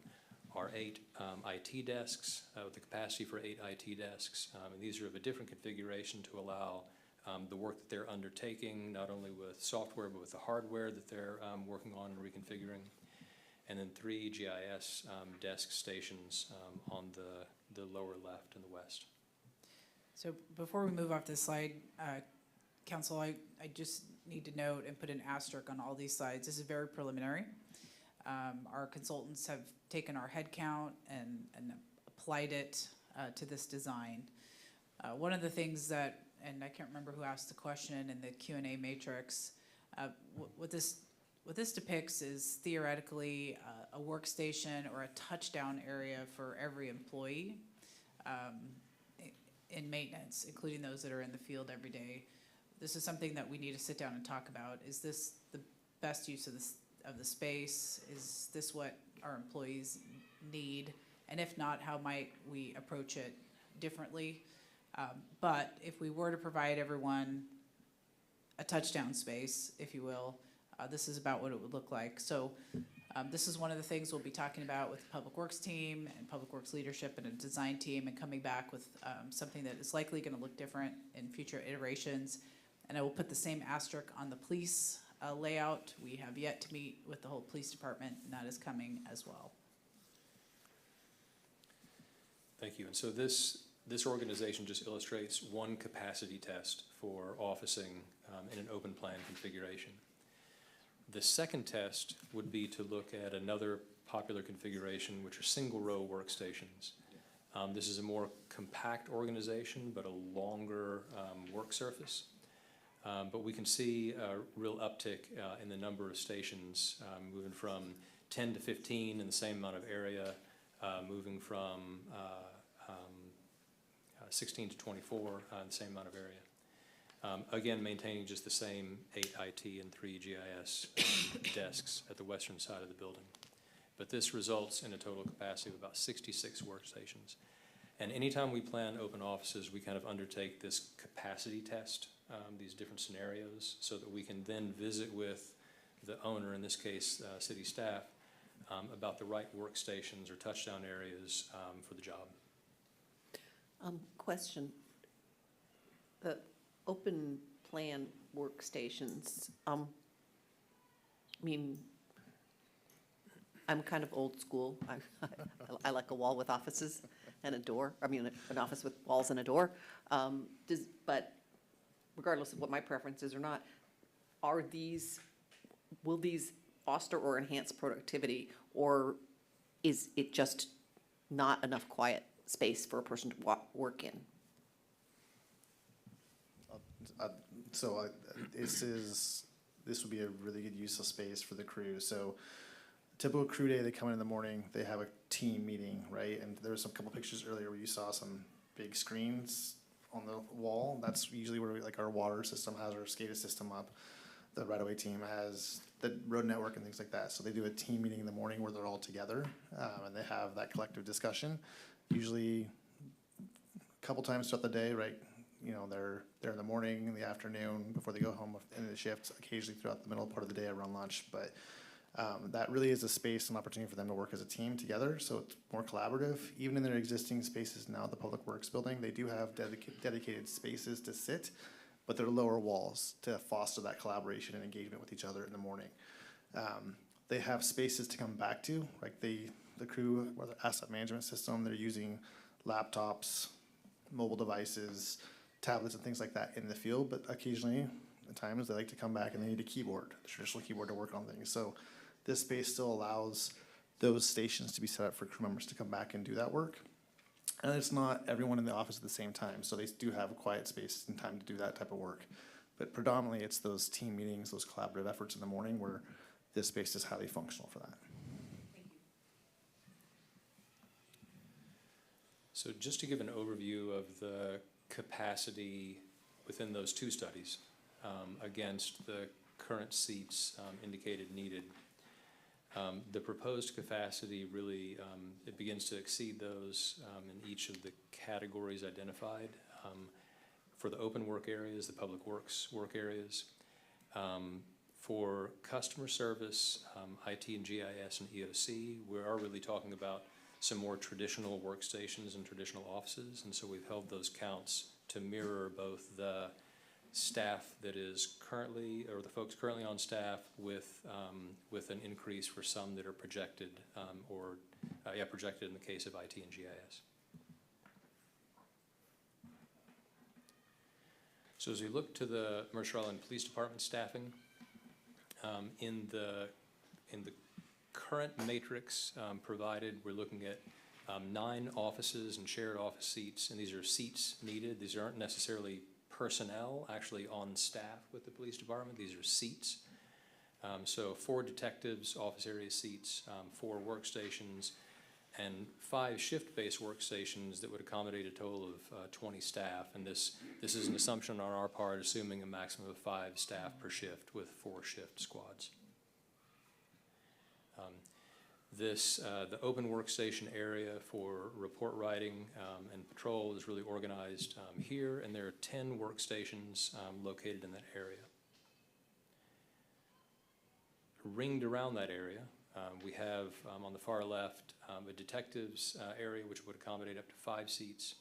are 8 IT desks with the capacity for 8 IT desks. And these are of a different configuration to allow the work that they're undertaking, not only with software, but with the hardware that they're working on and reconfiguring. And then 3 GIS desk stations on the lower left and the west. So before we move off this slide, Council, I just need to note and put an asterisk on all these slides. This is very preliminary. Our consultants have taken our head count and applied it to this design. One of the things that, and I can't remember who asked the question in the Q&A matrix, what this depicts is theoretically a workstation or a touchdown area for every employee in maintenance, including those that are in the field every day. This is something that we need to sit down and talk about. Is this the best use of the space? Is this what our employees need? And if not, how might we approach it differently? But if we were to provide everyone a touchdown space, if you will, this is about what it would look like. So this is one of the things we'll be talking about with the Public Works team and Public Works leadership and a design team, and coming back with something that is likely going to look different in future iterations. And I will put the same asterisk on the police layout. We have yet to meet with the whole police department, and that is coming as well. Thank you. And so this organization just illustrates one capacity test for officing in an open plan configuration. The second test would be to look at another popular configuration, which are single row workstations. This is a more compact organization, but a longer work surface. But we can see a real uptick in the number of stations, moving from 10 to 15 in the same amount of area, moving from 16 to 24 in the same amount of area. Again, maintaining just the same 8 IT and 3 GIS desks at the western side of the building. But this results in a total capacity of about 66 workstations. And anytime we plan open offices, we kind of undertake this capacity test, these different scenarios, so that we can then visit with the owner, in this case, city staff, about the right workstations or touchdown areas for the job. Question. The open plan workstations, I mean, I'm kind of old school. I like a wall with offices and a door. I mean, an office with walls and a door. But regardless of what my preference is or not, will these foster or enhance productivity, or is it just not enough quiet space for a person to work in? This would be a really good use of space for the crew. So typical crew day, they come in the morning, they have a team meeting, right? And there was a couple pictures earlier where you saw some big screens on the wall. That's usually where like our water system has our SCADA system up. The right-of-way team has the road network and things like that. So they do a team meeting in the morning where they're all together, and they have that collective discussion. Usually a couple times throughout the day, right? You know, they're there in the morning, in the afternoon, before they go home, in the shifts, occasionally throughout the middle part of the day around lunch. But that really is a space and opportunity for them to work as a team together, so it's more collaborative. Even in their existing spaces now, the Public Works building, they do have dedicated spaces to sit, but they're lower walls to foster that collaboration and engagement with each other in the morning. They have spaces to come back to, like the crew or the asset management system, they're using laptops, mobile devices, tablets and things like that in the field, but occasionally, at times, they like to come back and they need a keyboard, a traditional keyboard to work on things. So this space still allows those stations to be set up for crew members to come back and do that work. And it's not everyone in the office at the same time, so they do have a quiet space and time to do that type of work. But predominantly, it's those team meetings, those collaborative efforts in the morning where this space is highly functional for that. So just to give an overview of the capacity within those two studies against the current seats indicated needed. The proposed capacity really, it begins to exceed those in each of the categories identified. For the open work areas, the public works work areas. For customer service, IT and GIS and EOC, we are really talking about some more traditional workstations and traditional offices, and so we've held those counts to mirror both the staff that is currently, or the folks currently on staff with an increase for some that are projected, projected in the case of IT and GIS. So as we look to the Mercer Island Police Department staffing, in the current matrix provided, we're looking at 9 offices and shared office seats, and these are seats needed. These aren't necessarily personnel actually on staff with the police department. These are seats. So 4 detectives, office area seats, 4 workstations, and 5 shift-based workstations that would accommodate a total of 20 staff. And this is an assumption on our part, assuming a maximum of 5 staff per shift with 4 shift squads. The open workstation area for report writing and patrol is really organized here, and there are 10 workstations located in that area. Ringed around that area, we have on the far left a detectives area which would accommodate up to 5 seats,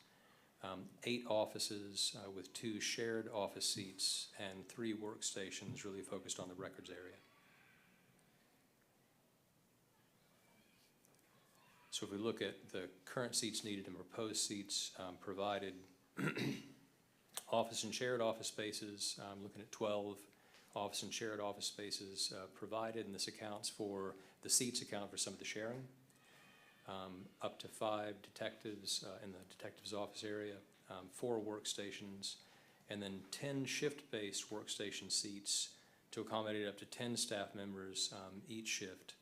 8 offices with 2 shared office seats, and 3 workstations really focused on the records area. So if we look at the current seats needed and proposed seats provided, office and shared office spaces, looking at 12 office and shared office spaces provided, and this accounts for, the seats account for some of the sharing. Up to 5 detectives in the detective's office area, 4 workstations, and then 10 shift-based workstation seats to accommodate up to 10 staff members each shift.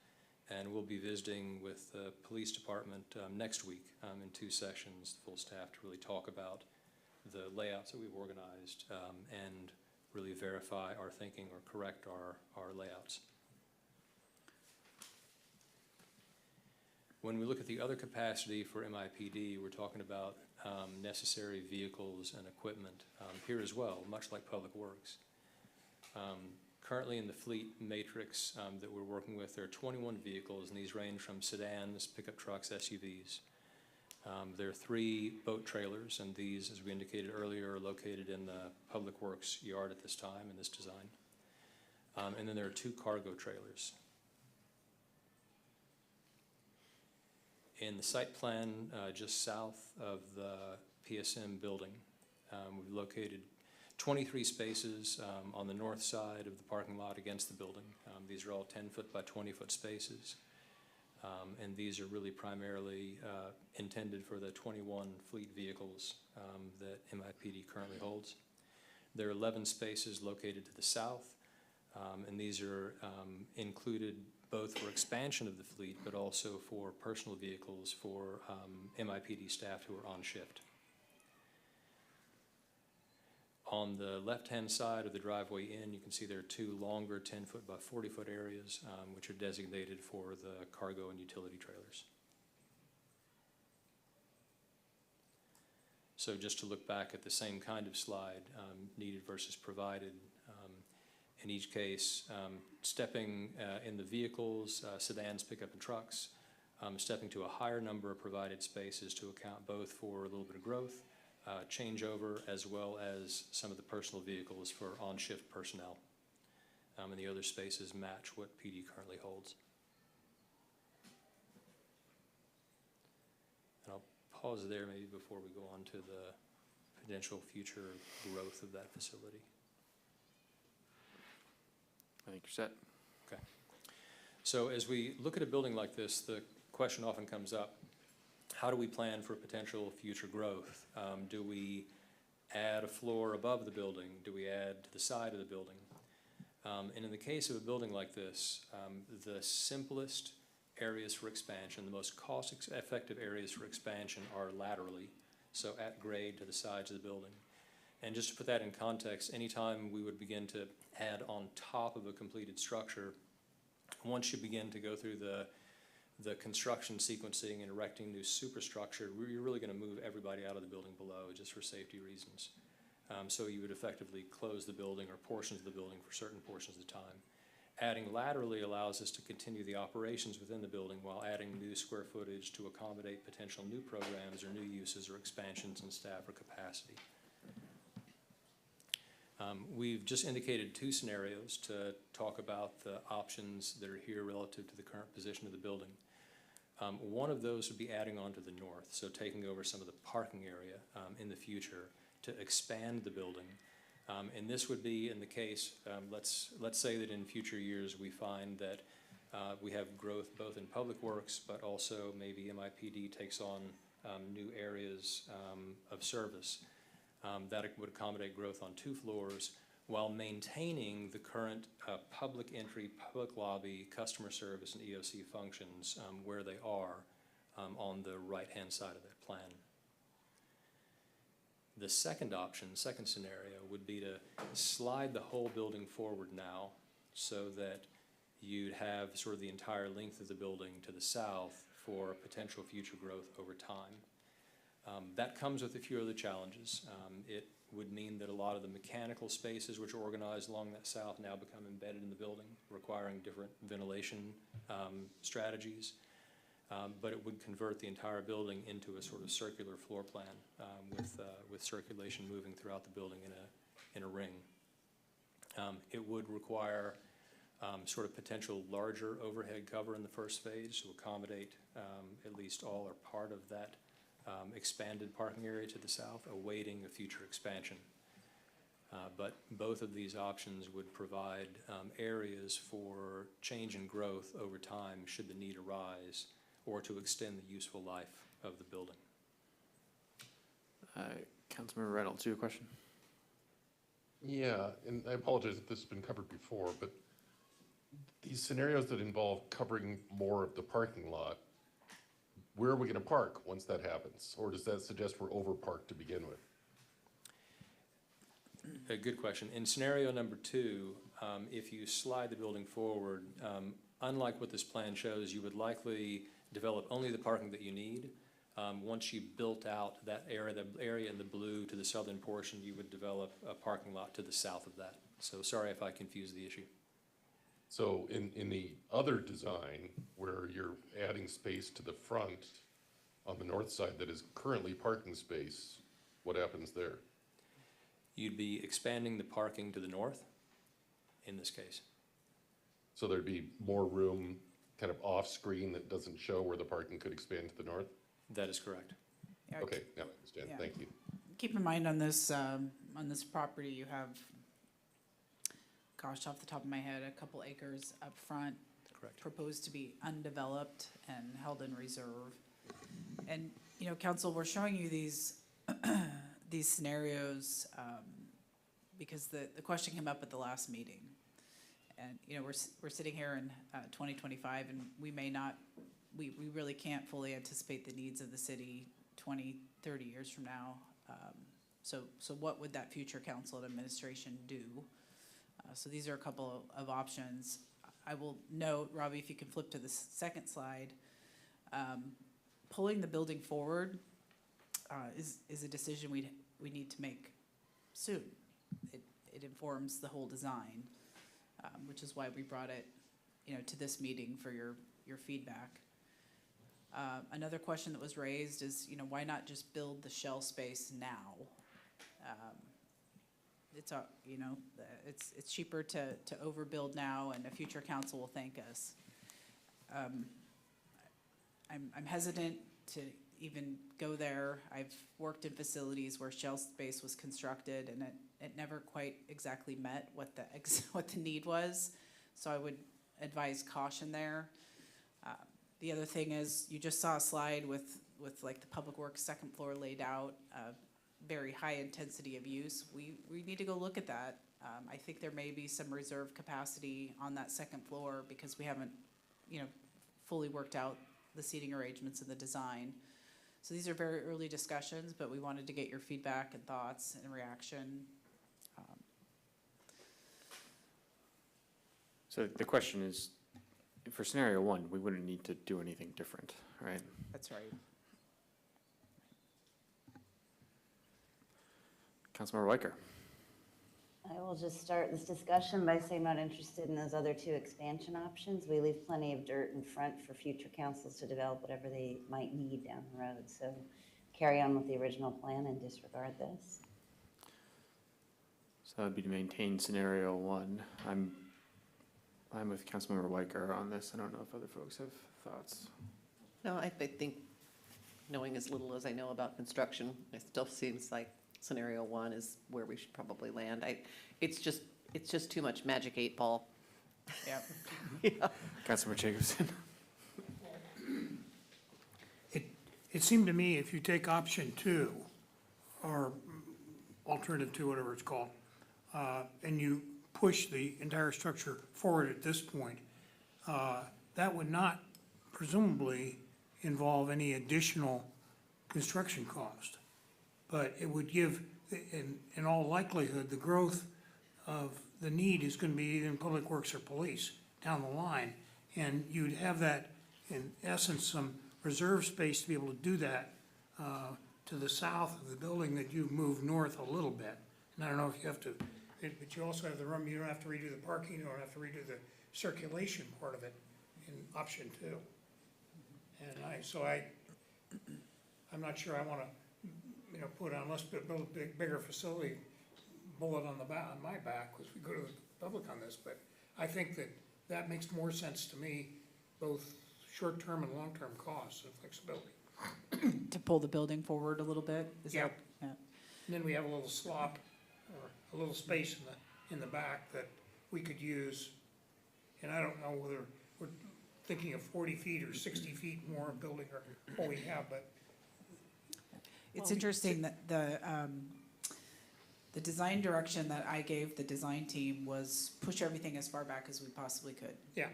And we'll be visiting with the police department next week in 2 sessions, the full staff, to really talk about the layouts that we've organized and really verify our thinking or correct our layouts. When we look at the other capacity for MIPD, we're talking about necessary vehicles and equipment here as well, much like Public Works. Currently in the fleet matrix that we're working with, there are 21 vehicles, and these range from sedans, pickup trucks, SUVs. There are 3 boat trailers, and these, as we indicated earlier, are located in the Public Works yard at this time in this design. And then there are 2 cargo trailers. In the site plan just south of the PSM building, we've located 23 spaces on the north side of the parking lot against the building. These are all 10-foot by 20-foot spaces. And these are really primarily intended for the 21 fleet vehicles that MIPD currently holds. There are 11 spaces located to the south And these are included both for expansion of the fleet, but also for personal vehicles for MIPD staff who are on shift. On the left-hand side of the driveway in, you can see there are two longer 10-foot by 40-foot areas, which are designated for the cargo and utility trailers. So just to look back at the same kind of slide, needed versus provided. In each case, stepping in the vehicles, sedans, pickup, and trucks, stepping to a higher number of provided spaces to account both for a little bit of growth, changeover, as well as some of the personal vehicles for on-shift personnel. And the other spaces match what PD currently holds. And I'll pause there maybe before we go on to the potential future growth of that facility. I think you're set. Okay. So as we look at a building like this, the question often comes up, how do we plan for potential future growth? Do we add a floor above the building? Do we add to the side of the building? And in the case of a building like this, the simplest areas for expansion, the most cost-effective areas for expansion are laterally, so at grade to the sides of the building. And just to put that in context, anytime we would begin to add on top of a completed structure, once you begin to go through the construction sequencing and erecting new superstructure, you're really going to move everybody out of the building below just for safety reasons. So you would effectively close the building or portions of the building for certain portions of the time. Adding laterally allows us to continue the operations within the building while adding new square footage to accommodate potential new programs or new uses or expansions in staff or capacity. We've just indicated two scenarios to talk about the options that are here relative to the current position of the building. One of those would be adding on to the north, so taking over some of the parking area in the future to expand the building. And this would be in the case, let's say that in future years we find that we have growth both in public works, but also maybe MIPD takes on new areas of service. That would accommodate growth on 2 floors while maintaining the current public entry, public lobby, customer service, and EOC functions where they are on the right-hand side of that plan. The second option, second scenario, would be to slide the whole building forward now so that you'd have sort of the entire length of the building to the south for potential future growth over time. That comes with a few other challenges. It would mean that a lot of the mechanical spaces which are organized along that south now become embedded in the building, requiring different ventilation strategies. But it would convert the entire building into a sort of circular floor plan with circulation moving throughout the building in a ring. It would require sort of potential larger overhead cover in the first phase to accommodate at least all or part of that expanded parking area to the south, awaiting a future expansion. But both of these options would provide areas for change and growth over time should the need arise, or to extend the useful life of the building. Councilmember Reynolds, you have a question? Yeah, and I apologize if this has been covered before, but these scenarios that involve covering more of the parking lot, where are we going to park once that happens? Or does that suggest we're over-parked to begin with? A good question. In scenario number 2, if you slide the building forward, unlike what this plan shows, you would likely develop only the parking that you need. Once you built out that area, the area in the blue to the southern portion, you would develop a parking lot to the south of that. So sorry if I confused the issue. So in the other design, where you're adding space to the front on the north side that is currently parking space, what happens there? You'd be expanding the parking to the north in this case. So there'd be more room kind of off-screen that doesn't show where the parking could expand to the north? That is correct. Yeah, Okay, now I understand. yeah. Thank you. Keep in mind on this property, you have, gosh, off the top of my head, a couple acres up front. Correct. Proposed to be undeveloped and held in reserve. And, you know, council, we're showing you these, these scenarios because the question came up at the last meeting. And, you know, we're sitting here in 2025, and we may not, we really can't fully anticipate the needs of the city 20, 30 years from now. So what would that future council and administration do? So these are a couple of options. I will note, Robbie, if you can flip to the second slide, pulling the building forward is a decision we need to make soon. It informs the whole design, which is why we brought it, you know, to this meeting for your feedback. Another question that was raised is, you know, why not just build the shell space now? It's you know, it's cheaper to overbuild now, and a future council will thank us. I'm hesitant to even go there. I've worked in facilities where shell space was constructed, and it never quite exactly met what the need was. So I would advise caution there. The other thing is, you just saw a slide with like the Public Works second floor laid out, very high intensity of use. We need to go look at that. I think there may be some reserve capacity on that second floor because we haven't, you know, fully worked out the seating arrangements and the design. So these are very early discussions, but we wanted to get your feedback and thoughts and reaction. So the question is, for scenario one, we wouldn't need to do anything different, right? That's right. Councilmember Weicker. I will just start this discussion by saying I'm not interested in those other two expansion options. We leave plenty of dirt in front for future councils to develop whatever they might need down the road. So carry on with the original plan and disregard this. So that would be to maintain scenario one. I'm with Councilmember Weicker on this. I don't know if other folks have thoughts. No, I think, knowing as little as I know about construction, it still seems like scenario one is where we should probably land. It's just too much magic 8 ball. Yep. Yeah. Councilmember Jacobson. It seemed to me if you take option 2, or alternative 2, whatever it's called, and you push the entire structure forward at this point, that would not presumably involve any additional construction cost. But it would give, in all likelihood, the growth of the need is going to be either in public works or police down the line. And you'd have that, in essence, some reserve space to be able to do that to the south of the building that you've moved north a little bit. And I don't know if you have to, but you also have the room, you don't have to redo the parking, you don't have to redo the circulation part of it in option 2. And I'm not sure I want to, you know, put on, let's build a bigger facility, bullet on my back, as we go to the public on this, but I think that makes more sense to me, both short-term and long-term costs and flexibility. To pull the building forward a little bit? Yep. And then we have a little slop, or a little space in the back that we could use, and I don't know whether we're thinking of 40 feet or 60 feet more of building or what we have, but It's interesting that the design direction that I gave the design team was push everything as far back as we possibly could. yeah.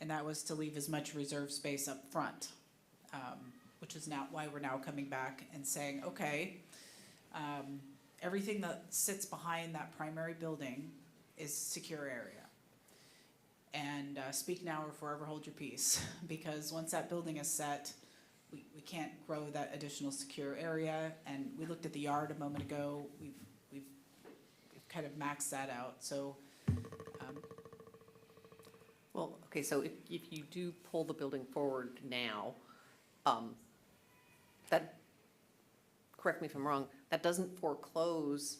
And that was to leave as much reserve space up front, which is now why we're now coming back and saying, okay, everything that sits behind that primary building is secure area. And speak now or forever hold your peace, because once that building is set, we can't grow that additional secure area. And we looked at the yard a moment ago. We've kind of maxed that out. So, Well, okay, so if you do pull the building forward now, that, correct me if I'm wrong, that doesn't foreclose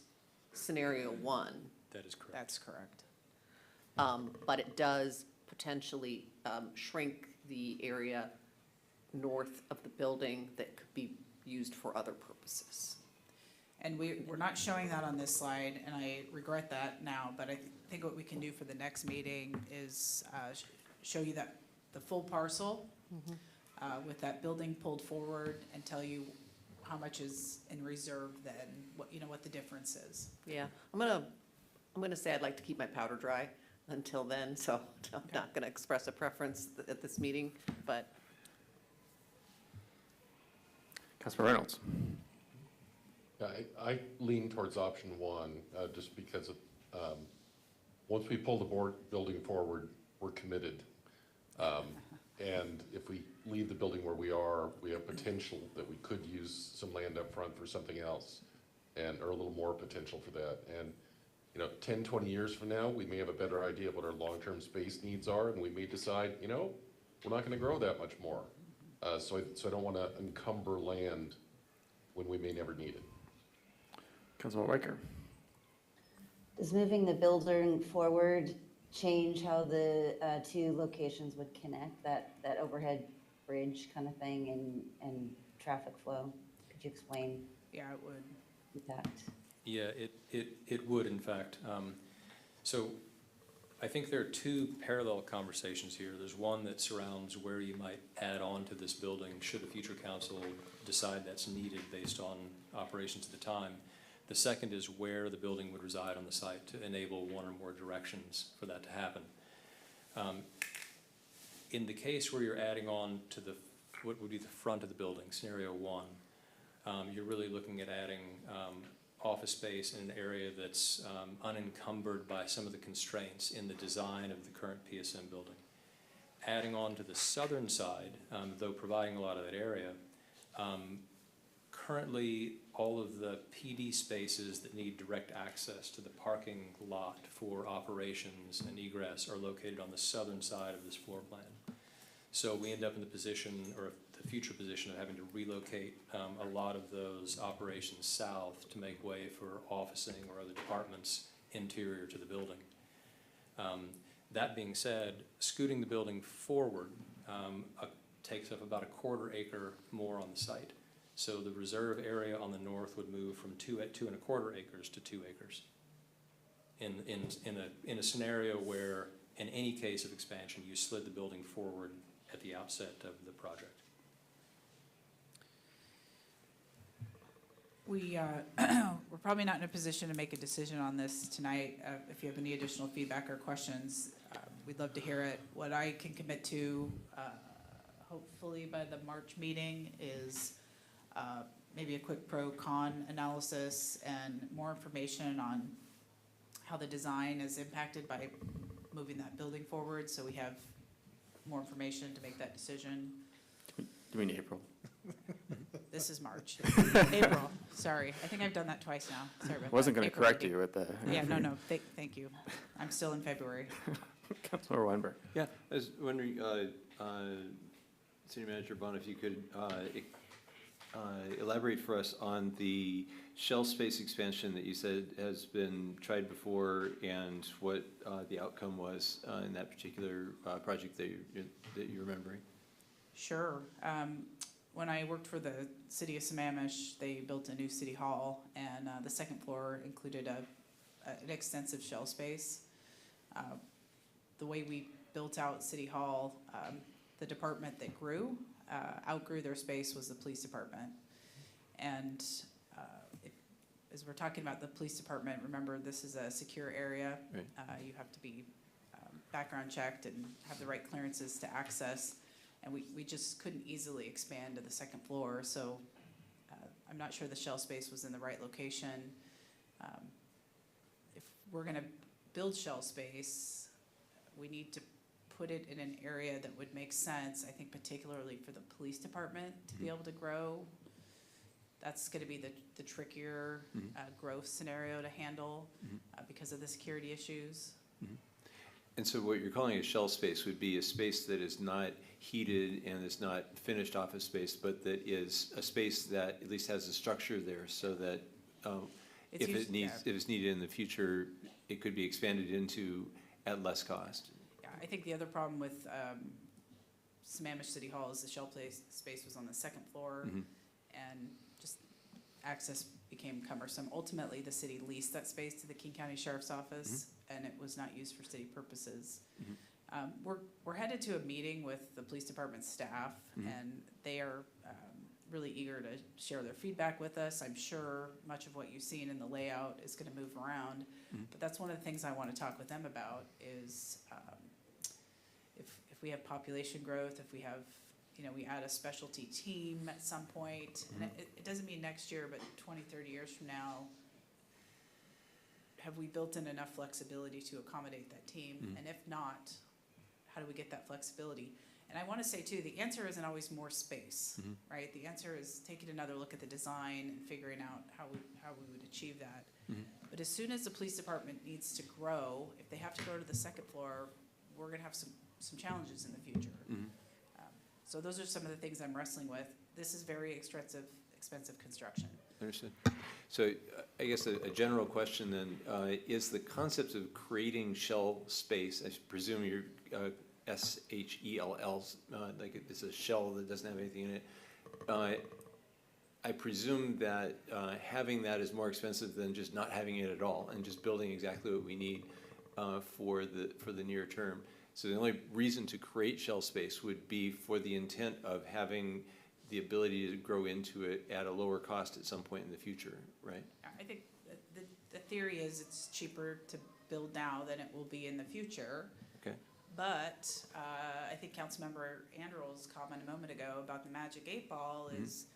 scenario 1. That is correct. that's correct. But it does potentially shrink the area north of the building that could be used for other purposes. And we're not showing that on this slide, and I regret that now, but I think what we can do for the next meeting is show you that, the full parcel with that building pulled forward, and tell you how much is in reserve then, what the difference is. Yeah, I'm gonna say I'd like to keep my powder dry until then, so I'm not going to express a preference at this meeting, but Councilor Reynolds. Yeah, I lean towards option one, just because of, once we pull the building forward, we're committed. And if we leave the building where we are, we have potential that we could use some land up front for something else, or a little more potential for that. And 10, 20 years from now, we may have a better idea of what our long-term space needs are, and we may decide, we're not gonna grow that much more. So I don't wanna encumber land when we may never need it. Councilor Weicker. Does moving the building forward change how the two locations would connect, that overhead bridge kind of thing and traffic flow? Could you explain? Yeah, it would. Impact? Yeah, it would, in fact. So I think there are two parallel conversations here. There's one that surrounds where you might add on to this building should a future council decide that's needed based on operations at the time. The second is where the building would reside on the site to enable one or more directions for that to happen. In the case where you're adding on to what would be the front of the building, scenario one, you're really looking at adding office space in an area that's unencumbered by some of the constraints in the design of the current PSM building. Adding on to the southern side, though providing a lot of that area, currently all of the PD spaces that need direct access to the parking lot for operations and egress are located on the southern side of this floor plan. So we end up in the position, or the future position, of having to relocate a lot of those operations south to make way for officing or other departments interior to the building. That being said, scooting the building forward takes up about a 1/4 acre more on the site. So the reserve area on the north would move from 2 1/4 acres to 2 acres. In a scenario where, in any case of expansion, you slid the building forward at the outset of the project. We're probably not in a position to make a decision on this tonight. If you have any additional feedback or questions, we'd love to hear it. What I can commit to, hopefully by the March meeting, is maybe a quick pro-con analysis and more information on how the design is impacted by moving that building forward, so we have more information to make that decision. You mean April? This is March. April, sorry. I think I've done that twice now. Sorry about that. I wasn't going to April correct meeting. you at the... Yeah, no, thank you. I'm still in February. Councilor Weinberg. Yeah, I was wondering, City Manager Bond, if you could elaborate for us on the shell space expansion that you said has been tried before, and what the outcome was in that particular project that you're remembering. Sure. When I worked for the city of Sammamish, they built a new city hall, and the second floor included an extensive shell space. The way we built out City Hall, the department that outgrew their space was the police department. And as we're talking about the police department, remember, this is a secure area. Right. You have to be background checked and have the right clearances to access. And we just couldn't easily expand to the second floor, so I'm not sure the shell space was in the right location. If we're gonna build shell space, we need to put it in an area that would make sense, I think particularly for the police department to be able to grow. That's gonna be the trickier growth scenario to handle because of the security issues. And so what you're calling a shell space would be a space that is not heated and is not finished office space, but that is a space that at least has a structure there, so that if it's needed in the future, it could be expanded into at less cost. Yeah, I think the other problem with Sammamish City Hall is the shell space was on the second floor, and just access became cumbersome. Ultimately, the city leased that space to the King County Sheriff's Office, and it was not used for city purposes. We're headed to a meeting with the police department staff, and they are really eager to share their feedback with us. I'm sure much of what you've seen in the layout is gonna move around. But that's one of the things I wanna talk with them about is, if we have population growth, if we have, we add a specialty team at some point, and it doesn't mean next year, but 20, 30 years from now, have we built in enough flexibility to accommodate that team? And if not, how do we get that flexibility? And I want to say too, the answer isn't always more space, right? The answer is taking another look at the design and figuring out how we would achieve that. But as soon as the police department needs to grow, if they have to go to the second floor, we're going to have some challenges in the future. So those are some of the things I'm wrestling with. This is very expensive construction. Understood. So I guess a general question then, is the concept of creating shell space, I presume you're SHELLs, like it's a shell that doesn't have anything in it. I presume that having that is more expensive than just not having it at all and just building exactly what we need for the near term. So the only reason to create shell space would be for the intent of having the ability to grow into it at a lower cost at some point in the future, right? I think the theory is it's cheaper to build now than it will be in the future. Okay. But I think Councilmember Anderl's comment a moment ago about the magic 8-ball is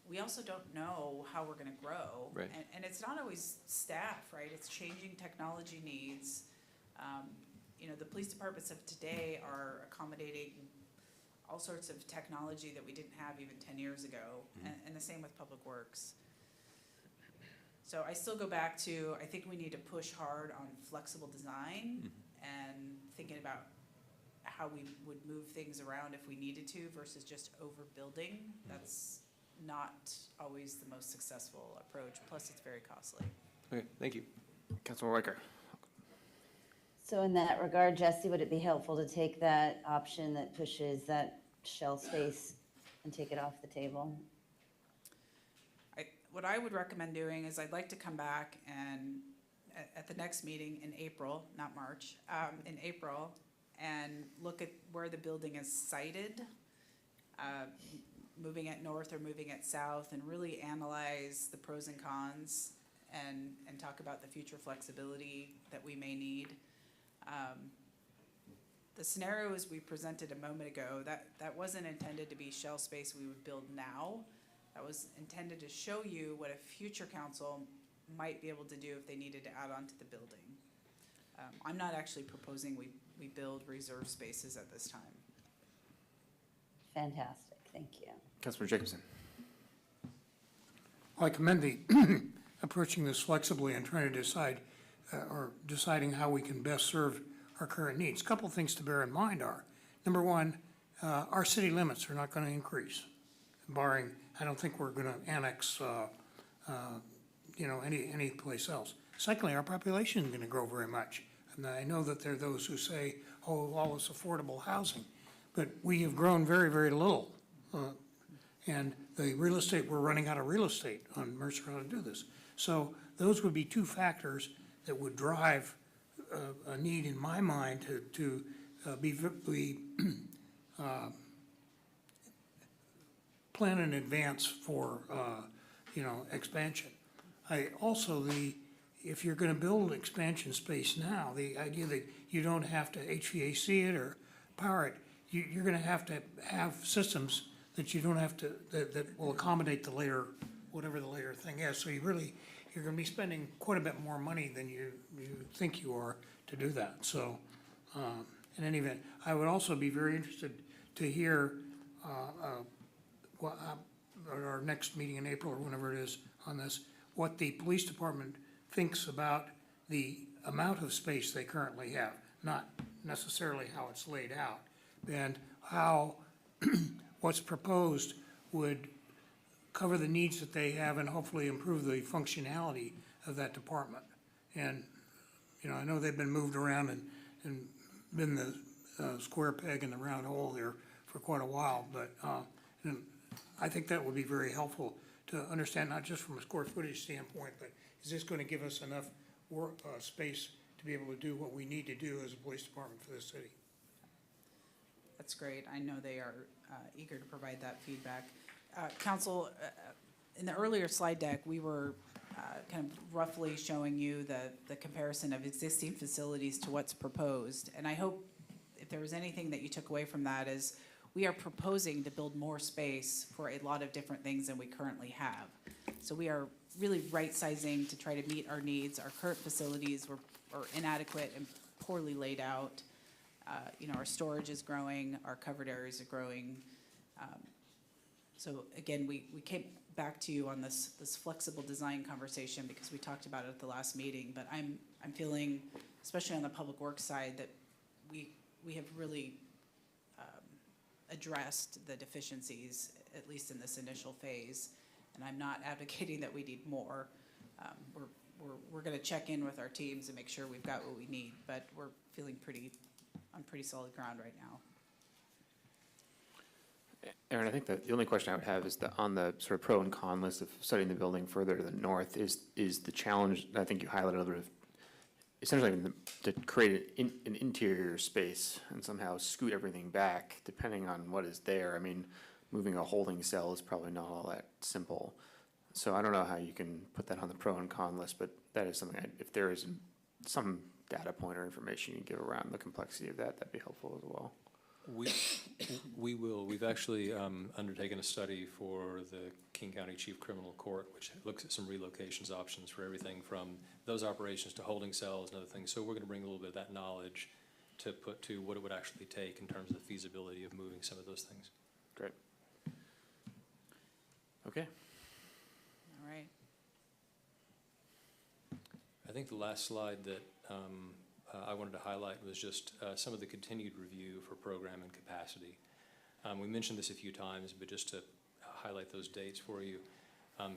we also don't know how we're going to grow. Right. And it's not always staff, right? It's changing technology needs. The police departments of today are accommodating all sorts of technology that we didn't have even 10 years ago, and the same with Public Works. So I still go back to, I think we need to push hard on flexible design and thinking about how we would move things around if we needed to versus just overbuilding. That's not always the most successful approach, plus it's very costly. Okay, thank you. Councilman Weicker. So in that regard, Jesse, would it be helpful to take that option that pushes that shell space and take it off the table? What I would recommend doing is I'd like to come back and at the next meeting in April, not March, in April, and look at where the building is sited, moving it north or moving it south, and really analyze the pros and cons and talk about the future flexibility that we may need. The scenarios we presented a moment ago, that wasn't intended to be shell space we would build now. That was intended to show you what a future council might be able to do if they needed to add on to the building. I'm not actually proposing we build reserve spaces at this time. Fantastic, thank you. Councilman Jacobson. Well, I commend the approaching this flexibly and trying to decide, or deciding how we can best serve our current needs. A couple of things to bear in mind are, number one, our city limits are not going to increase, barring, I don't think we're going to annex, any place else. Secondly, our population is going to grow very much. And I know that there are those who say, oh, all this affordable housing, but we have grown very, very little. And the real estate, we're running out of real estate on Mercer how to do this. So those would be two factors that would drive a need in my mind to plan in advance for, expansion. If you're gonna build expansion space now, the idea that you don't have to HVAC it or power it, you're gonna have to have systems that you don't have to, that will accommodate the later, whatever the later thing is. So you're gonna be spending quite a bit more money than you think you are to do that. So, in any event, I would also be very interested to hear, our next meeting in April or whenever it is on this, what the police department thinks about the amount of space they currently have, not necessarily how it's laid out, and how what's proposed would cover the needs that they have and hopefully improve the functionality of that department. And, I know they've been moved around and been the square peg in the round hole there for quite a while, but and I think that would be very helpful to understand, not just from a square footage standpoint, but is this going to give us enough space to be able to do what we need to do as a police department for this city? That's great. I know they are eager to provide that feedback. Council, in the earlier slide deck, we were kind of roughly showing you the comparison of existing facilities to what's proposed. And I hope if there was anything that you took away from that is we are proposing to build more space for a lot of different things than we currently have. So we are really right-sizing to try to meet our needs. Our current facilities are inadequate and poorly laid out. Our storage is growing, our covered areas are growing. So again, we came back to you on this flexible design conversation because we talked about it at the last meeting, but I'm feeling, especially on the public works side, that we have really addressed the deficiencies, at least in this initial phase, and I'm not advocating that we need more. We're gonna check in with our teams and make sure we've got what we need, but we're feeling on pretty solid ground right now. Aaron, I think that the only question I would have is on the sort of pro and con list of studying the building further to the north is the challenge, I think you highlighted essentially to create an interior space and somehow scoot everything back depending on what is there. I mean, moving a holding cell is probably not all that simple. So I don't know how you can put that on the pro and con list, but that is something, if there is some data point or information you can give around the complexity of that, that'd be helpful as well. We will. We've actually undertaken a study for the King County Chief Criminal Court, which looks at some relocations options for everything from those operations to holding cells and other things. So we're going to bring a little bit of that knowledge to put to what it would actually take in terms of the feasibility of moving some of those things. Great. Okay. All right. I think the last slide that I wanted to highlight was just some of the continued review for program and capacity. We mentioned this a few times, but just to highlight those dates for you.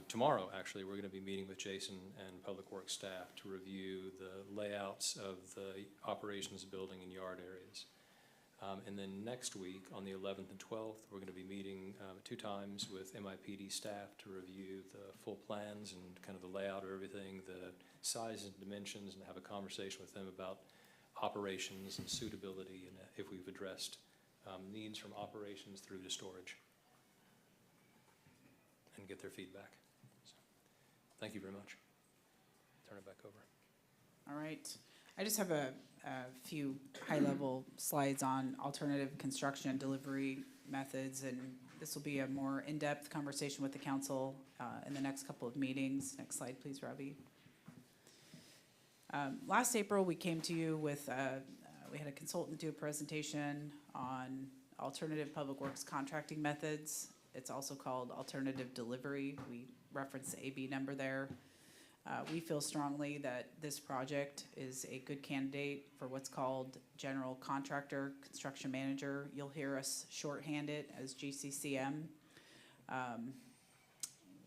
Tomorrow, actually, we're going to be meeting with Jason and Public Works staff to review the layouts of the operations building and yard areas. And then next week, on the 11th and 12th, we're going to be meeting 2 times with MIPD staff to review the full plans and kind of the layout of everything, the size and dimensions, and have a conversation with them about operations and suitability and if we've addressed needs from operations through to storage and get their feedback. So, thank you very much. Turn it back over. All right. I just have a few high-level slides on alternative construction and delivery methods, and this will be a more in-depth conversation with the council in the next couple of meetings. Next slide, please, Robbie. Last April, we came to you with, we had a consultant do a presentation on alternative public works contracting methods. It's also called alternative delivery. We reference the AB number there. We feel strongly that this project is a good candidate for what's called general contractor construction manager. You'll hear us shorthand it as GCCM.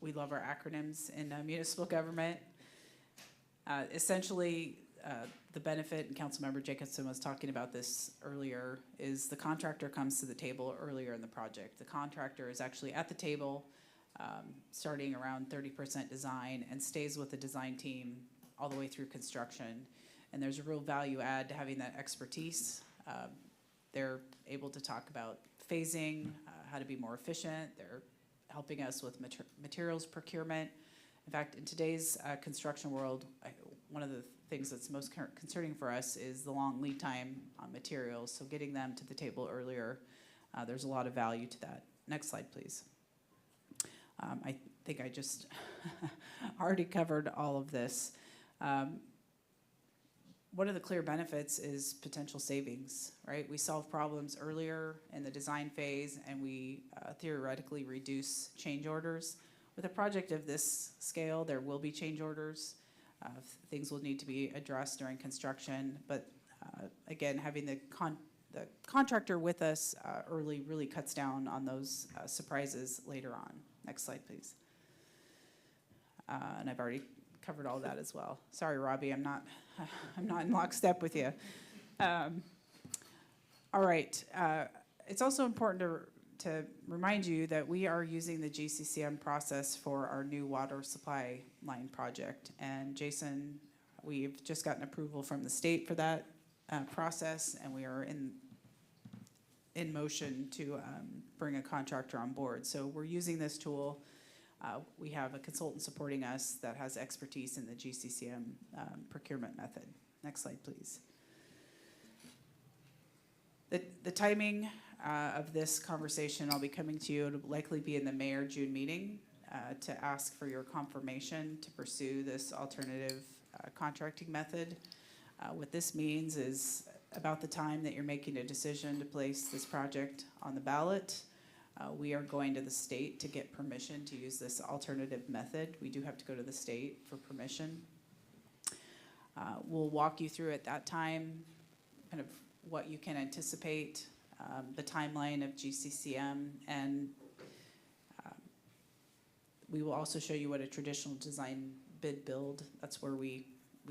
We love our acronyms in municipal government. Essentially, the benefit, and Councilmember Jacobson was talking about this earlier, is the contractor comes to the table earlier in the project. The contractor is actually at the table, starting around 30% design, and stays with the design team all the way through construction. And there's a real value add to having that expertise. They're able to talk about phasing, how to be more efficient. They're helping us with materials procurement. In fact, in today's construction world, one of the things that's most concerning for us is the long lead time on materials. So getting them to the table earlier, there's a lot of value to that. Next slide, please. I think I just already covered all of this. One of the clear benefits is potential savings, right? We solve problems earlier in the design phase, and we theoretically reduce change orders. With a project of this scale, there will be change orders. Things will need to be addressed during construction, but again, having the contractor with us early really cuts down on those surprises later on. Next slide, please. And I've already covered all that as well. Sorry, Robbie, I'm not in lockstep with you. All right. It's also important to remind you that we are using the GCCM process for our new water supply line project. And Jason, we've just gotten approval from the state for that process, and we are in motion to bring a contractor on board. So we're using this tool. We have a consultant supporting us that has expertise in the GCCM procurement method. Next slide, please. The timing of this conversation, I'll be coming to you, it'll likely be in the May or June meeting to ask for your confirmation to pursue this alternative contracting method. What this means is about the time that you're making a decision to place this project on the ballot, we are going to the state to get permission to use this alternative method. We do have to go to the state for permission. We'll walk you through at that time kind of what you can anticipate, the timeline of GCCM, and we will also show you what a traditional design bid build, that's where we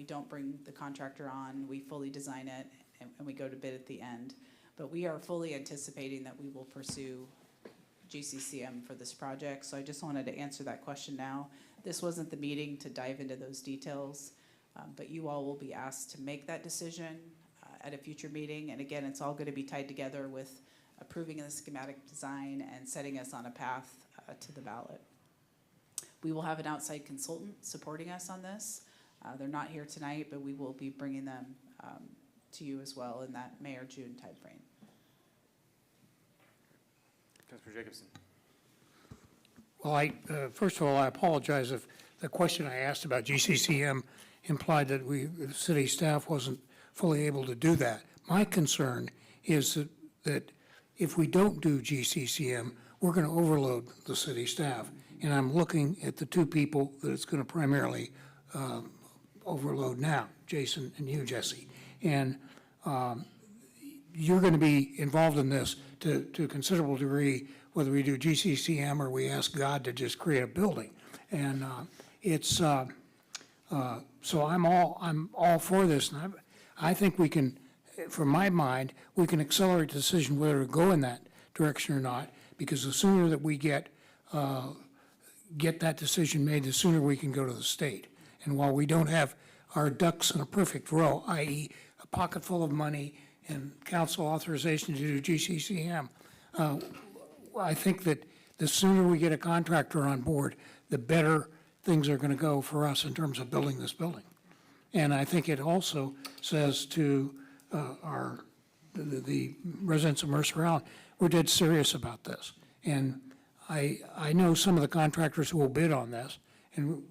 don't bring the contractor on, we fully design it, and we go to bid at the end. But we are fully anticipating that we will pursue GCCM for this project, so I just wanted to answer that question now. This wasn't the meeting to dive into those details, but you all will be asked to make that decision at a future meeting, and again, it's all going to be tied together with approving the schematic design and setting us on a path to the ballot. We will have an outside consultant supporting us on this. They're not here tonight, but we will be bringing them to you as well in that May or June timeframe. Councilor Jacobson. Well, first of all, I apologize if the question I asked about GCCM implied that the city staff wasn't fully able to do that. My concern is that if we don't do GCCM, we're going to overload the city staff. And I'm looking at the two people that it's going to primarily overload now, Jason and you, Jesse. And you're going to be involved in this to a considerable degree, whether we do GCCM or we ask God to just create a building. And so I'm all for this. And I think we can, from my mind, we can accelerate the decision whether to go in that direction or not, because the sooner that we get that decision made, the sooner we can go to the state. And while we don't have our ducks in a perfect row, i.e. a pocket full of money and council authorization to do GCCM, I think that the sooner we get a contractor on board, the better things are going to go for us in terms of building this building. And I think it also says to the residents of Mercer Island, we're dead serious about this. And I know some of the contractors who will bid on this, and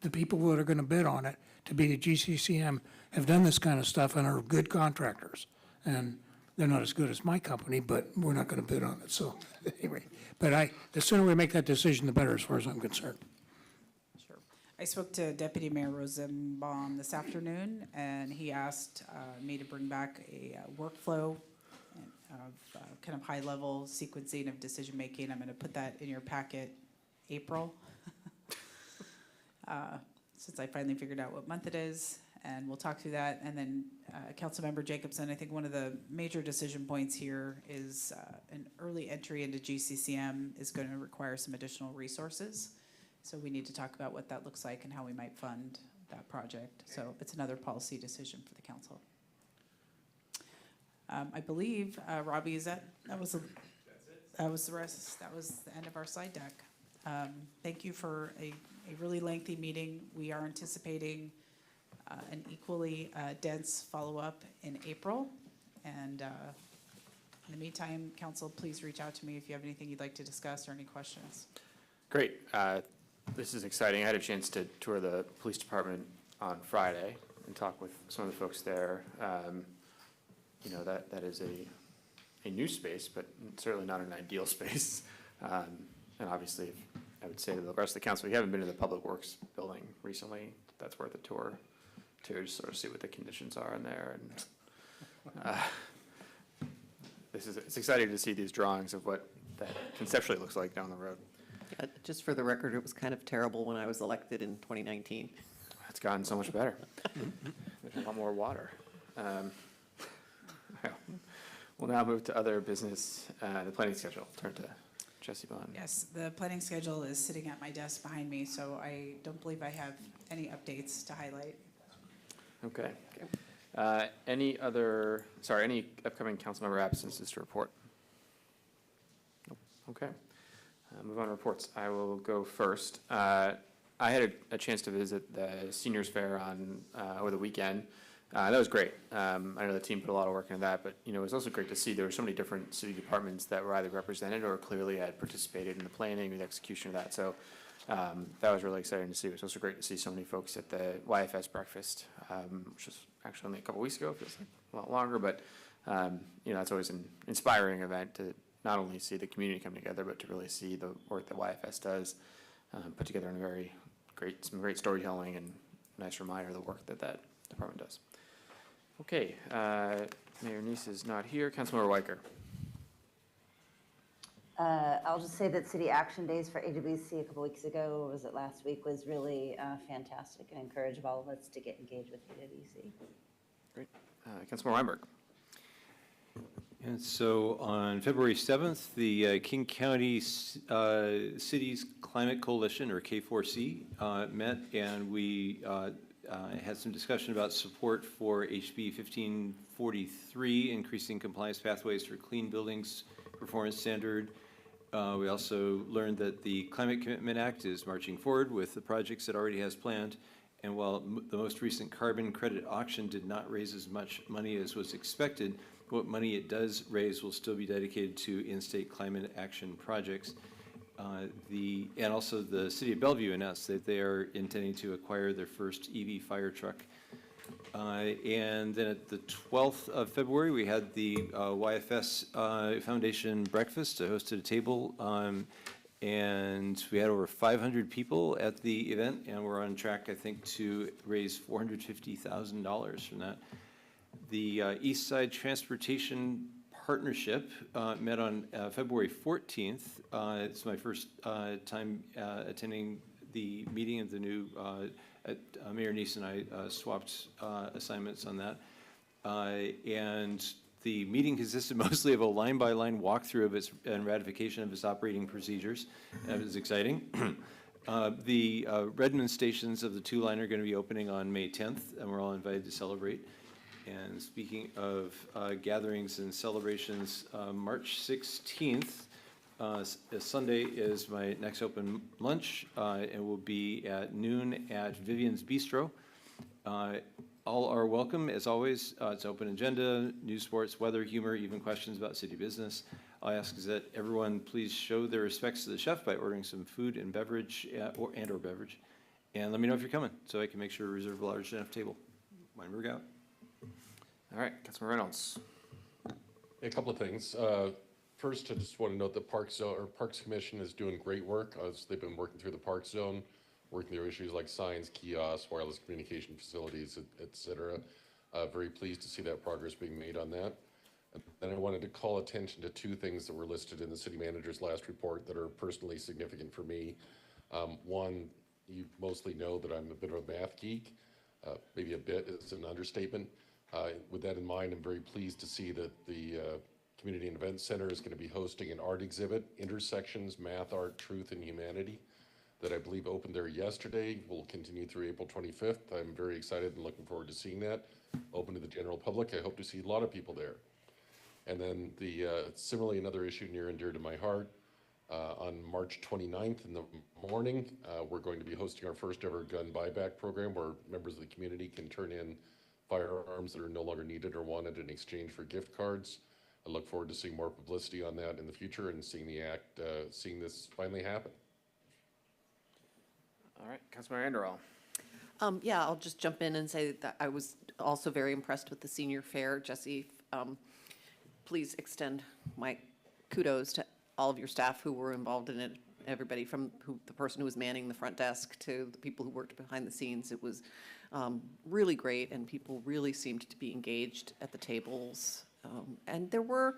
the people that are going to bid on it to be the GCCM have done this kind of stuff and are good contractors. And they're not as good as my company, but we're not going to bid on it. So anyway, but the sooner we make that decision, the better as far as I'm concerned. Sure. I spoke to Deputy Mayor Rosenbaum this afternoon, and he asked me to bring back a workflow of kind of high-level sequencing of decision-making. I'm going to put that in your packet April, since I finally figured out what month it is, and we'll talk through that. And then Councilmember Jacobson, I think one of the major decision points here is an early entry into GCCM is going to require some additional resources. So we need to talk about what that looks like and how we might fund that project. So it's another policy decision for the council. I believe, Robbie, that was the rest. That was the end of our slide deck. Thank you for a really lengthy meeting. We are anticipating an equally dense follow-up in April. And in the meantime, council, please reach out to me if you have anything you'd like to discuss or any questions. Great. This is exciting. I had a chance to tour the police department on Friday and talk with some of the folks there. That is a new space, but certainly not an ideal space. And obviously, I would say to the rest of the council, if you haven't been to the Public Works building recently, that's worth a tour to just sort of see what the conditions are in there. And it's exciting to see these drawings of what that conceptually looks like down the road. Just for the record, it was kind of terrible when I was elected in 2019. It's gotten so much better. There's a lot more water. We'll now move to other business, the planning schedule. Turn to Jesse Bond. Yes, the planning schedule is sitting at my desk behind me, so I don't believe I have any updates to highlight. Okay. Any upcoming council member absences to report? Nope. Okay. Move on to reports. I will go first. I had a chance to visit the seniors fair over the weekend. That was great. I know the team put a lot of work into that, but it was also great to see there were so many different city departments that were either represented or clearly had participated in the planning and the execution of that. So that was really exciting to see. It was also great to see so many folks at the YFS breakfast, which was actually only a couple weeks ago. It feels like a lot longer, but it's always an inspiring event to not only see the community come together, but to really see the work that YFS does, put together in some great storytelling and nice reminder of the work that department does. Okay, Mayor Neese is not here. Councilmember Weicker. I'll just say that City Action Days for AWC a couple weeks ago, or was it last week, was really fantastic, and encourage all of us to get engaged with AWC. Great. Councilmember Weinberg. And so on February 7th, the King County Cities Climate Coalition, or K4C, met, and we had some discussion about support for HB 1543, increasing compliance pathways for clean buildings performance standard. We also learned that the Climate Commitment Act is marching forward with the projects it already has planned. And while the most recent carbon credit auction did not raise as much money as was expected, what money it does raise will still be dedicated to in-state climate action projects. And also the City of Bellevue announced that they are intending to acquire their first EV fire truck. And then at the 12th of February, we had the YFS Foundation breakfast. I hosted a table, and we had over 500 people at the event, and we're on track, I think, to raise $450,000 from that. The East Side Transportation Partnership met on February 14th. It's my first time attending the meeting of the new, Mayor Neese and I swapped assignments on that. And the meeting consisted mostly of a line-by-line walkthrough of its and ratification of its operating procedures. That was exciting. The Redmond stations of the two-line are going to be opening on May 10th, and we're all invited to celebrate. And speaking of gatherings and celebrations, March 16th, Sunday is my next open lunch. It will be at noon at Vivian's Bistro. All are welcome, as always. It's open agenda, news, sports, weather, humor, even questions about city business. I ask is that everyone please show their respects to the chef by ordering some food and beverage, or beverage. And let me know if you're coming, so I can make sure to reserve a large enough table. Weinberg out. All right, Councilman Reynolds. A couple of things. First, I just want to note that Parks Commission is doing great work. They've been working through the Park Zone, working through issues like signs, kiosks, wireless communication facilities, et cetera. Very pleased to see that progress being made on that. And I wanted to call attention to two things that were listed in the city manager's last report that are personally significant for me. One, you mostly know that I'm a bit of a math geek. Maybe a bit is an understatement. With that in mind, I'm very pleased to see that the Community and Event Center is going to be hosting an art exhibit, Intersections, Math, Art, Truth, and Humanity, that I believe opened there yesterday, will continue through April 25th. I'm very excited and looking forward to seeing that. Open to the general public. I hope to see a lot of people there. And then similarly, another issue near and dear to my heart, on March 29th in the morning, we're going to be hosting our first ever gun buyback program where members of the community can turn in firearms that are no longer needed or wanted in exchange for gift cards. I look forward to seeing more publicity on that in the future and seeing seeing this finally happen. All right, Councilmember Anderall. Yeah, I'll just jump in and say that I was also very impressed with the senior fair. Jesse, please extend my kudos to all of your staff who were involved in it. Everybody from the person who was manning the front desk to the people who worked behind the scenes. It was really great, and people really seemed to be engaged at the tables. And there were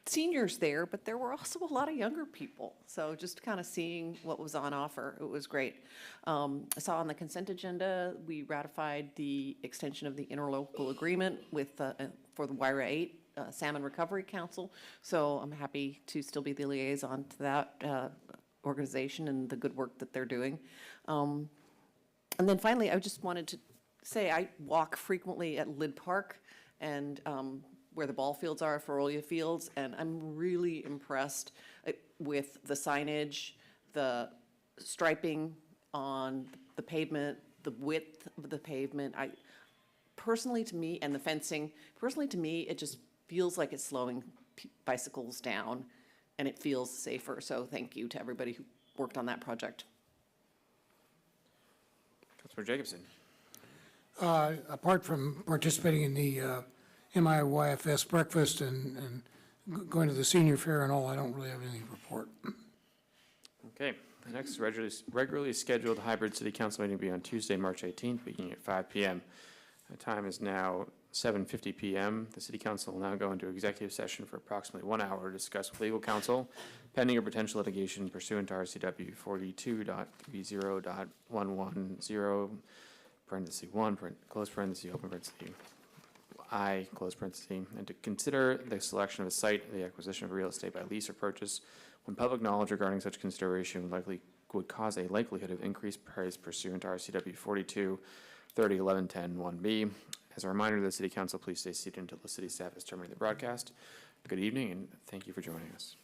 seniors there, but there were also a lot of younger people. So just kind of seeing what was on offer, it was great. I saw on the consent agenda, we ratified the extension of the interlocal agreement with for the WIRA 8 Salmon Recovery Council. So I'm happy to still be the liaison to that organization and the good work that they're doing. And then finally, I just wanted to say I walk frequently at Lid Park and where the ball fields are, Ferolia Fields, and I'm really impressed with the signage, the striping on the pavement, the width of the pavement. Personally to me, and the fencing, personally to me, it just feels like it's slowing bicycles down and it feels safer. So thank you to everybody who worked on that project. Councilmember Jacobson. Apart from participating in the MIYFS breakfast and going to the senior fair and all, I don't really have any report. Okay, the next regularly scheduled hybrid city council meeting will be on Tuesday, March 18th, beginning at 5 p.m. The time is now 7:50 p.m. The city council will now go into executive session for approximately 1 hour to discuss with legal counsel pending or potential litigation pursuant to RCW 42.v0.110, parenthesis 1, close parenthesis, open parenthesis, I, close parenthesis, and to consider the selection of a site, the acquisition of real estate by lease or purchase when public knowledge regarding such consideration would cause a likelihood of increased price pursuant to RCW 42.30.11.10.1b. As a reminder to the city council, please stay seated until the city staff has terminated the broadcast. Good evening, and thank you for joining us.